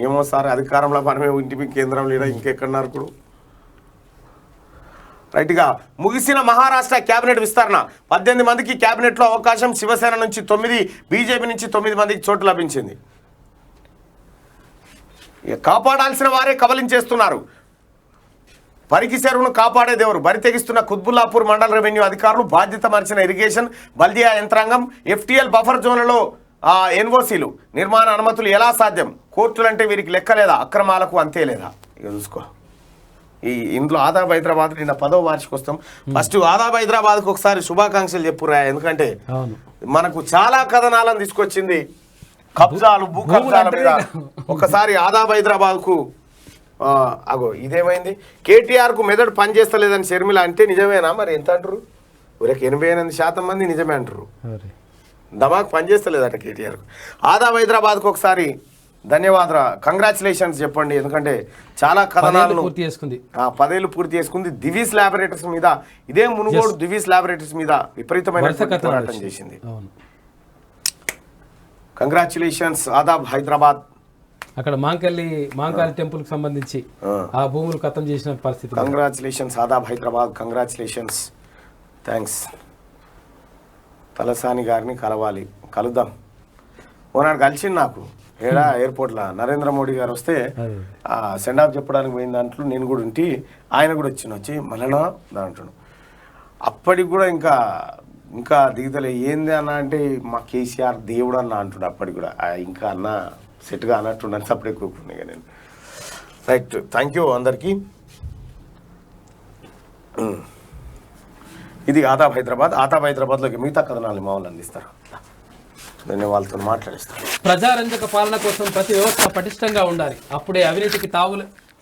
A: ఏమో సార్, అధికారంలో మనమే ఇంటికి కేంద్రం లేదా ఇంకెక్కడ నరుకుడు. రైట్గా ముగిసిన మహారాష్ట్ర క్యాబినెట్ విస్తరణ. 18 మందికి క్యాబినెట్లో అవకాశం. శివసేన నుంచి 9, బీజేపీ నుంచి 9 మందికి చోటు లభించింది. కాపాడాల్సిన వారే కబలించేస్తున్నారు. పరికి చెరువును కాపాడేదెవరు? బరి తెగిస్తున్న కుత్బుల్లాపూర్ మండల రెవెన్యూ అధికారులు. బాధ్యత మరిచిన ఇరిగేషన్, బల్దియా యంత్రాంగం. FTL బఫర్ జోన్లలో ఎన్ఓసీలు, నిర్మాణ అనుమతులు ఎలా సాధ్యం? కోర్టులంటే వీరికి లెక్కలేదా? అక్రమాలకు అంతే లేదా? ఇక చూసుకో. ఇందులో ఆదాబ్ హైదరాబాద్ నిన్న 10వ వార్షికోత్సవం. ఫస్ట్ ఆదాబ్ హైదరాబాద్కు ఒకసారి శుభాకాంక్షలు చెప్పురా, ఎందుకంటే మనకు చాలా కథనాలను తీసుకొచ్చింది. కబ్జాలు, భూ కబ్జాల మీద. ఒకసారి ఆదాబ్ హైదరాబాద్కు అగో ఇదేమైంది, కేటీఆర్కు మెదడు పనిచేస్తలేదని షర్మిల అంటే నిజమేనా? మరి ఎంత అంటారు? ఊరికి 88% మంది నిజమే అంటారు. దమాక్ పనిచేస్తలేదట కేటీఆర్. ఆదాబ్ హైదరాబాద్కు ఒకసారి ధన్యవాదాలు, కంగ్రాచులేషన్స్ చెప్పండి. ఎందుకంటే చాలా కథనాలను
C: పూర్తి చేసుకుంది,
A: 10 ఏళ్ళు పూర్తి చేసుకుంది. దివీస్ ల్యాబొరేటరీస్ మీద, ఇదే మునుగోడు దివీస్ ల్యాబొరేటరీస్ మీద విపరీతమైన పోరాటం చేసింది. కంగ్రాచులేషన్స్ ఆదాబ్ హైదరాబాద్.
C: అక్కడ మాంకాళి టెంపుల్ కి సంబంధించి ఆ భూములు ఖతం చేసిన పరిస్థితి.
A: కంగ్రాచులేషన్స్ ఆదాబ్ హైదరాబాద్, కంగ్రాచులేషన్స్, థ్యాంక్స్. తలసాని గారిని కలుద్దాం. ఓనాడు కలిసింది నాకు ఏడా ఎయిర్పోర్ట్లో. నరేంద్ర మోడీ గారు వస్తే సెండ్ ఆఫ్ చెప్పడానికి పోయిన దాంట్లో నేను కూడా ఉంటే ఆయన కూడా వచ్చి మళ్ళా దాంట్లో అప్పటికి కూడా ఇంకా దిగుతలే. ఏంది అన్న అంటే మా కేసీఆర్ దేవుడు అన్న అంటుండే. అప్పటికి కూడా ఇంకా అన్న సెట్గా అన్నట్టుండని సపరేట్ కూర్చున్నాయి నేను. రైట్, థ్యాంక్ యూ అందరికీ. ఇది ఆదాబ్ హైదరాబాద్. ఆదాబ్ హైదరాబాద్లోకి మిగతా కథనాలు మా వాళ్ళు అందిస్తారు. నేను వాళ్ళతో మాట్లాడిస్తాను.
C: ప్రజారంజక పాలన కోసం ప్రతి వ్యవస్థ పటిష్టంగా ఉండాలి. అప్పుడే అవినీతికి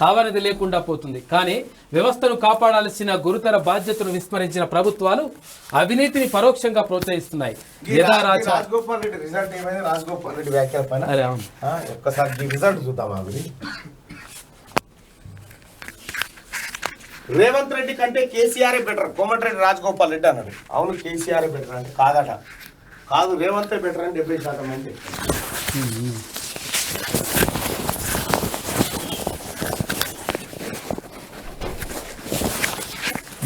C: తావనది లేకుండా పోతుంది. కానీ వ్యవస్థను కాపాడాల్సిన గురుతర బాధ్యతను విస్మరించిన ప్రభుత్వాలు అవినీతిని పరోక్షంగా ప్రోత్సహిస్తున్నాయి.
A: రాజగోపాల్ రెడ్డి రిజల్ట్ ఏమైంది? రాజగోపాల్ రెడ్డి వ్యాఖ్యల పైన ఒక్కసారి రిజల్ట్ చూద్దాం. అవి రేవంత్ రెడ్డి కంటే కేసీఆర్ బెటర్. కోమటిరెడ్డి రాజగోపాల్ రెడ్డి అన్నాడు. అవును కేసీఆర్ బెటర్ అంటే కాదట. కాదు రేవంతే బెటర్ అని 70% మంది.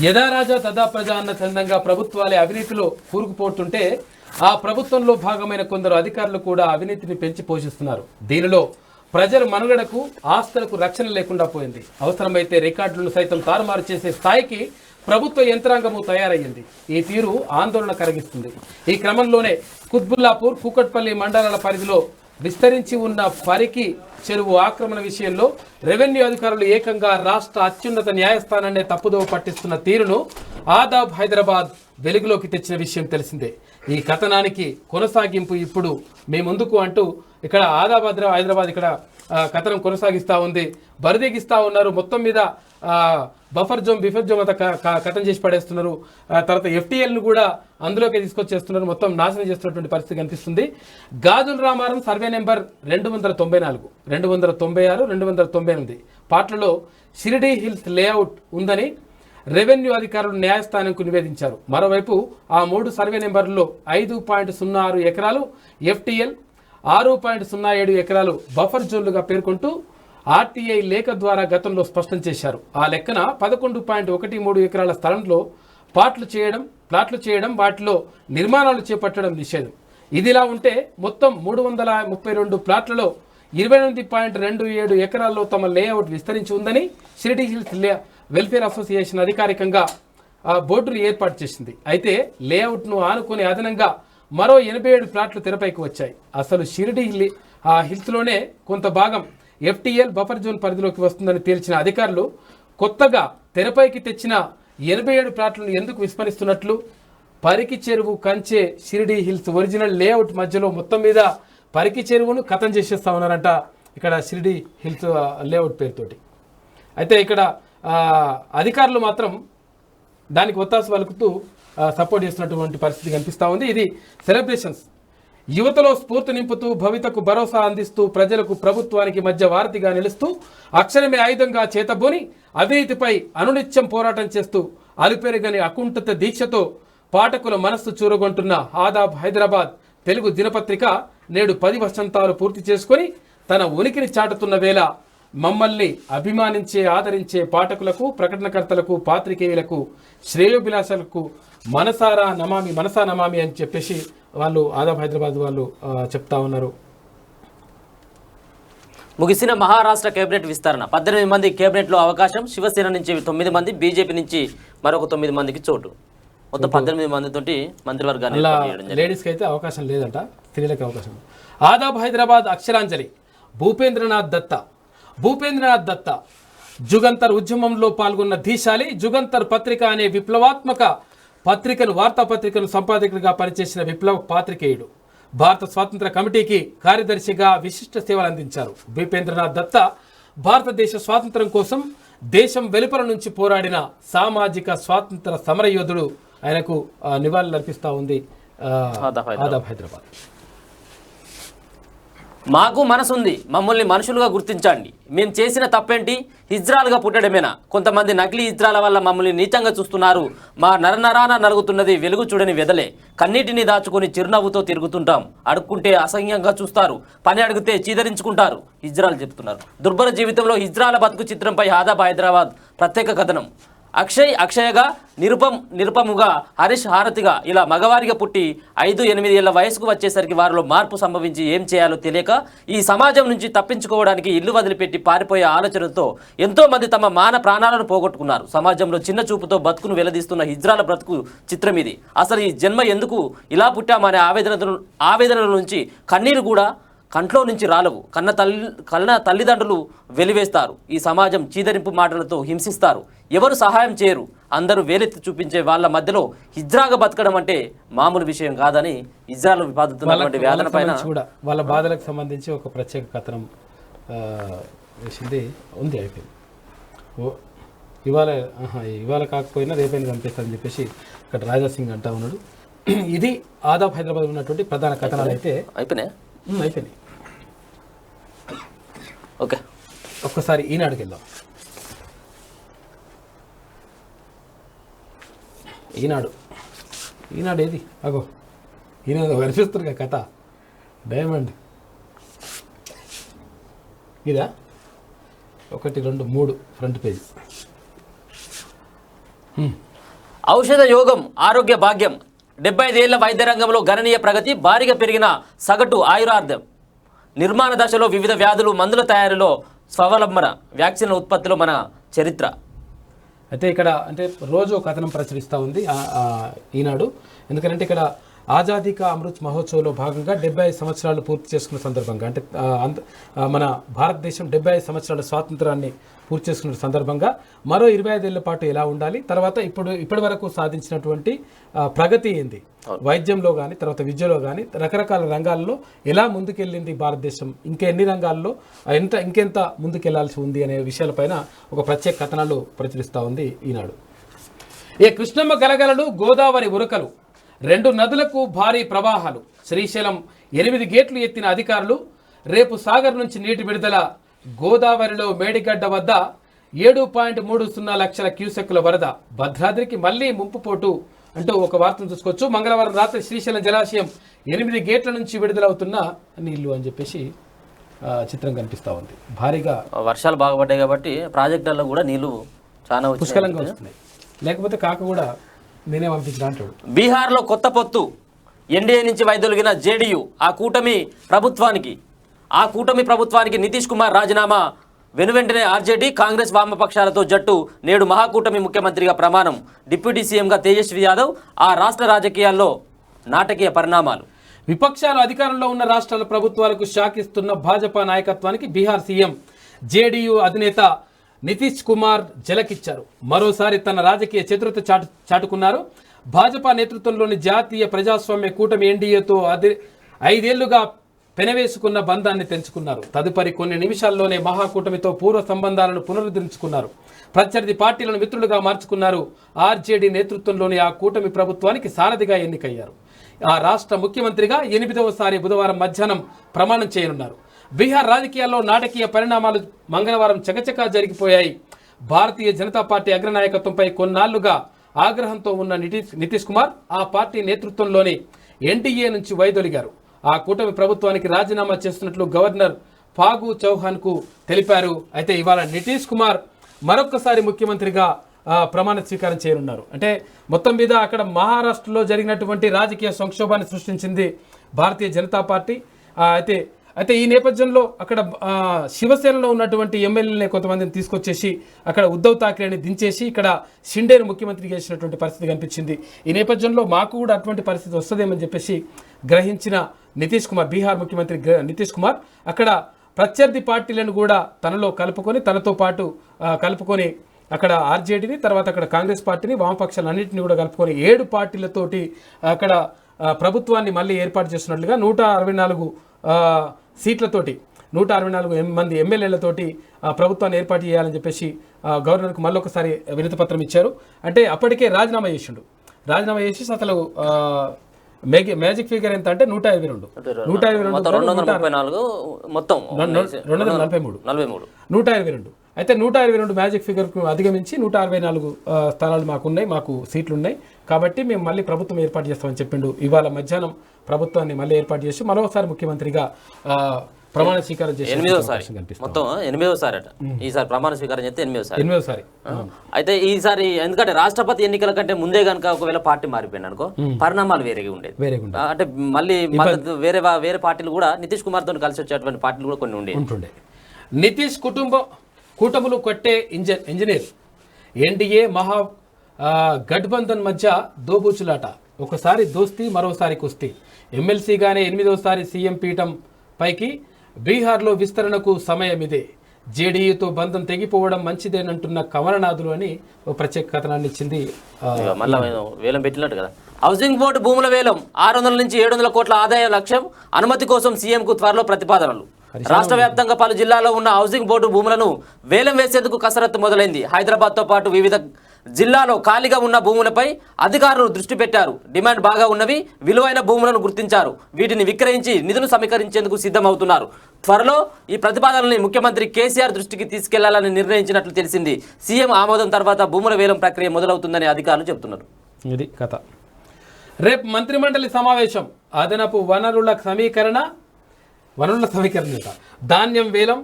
C: యథా రాజా తదా ప్రజ అన్న చందంగా ప్రభుత్వాలే అవినీతిలో కూరుకుపోతుంటే ఆ ప్రభుత్వంలో భాగమైన కొందరు అధికారులు కూడా అవినీతిని పెంచి పోషిస్తున్నారు. దీనిలో ప్రజల మనుగడకు ఆస్తులకు రక్షణ లేకుండా పోయింది. అవసరమైతే రికార్డులను సైతం తారుమారు చేసే స్థాయికి ప్రభుత్వ యంత్రాంగము తయారయ్యింది. ఈ తీరు ఆందోళన కలిగిస్తుంది. ఈ క్రమంలోనే కుత్బుల్లాపూర్, కూకట్పల్లి మండలాల పరిధిలో విస్తరించి ఉన్న పరికి చెరువు ఆక్రమణ విషయంలో రెవెన్యూ అధికారులు ఏకంగా రాష్ట్ర అత్యున్నత న్యాయస్థానాన్ని తప్పుదోవ పట్టిస్తున్న తీరును ఆదాబ్ హైదరాబాద్ వెలుగులోకి తెచ్చిన విషయం తెలిసిందే. ఈ కథనానికి కొనసాగింపు ఇప్పుడు మీ ముందుకు అంటూ ఇక్కడ ఆదాబ్ హైదరాబాద్ ఇక్కడ కథనం కొనసాగిస్తూ ఉంది. బరిదెగిస్తూ ఉన్నారు. మొత్తం మీద బఫర్ జోన్ అంతా కథం చేసి పడేస్తున్నారు. తర్వాత FTLను కూడా అందులోకి తీసుకొచ్చేస్తున్నారు. మొత్తం నాశనం చేస్తున్నటువంటి పరిస్థితి కనిపిస్తుంది. గాజుల రామారం సర్వే నెంబర్ 294, 296, 298 పాటలలో షిరిడీ హిల్స్ లేఅవుట్ ఉందని రెవెన్యూ అధికారులు న్యాయస్థానంకు నివేదించారు. మరోవైపు ఆ 3 సర్వే నెంబర్లలో 5.06 ఎకరాలు FTL, 6.07 ఎకరాలు బఫర్ జోన్లుగా పేర్కొంటూ RTI లేఖ ద్వారా గతంలో స్పష్టం చేశారు. ఆ లెక్కన 11.13 ఎకరాల స్థలంలో ప్లాట్లు చేయడం, వాటిలో నిర్మాణాలు చేపట్టడం నిషేధం. ఇదిలా ఉంటే మొత్తం 332 ప్లాట్లలో 28.27 ఎకరాల్లో తమ లేఅవుట్ విస్తరించి ఉందని షిరిడీ హిల్స్ వెల్ఫేర్ అసోసియేషన్ అధికారికంగా బోర్డును ఏర్పాటు చేసింది. అయితే లేఅవుట్ను ఆనుకుని అదనంగా మరో 87 ప్లాట్లు తెరపైకి వచ్చాయి. అసలు షిరిడీ హిల్స్లోనే కొంత భాగం FTL బఫర్ జోన్ పరిధిలోకి వస్తుందని తేల్చిన అధికారులు కొత్తగా తెరపైకి తెచ్చిన 87 ప్లాట్లను ఎందుకు విస్మరిస్తున్నట్లు పరికి చెరువు, కంచె, షిరిడీ హిల్స్ ఒరిజినల్ లేఅవుట్ మధ్యలో మొత్తం మీద పరికి చెరువును కథం చేసేస్తా ఉన్నారంట ఇక్కడ షిరిడీ హిల్స్ లేఅవుట్ పేరుతోటి. అయితే ఇక్కడ అధికారులు మాత్రం దానికి ఒత్తాసు పలుకుతూ సపోర్ట్ చేస్తున్నటువంటి పరిస్థితి కనిపిస్తూ ఉంది. ఇది సెలబ్రేషన్స్. యువతలో స్ఫూర్తి నింపుతూ, భవితకు భరోసా అందిస్తూ, ప్రజలకు ప్రభుత్వానికి మధ్య వారధిగా నిలుస్తూ, అక్షరమే ఆయుధంగా చేతబోని అవినీతిపై అనునిత్యం పోరాటం చేస్తూ, అలుపెరగని అకుంఠిత దీక్షతో పాఠకుల మనస్సు చూరగొంటున్న ఆదాబ్ హైదరాబాద్ తెలుగు దినపత్రిక నేడు 10 వసంతాలు పూర్తి చేసుకొని తన ఉనికిని చాటుతున్న వేళ మమ్మల్ని అభిమానించే, ఆదరించే పాఠకులకు, ప్రకటనకర్తలకు, పాత్రికేయులకు, శ్రేయోభిలాషలకు మనసా నమామి అని చెప్పేసి వాళ్ళు ఆదాబ్ హైదరాబాద్ వాళ్ళు చెప్తా ఉన్నారు.
I: ముగిసిన మహారాష్ట్ర కేబినెట్ విస్తరణ. 18 మంది కేబినెట్లో అవకాశం. శివసేన నుంచి 9 మంది, బీజేపీ నుంచి మరొక 9 మందికి చోటు. మొత్తం 18 మందితోటి మంత్రివర్గాన్ని
C: లేడీస్కి అయితే అవకాశం లేదంట, స్త్రీలకు అవకాశం. ఆదాబ్ హైదరాబాద్ అక్షరాంజలి. భూపేంద్రనాథ్ దత్త జుగంతర్ ఉద్యమంలో పాల్గొన్న ధీశాలి. జుగంతర్ పత్రిక అనే విప్లవాత్మక వార్తాపత్రికను సంపాదకుడిగా పనిచేసిన విప్లవ పాత్రికేయుడు. భారత స్వాతంత్ర కమిటీకి కార్యదర్శిగా విశిష్ట సేవలు అందించారు. భూపేంద్రనాథ్ దత్త భారతదేశ స్వాతంత్రం కోసం దేశం వెలుపల నుంచి పోరాడిన సామాజిక స్వాతంత్ర సమరయోధుడు. ఆయనకు నివాళులు అర్పిస్తూ ఉంది ఆదాబ్ హైదరాబాద్.
I: మాకు మనసుంది, మమ్మల్ని మనుషులుగా గుర్తించండి. మేము చేసిన తప్పేంటి? హిజ్రాలుగా పుట్టడమేనా? కొంతమంది నకిలీ హిజ్రాల వల్ల మమ్మల్ని నీచంగా చూస్తున్నారు. మా నరనరాన నలుగుతున్నది వెలుగు చూడని వెదలే. కన్నీటిని దాచుకొని చిరునవ్వుతో తిరుగుతుంటాం. అడుక్కుంటే అసహ్యంగా చూస్తారు, పని అడిగితే చీదరించుకుంటారు. హిజ్రాలు చెప్తున్నారు. దుర్భర జీవితంలో హిజ్రాల బతుకు చిత్రంపై ఆదాబ్ హైదరాబాద్ ప్రత్యేక కథనం. అక్షయగా, నిరుపముగా, హరీష్ హారతిగా ఇలా మగవారిగా పుట్టి 5-8 ఏళ్ల వయసుకు వచ్చేసరికి వారిలో మార్పు సంభవించి ఏం చేయాలో తెలియక ఈ సమాజం నుంచి తప్పించుకోవడానికి ఇల్లు వదిలిపెట్టి పారిపోయే ఆలోచనతో ఎంతో మంది తమ ప్రాణాలను పోగొట్టుకున్నారు. సమాజంలో చిన్న చూపుతో బతుకును వెలదీస్తున్న హిజ్రాల బ్రతుకు చిత్రం ఇది. అసలు ఈ జన్మ ఎందుకు ఇలా పుట్టామనే ఆవేదనల నుంచి కన్నీరు కూడా కంట్లో నుంచి రాలవు. కన్న తల్లిదండ్రులు వెలివేస్తారు. ఈ సమాజం చీదరింపు మాటలతో హింసిస్తారు. ఎవరు సహాయం చేయరు. అందరూ వేలెత్తి చూపించే వాళ్ళ మధ్యలో హిజ్రాగా బతకడం అంటే మామూలు విషయం కాదని హిజ్రాలు బాధితున్నటువంటి వేదన పైన
C: కూడా వాళ్ళ బాధలకు సంబంధించి ఒక ప్రత్యేక కథనం వేసింది ఉంది. అయిపోయింది. ఇవాళ కాకపోయినా రేపైనా చంపేస్తారని చెప్పేసి ఇక్కడ రాజా సింగ్ అంటా ఉన్నాడు. ఇది ఆదాబ్ హైదరాబాద్ ఉన్నటువంటి ప్రధాన కథనాలు అయితే అయిపోయినాయి.
I: ఓకే,
C: ఒక్కసారి ఈనాడుకి వెళ్దాం. ఈనాడు ఏది? అగో ఈనాడు కనిపిస్తుంది కథ. డైమండ్ ఇదా? 1, 2, 3 ఫ్రంట్ పేజ్.
I: ఔషధ యోగం ఆరోగ్య భాగ్యం. 75 ఏళ్ల వైద్య రంగంలో గణనీయ ప్రగతి. భారీగా పెరిగిన సగటు ఆయురార్థం. నిర్మాణ దశలో వివిధ వ్యాధులు, మందుల తయారీలో స్వావలంబన, వ్యాక్సిన్ల ఉత్పత్తిలో మన చరిత్ర.
C: అయితే ఇక్కడ అంటే రోజు కథనం ప్రచురిస్తూ ఉంది ఈనాడు. ఎందుకంటే ఇక్కడ ఆజాదీ కా అమృత్ మహోత్సవ్లో భాగంగా 75 సంవత్సరాలు పూర్తి చేసుకున్న సందర్భంగా, అంటే మన భారతదేశం 75 సంవత్సరాల స్వాతంత్రాన్ని పూర్తి చేసుకున్న సందర్భంగా మరో 25 ఏళ్ల పాటు ఎలా ఉండాలి, తర్వాత ఇప్పటి వరకు సాధించినటువంటి ప్రగతి ఏంది, వైద్యంలో కానీ తర్వాత విద్యలో కానీ రకరకాల రంగాల్లో ఎలా ముందుకెళ్ళింది భారతదేశం, ఇంకెన్ని రంగాల్లో ఇంకెంత ముందుకెళ్లాల్సి ఉంది అనే విషయాలపైన ఒక ప్రత్యేక కథనాలు ప్రచురిస్తూ ఉంది ఈనాడు. ఏ కృష్ణమ్మ గలగలలు, గోదావరి ఉరకలు, 2 నదులకు భారీ ప్రవాహాలు. శ్రీశైలం 8 గేట్లు ఎత్తిన అధికారులు. రేపు సాగర్ నుంచి నీటి విడుదల. గోదావరిలో మేడిగడ్డ వద్ద 7.30 లక్షల క్యూసెక్కుల వరద. భద్రాద్రికి మళ్లీ ముంపుపోటు అంటూ ఒక వార్తను చూసుకోవచ్చు. మంగళవారం రాత్రి శ్రీశైలం జలాశయం 8 గేట్ల నుంచి విడుదలవుతున్న నీళ్లు అని చెప్పేసి చిత్రం కనిపిస్తూ ఉంది. భారీగా
I: వర్షాలు బాగా పడ్డాయి కాబట్టి ప్రాజెక్టుల్లో కూడా నీళ్లు చాలా
C: పుష్కలంగా వస్తున్నాయి. లేకపోతే కాక కూడా నేనే పంపించిన అంటాడు.
I: బీహార్లో కొత్త పొత్తు. ఎన్డీఏ నుంచి వైదొలిగిన జేడీయూ. ఆ కూటమి ప్రభుత్వానికి నితీష్ కుమార్ రాజీనామా. వెనువెంటనే ఆర్జేడీ, కాంగ్రెస్, వామపక్షాలతో జట్టు. నేడు మహాకూటమి ముఖ్యమంత్రిగా ప్రమాణం. డిప్యూటీ సీఎంగా తేజస్వి యాదవ్. ఆ రాష్ట్ర రాజకీయాల్లో నాటకీయ పరిణామాలు.
C: విపక్షాలు అధికారంలో ఉన్న రాష్ట్రాల ప్రభుత్వాలకు షాక్ ఇస్తున్న భాజపా నాయకత్వానికి బీహార్ సీఎం జేడీయూ అధినేత నితీష్ కుమార్ జలకిచ్చారు. మరోసారి తన రాజకీయ చతురత చాటుకున్నారు. భాజపా నేతృత్వంలోని జాతీయ ప్రజాస్వామ్య కూటమి ఎన్డీఏతో 5 ఏళ్లుగా పెనవేసుకున్న బంధాన్ని తెంచుకున్నారు. తదుపరి కొన్ని నిమిషాల్లోనే మహాకూటమితో పూర్వ సంబంధాలను పునరుద్ధరించుకున్నారు. ప్రత్యర్థి పార్టీలను మిత్రులుగా మార్చుకున్నారు. ఆర్జేడీ నేతృత్వంలోని ఆ కూటమి ప్రభుత్వానికి సారథిగా ఎన్నికయ్యారు. ఆ రాష్ట్ర ముఖ్యమంత్రిగా 8వసారి బుధవారం మధ్యాహ్నం ప్రమాణం చేయనున్నారు. బీహార్ రాజకీయాల్లో నాటకీయ పరిణామాలు మంగళవారం చకచకా జరిగిపోయాయి. భారతీయ జనతా పార్టీ అగ్రనాయకత్వంపై కొన్నాళ్లుగా ఆగ్రహంతో ఉన్న నితీష్ కుమార్ ఆ పార్టీ నేతృత్వంలోని ఎన్డీఏ నుంచి వైదొలిగారు. ఆ కూటమి ప్రభుత్వానికి రాజీనామా చేస్తున్నట్లు గవర్నర్ ఫాగు చౌహాన్కు తెలిపారు. అయితే ఇవాళ నితీష్ కుమార్ మరొక్కసారి ముఖ్యమంత్రిగా ప్రమాణ స్వీకారం చేయనున్నారు. అంటే మొత్తం మీద అక్కడ మహారాష్ట్రలో జరిగినటువంటి రాజకీయ సంక్షోభాన్ని సృష్టించింది భారతీయ జనతా పార్టీ. అయితే ఈ నేపథ్యంలో అక్కడ శివసేనలో ఉన్నటువంటి ఎమ్మెల్యేలని కొంతమందిని తీసుకొచ్చేసి అక్కడ ఉద్ధవ్ ఠాక్రేని దించేసి ఇక్కడ షిండేను ముఖ్యమంత్రి చేసినటువంటి పరిస్థితి కనిపించింది. ఈ నేపథ్యంలో మాకు కూడా అటువంటి పరిస్థితి వస్తుందేమని చెప్పేసి గ్రహించిన నితీష్ కుమార్, బీహార్ ముఖ్యమంత్రి నితీష్ కుమార్ అక్కడ ప్రత్యర్థి పార్టీలను కూడా తనలో తనతో పాటు కలుపుకొని అక్కడ ఆర్జేడీని, తర్వాత అక్కడ కాంగ్రెస్ పార్టీని, వామపక్షాలన్నింటినీ కూడా కలుపుకొని 7 పార్టీలతోటి అక్కడ ప్రభుత్వాన్ని మళ్ళీ ఏర్పాటు చేస్తున్నట్లుగా 164 సీట్లతోటి 164 మంది ఎమ్మెల్యేలతోటి ప్రభుత్వాన్ని ఏర్పాటు చేయాలని చెప్పేసి గవర్నర్కు మళ్ళొకసారి వినతి పత్రం ఇచ్చారు. అంటే అప్పటికే రాజీనామా చేసి అసలు మ్యాజిక్ ఫిగర్ ఎంత అంటే 122 122
I: మొత్తం 234 మొత్తం
C: 243 122 అయితే 122 మ్యాజిక్ ఫిగర్కు అధిగమించి 164 స్థానాలు మాకున్నాయి, మాకు సీట్లు ఉన్నాయి. కాబట్టి మేము మళ్ళీ ప్రభుత్వం ఏర్పాటు చేస్తామని చెప్పిండు. ఇవాళ మధ్యాహ్నం ప్రభుత్వాన్ని మళ్ళీ ఏర్పాటు చేసి మరోసారి ముఖ్యమంత్రిగా ప్రమాణ స్వీకారం చేసి
I: 8వ మొత్తం 8వ అట. ఈసారి ప్రమాణ స్వీకారం చేస్తే 8వ. అయితే ఈసారి ఎందుకంటే రాష్ట్రపతి ఎన్నికల కంటే ముందే కనుక ఒకవేళ పార్టీ మారిపోయింది అనుకో, పరిణామాలు వేరేగా ఉండేది. అంటే మళ్ళీ మద్దతు వేరే పార్టీలు కూడా నితీష్ కుమార్ తో కలిసి వచ్చేటువంటి పార్టీలు కూడా కొన్ని ఉంటుండే.
C: నితీష్ కూటములు కొట్టే ఇంజనీర్ ఎన్డీఏ మహా గఠబంధన్ మధ్య దోబూచులాట. ఒకసారి దోస్తీ, మరోసారి కుస్తీ. ఎమ్మెల్సీగానే 8వసారి సీఎం పీఠం పైకి. బీహార్లో విస్తరణకు సమయం ఇదే. జేడీయూతో బంధం తెగిపోవడం మంచిదేనంటున్న కమలనాథులు అని ఒక ప్రత్యేక కథనాన్ని ఇచ్చింది.
I: మళ్ళీ వేలం పెట్టినట్టు కదా. హౌసింగ్ బోర్డు భూముల వేలం 600 నుంచి 700 కోట్ల ఆదాయ లక్ష్యం. అనుమతి కోసం సీఎంకు త్వరలో ప్రతిపాదనలు. రాష్ట్ర వ్యాప్తంగా పలు జిల్లాల్లో ఉన్న హౌసింగ్ బోర్డు భూములను వేలం వేసేందుకు కసరత్తు మొదలైంది. హైదరాబాద్తో పాటు వివిధ జిల్లాలో ఖాళీగా ఉన్న భూములపై అధికారులు దృష్టి పెట్టారు. డిమాండ్ బాగా ఉన్నవి, విలువైన భూములను గుర్తించారు. వీటిని విక్రయించి నిధులు సమీకరించేందుకు సిద్ధమవుతున్నారు. త్వరలో ఈ ప్రతిపాదనల్ని ముఖ్యమంత్రి కేసీఆర్ దృష్టికి తీసుకెళ్లాలని నిర్ణయించినట్లు తెలిసింది. సీఎం ఆమోదం తర్వాత భూముల వేలం ప్రక్రియ మొదలవుతుందని అధికారులు చెబుతున్నారు.
C: ఇది కథ. రేపు మంత్రిమండలి సమావేశం. అదనపు వనరుల సమీకరణ ధాన్యం వేలం.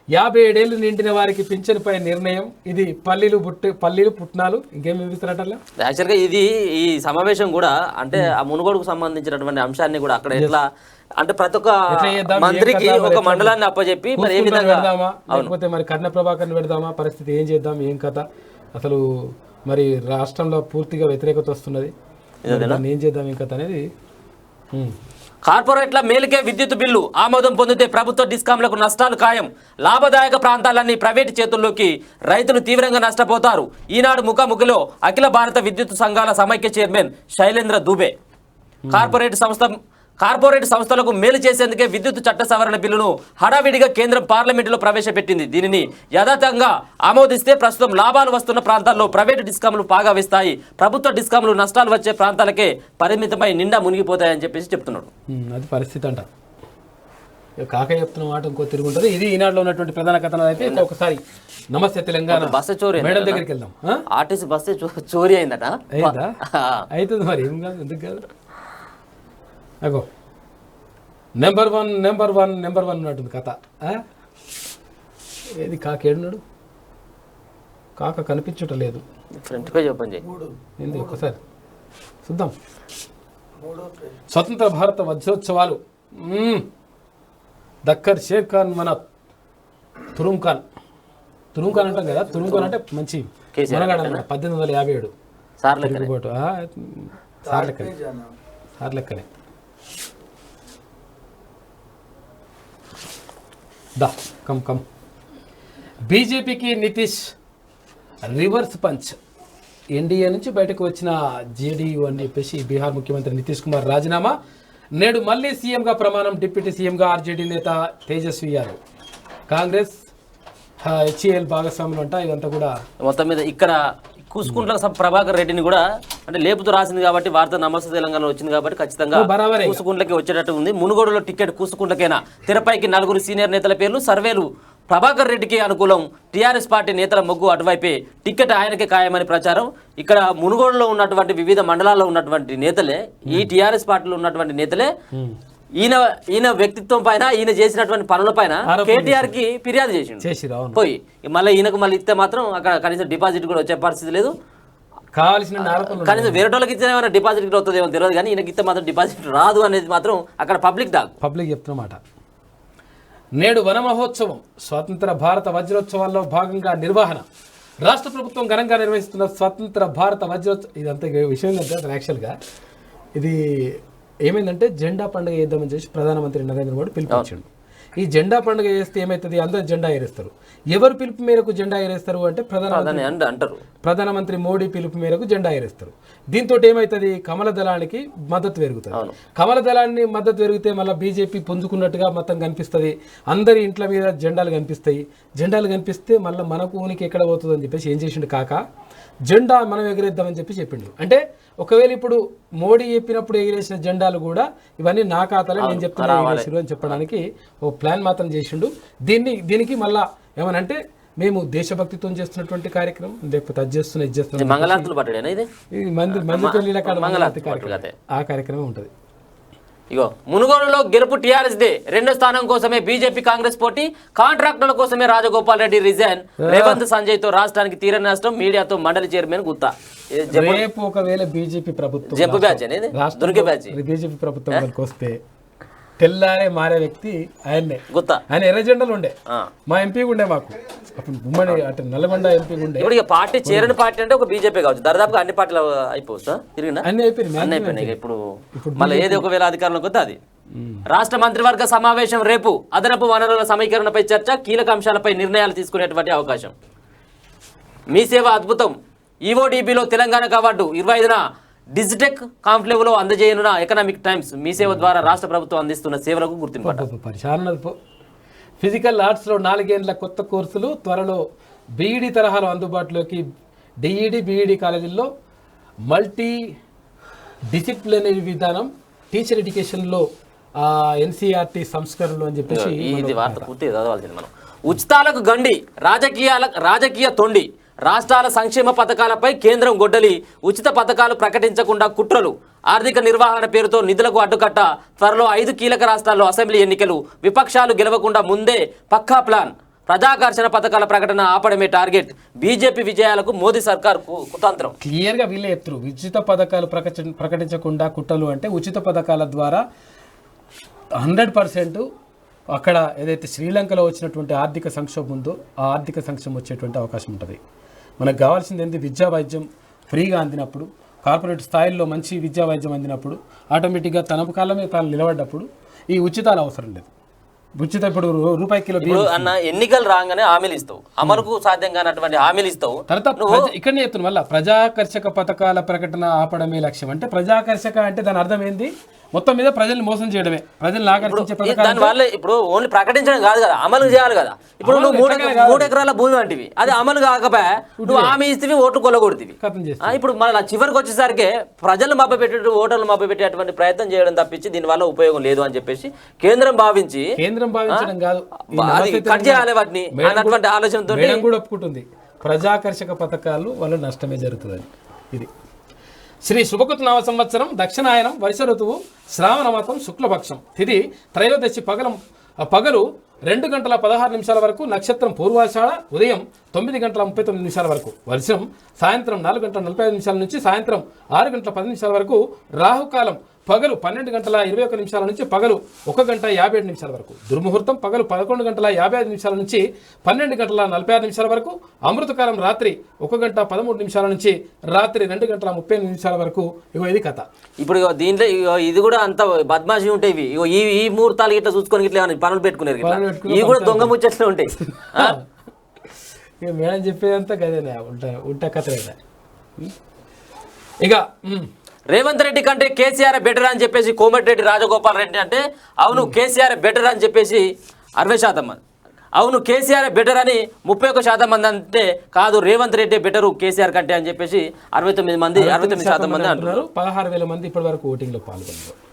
C: 57 ఏళ్లు నిండిన వారికి పింఛన్పై నిర్ణయం. ఇది పల్లీలు పుట్నాలు ఇంకేమి ఇస్తారట.
I: యాక్చువల్గా ఈ సమావేశం కూడా అంటే ఆ మునుగోడుకు సంబంధించినటువంటి అంశాన్ని కూడా అక్కడ ఎట్లా అంటే ప్రతి ఒక్క మంత్రికి ఒక మండలాన్ని అప్పచెప్పి మరి ఏ విధంగా
C: లేకపోతే మరి కర్ణ ప్రభాకర్ని పెడదామా, పరిస్థితి ఏం చేద్దాం, ఏం కథ అసలు మరి రాష్ట్రంలో పూర్తిగా వ్యతిరేకత వస్తున్నది, ఏం చేద్దాం ఏం కథ అనేది.
I: కార్పొరేట్ల మేలుకే విద్యుత్ బిల్లు ఆమోదం పొందితే ప్రభుత్వ డిస్కాంలకు నష్టాలు ఖాయం. లాభదాయక ప్రాంతాలన్నీ ప్రైవేటు చేతుల్లోకి, రైతులు తీవ్రంగా నష్టపోతారు. ఈనాడు ముఖాముఖిలో అఖిల భారత విద్యుత్ సంఘాల సమైక్య చైర్మన్ శైలేంద్ర దూబే కార్పొరేట్ సంస్థలకు మేలు చేసేందుకే విద్యుత్ చట్ట సవరణ బిల్లును హడావిడిగా కేంద్రం పార్లమెంటులో ప్రవేశపెట్టింది. దీనిని యథాతథంగా ఆమోదిస్తే ప్రస్తుతం లాభాలు వస్తున్న ప్రాంతాల్లో ప్రైవేటు డిస్కాంలు పాగా వేస్తాయి. ప్రభుత్వ డిస్కాంలు నష్టాలు వచ్చే ప్రాంతాలకే పరిమితమై నిండా మునిగిపోతాయని చెప్పేసి చెప్తున్నాడు.
C: అది పరిస్థితి అంట. కాక చెప్తున్న మాట ఇంకో తిరుగుంటుంది. ఇది ఈనాడులో ఉన్నటువంటి ప్రధాన కథనాలు. అయితే ఒకసారి నమస్తే తెలంగాణ
I: బస్సు చోరీ
C: మేడం దగ్గరికి వెళ్దాం.
I: ఆర్టీసీ బస్సు చోరీ అయిందట.
C: అవుతుంది మరి, ఏం కాదు, ఎందుకు కాదు. అగో నెంబర్ వన్ ఉన్నట్టుంది కథ. ఏది కాకేడున్నాడు? కాక కనిపించటం లేదు.
I: ఫ్రంట్ పేజ్ ఓపెన్ చేయి.
C: ఏంది ఒకసారి చూద్దాం. స్వతంత్ర భారత వజ్రోత్సవాలు. దక్కర్ షేర్ ఖాన్ మన తురుం ఖాన్ అంటాం కదా. తురుం ఖాన్ అంటే మంచి మనగాడ 1857 సార్ లెక్కనే. కమ్ బీజేపీకి నితీష్ రివర్స్ పంచ్. ఎన్డీఏ నుంచి బయటకు వచ్చిన జేడీయూ అని చెప్పేసి బీహార్ ముఖ్యమంత్రి నితీష్ కుమార్ రాజీనామా. నేడు మళ్ళీ సీఎంగా ప్రమాణం. డిప్యూటీ సీఎంగా ఆర్జేడీ నేత తేజస్వి యాదవ్. కాంగ్రెస్ హెచ్ఏఎల్ భాగస్వాములు అంట. ఇదంతా కూడా
I: మొత్తం మీద ఇక్కడ కూసుకుంట్ల ప్రభాకర్ రెడ్డిని కూడా అంటే లేపుతూ రాసింది కాబట్టి వార్త నమస్తే తెలంగాణ వచ్చింది కాబట్టి ఖచ్చితంగా కూసుకుంట్లకి వచ్చేటట్టు ఉంది. మునుగోడులో టికెట్ కూసుకుంట్లకైనా. తెరపైకి 4 సీనియర్ నేతల పేర్లు. సర్వేలు ప్రభాకర్ రెడ్డికి అనుకూలం. టీఆర్ఎస్ పార్టీ నేతల మొగ్గు అటువైపే. టికెట్ ఆయనకే ఖాయమని ప్రచారం. ఇక్కడ మునుగోడులో ఉన్నటువంటి వివిధ మండలాల్లో ఉన్నటువంటి నేతలే, ఈ టీఆర్ఎస్ పార్టీలో ఉన్నటువంటి నేతలే ఈయన వ్యక్తిత్వం పైన, ఈయన చేసినటువంటి పనుల పైన కేటీఆర్ కి ఫిర్యాదు చేసిండు పోయి. మళ్ళీ ఈయనకు మళ్ళీ ఇస్తే మాత్రం అక్కడ కనీసం డిపాజిట్ కూడా వచ్చే పరిస్థితి లేదు.
C: కావాల్సిన
I: కనీసం వేరే వాళ్ళకి ఇచ్చిన ఏమైనా డిపాజిట్ అవుతుందేమో తెలియదు, కానీ ఈయనకి ఇస్తే మాత్రం డిపాజిట్ రాదు అనేది మాత్రం అక్కడ పబ్లిక్
C: చెప్తున్నమాట. నేడు వన మహోత్సవం. స్వతంత్ర భారత వజ్రోత్సవాల్లో భాగంగా నిర్వహణ. రాష్ట్ర ప్రభుత్వం ఘనంగా నిర్వహిస్తున్న స్వతంత్ర భారత వజ్రోత్సవం. ఇదంతా విషయం కదా. యాక్చువల్గా ఇది ఏమైందంటే జెండా పండుగ చేద్దామని చెప్పి ప్రధానమంత్రి నరేంద్ర మోడీ పిలుపునిచ్చాడు. ఈ జెండా పండుగ చేస్తే ఏమవుతుంది? అందరూ జెండా ఎగరేస్తారు. ఎవరు పిలుపు మేరకు జెండా ఎగరేస్తారు అంటే ప్రధానమంత్రి
I: అంటారు.
C: ప్రధానమంత్రి మోడీ పిలుపు మేరకు జెండా ఎగరేస్తారు. దీంతో ఏమవుతుంది, కమల దళానికి మద్దతు పెరుగుతుంది. కమల దళాన్ని మద్దతు పెరిగితే మళ్ళీ బీజేపీ పుంజుకున్నట్టుగా మొత్తం కనిపిస్తుంది. అందరి ఇంట్ల మీద జెండాలు కనిపిస్తాయి. జెండాలు కనిపిస్తే మళ్ళీ మనకు ఊనికి ఎక్కడ పోతుంది అని చెప్పేసి ఏం చేసిండు కాక, జెండా మనం ఎగరేద్దామని చెప్పి చెప్పిండు. అంటే ఒకవేళ ఇప్పుడు మోడీ చెప్పినప్పుడు ఎగిరేసిన జెండాలు కూడా ఇవన్నీ నా ఖాతాలో నేను చెప్తున్నా ఎగిరేసిరు అని చెప్పడానికి ఓ ప్లాన్ మాత్రం చేసిండు. దీనికి మళ్ళా ఏమనంటే మేము దేశభక్తితో చేస్తున్నటువంటి కార్యక్రమం, లేకపోతే అది చేస్తున్నా ఇది చేస్తున్నాం,
I: మంగళారతులు పట్టడేనా ఇది
C: మంది పెళ్లిల కాడ
I: మంగళారతి
C: ఆ కార్యక్రమం ఉంటుంది.
I: ఇగో మునుగోడులో గెలుపు టీఆర్ఎస్ దే. రెండో స్థానం కోసమే బీజేపీ కాంగ్రెస్ పోటీ. కాంట్రాక్టుల కోసమే రాజగోపాల్ రెడ్డి రిజైన్. రేవంత్ సంజయ్ తో రాష్ట్రానికి తీరని నష్టం. మీడియాతో మండలి చైర్మన్ గుత్తా.
C: రేపు ఒకవేళ బీజేపీ ప్రభుత్వం
I: జంపు బ్యాచ్ అనేది దొరికే బ్యాచ్
C: బీజేపీ ప్రభుత్వం వస్తే తెల్లారే మారే వ్యక్తి ఆయన్నే.
I: గుత్తా
C: ఆయన ఎర్ర జెండాలు ఉండే, మా ఎంపీ ఉండే, మాకు అప్పుడు ఉమ్మడి అంటే నల్గొండ ఎంపీ ఉండే.
I: ఇప్పుడు ఇక పార్టీ చేరని పార్టీ అంటే ఒక బీజేపీ కావచ్చు. దాదాపుగా అన్ని పార్టీలు అయిపోవచ్చా తిరిగినా
C: అన్ని
I: అయిపోయినాయి. ఇప్పుడు మళ్ళీ ఏది ఒకవేళ అధికారంలోకి వస్తే అది. రాష్ట్ర మంత్రివర్గ సమావేశం రేపు. అదనపు వనరుల సమీకరణపై చర్చ, కీలక అంశాలపై నిర్ణయాలు తీసుకునేటువంటి అవకాశం. మీ సేవ అద్భుతం. ఈఓడిబిలో తెలంగాణకు అవార్డు 25న డిజిటెక్ కాంక్లేవ్లో అందజేయనున్న ఎకనామిక్ టైమ్స్. మీ సేవ ద్వారా రాష్ట్ర ప్రభుత్వం అందిస్తున్న సేవలకు గుర్తింపు.
C: ఫిజికల్ ఆర్ట్స్లో 4 ఏళ్ల కొత్త కోర్సులు త్వరలో బీఈడి తరహాలో అందుబాటులోకి. డిఈడి బీఈడి కాలేజీల్లో మల్టీ డిసిప్లినరీ విధానం, టీచర్ ఎడ్యుకేషన్లో ఎన్సీఆర్టీ సంస్కరణలు అని చెప్పేసి
I: ఇది వార్త పూర్తిగా చదవాల్సింది మనం. ఉచితాలకు గండి, రాజకీయ తొండి. రాష్ట్రాల సంక్షేమ పథకాలపై కేంద్రం గొడ్డలి. ఉచిత పథకాలు ప్రకటించకుండా కుట్రలు. ఆర్థిక నిర్వహణ పేరుతో నిధులకు అడ్డుకట్ట. త్వరలో 5 కీలక రాష్ట్రాల్లో అసెంబ్లీ ఎన్నికలు. విపక్షాలు గెలవకుండా ముందే పక్కా ప్లాన్. ప్రజాకర్షణ పథకాల ప్రకటన ఆపడమే టార్గెట్. బీజేపీ విజయాలకు మోదీ సర్కార్ కుతంత్రం.
C: క్లియర్గా వీళ్ళే చెప్తారు. ఉచిత పథకాలు ప్రకటించకుండా కుట్రలు అంటే ఉచిత పథకాల ద్వారా 100% అక్కడ ఏదైతే శ్రీలంకలో వచ్చినటువంటి ఆర్థిక సంక్షోభం ఉందో ఆ ఆర్థిక సంక్షోభం వచ్చేటువంటి అవకాశం ఉంటుంది. మనకు కావాల్సింది ఏంటి, విద్యా వైద్యం ఫ్రీగా అందినప్పుడు, కార్పొరేట్ స్థాయిల్లో మంచి విద్యా వైద్యం అందినప్పుడు, ఆటోమేటిక్గా తన కాలమే తాను నిలబడ్డప్పుడు ఈ ఉచితాలు అవసరం లేదు. ఉచిత ఇప్పుడు రూపాయి కిలో
I: అన్న ఎన్నికలు రాగానే హామీలు ఇస్తావు, అమలుకు సాధ్యం కానటువంటి హామీలు ఇస్తావు.
C: తర్వాత ఇక్కడనే చెప్తున్నా మళ్ళీ ప్రజాకర్షక పథకాల ప్రకటన ఆపడమే లక్ష్యం. అంటే ప్రజాకర్షక అంటే దాని అర్థం ఏంది, మొత్తం మీద ప్రజల్ని మోసం చేయడమే, ప్రజల్ని ఆకర్షించే పథకాలు.
I: దాని వల్ల ఇప్పుడు ఓన్లీ ప్రకటించడం కాదు కదా, అమలు చేయాలి కదా. ఇప్పుడు నువ్వు 3 ఎకరాల భూమి అంటివి, అది అమలు కాకపోయా నువ్వు హామీ ఇస్తేవి, ఓట్లు కొల్లగొడుతుంది. ఇప్పుడు మన చివరికి వచ్చేసరికి ప్రజలు మభ్యపెట్టే, ఓటర్లు మభ్యపెట్టేటువంటి ప్రయత్నం చేయడం తప్పించి దీనివల్ల ఉపయోగం లేదు అని చెప్పేసి కేంద్రం
C: భావించడం కాదు,
I: కట్ చేయాలి వాటిని అన్నటువంటి ఆలోచనతో
C: కూడా ఒప్పుకుంటుంది. ప్రజాకర్షక పథకాలు వల్ల నష్టమే జరుగుతుందని. ఇది శ్రీ శుభకృత్ నామ సంవత్సరం దక్షిణాయనం వర్ష ఋతువు శ్రావణ మాసం శుక్లపక్షం తిథి త్రయోదశి పగలు 2:16 వరకు. నక్షత్రం పూర్వాషాఢ. ఉదయం 9:39 వరకు. వర్షం సాయంత్రం 4:45 నుంచి సాయంత్రం 6:10 వరకు. రాహుకాలం పగలు 12:21 నుంచి పగలు 1:57 వరకు. దుర్ముహూర్తం పగలు 11:55 నుంచి 12:46 వరకు. అమృతకాలం రాత్రి 1:13 నుంచి రాత్రి 2:30 వరకు. ఇగో ఇది కథ.
I: ఇప్పుడు దీంట్లో ఇది కూడా అంత బద్మాషి ఉంటాయి. ఈ ముహూర్తాలు ఇట్లా చూసుకొని ఇట్లా పనులు పెట్టుకున్నారు, ఇవి కూడా దొంగ ముచ్చట్లు ఉంటాయి.
C: ఇక మేడం చెప్పేదంతా గదేనా, ఉంటా కథ. ఇక
I: రేవంత్ రెడ్డి కంటే కేసీఆర్ బెటర్ అని చెప్పేసి కోమటిరెడ్డి రాజగోపాల్ రెడ్డి అంటే, అవును కేసీఆర్ బెటర్ అని చెప్పేసి 60% మంది, అవును కేసీఆర్ బెటర్ అని 31% మంది అంటే, కాదు రేవంత్ రెడ్డి బెటరు కేసీఆర్ కంటే అని చెప్పేసి 69% మంది అంటున్నారు.
C: 16,000 మంది ఇప్పటి వరకు ఓటింగ్లో పాల్గొన్నారు.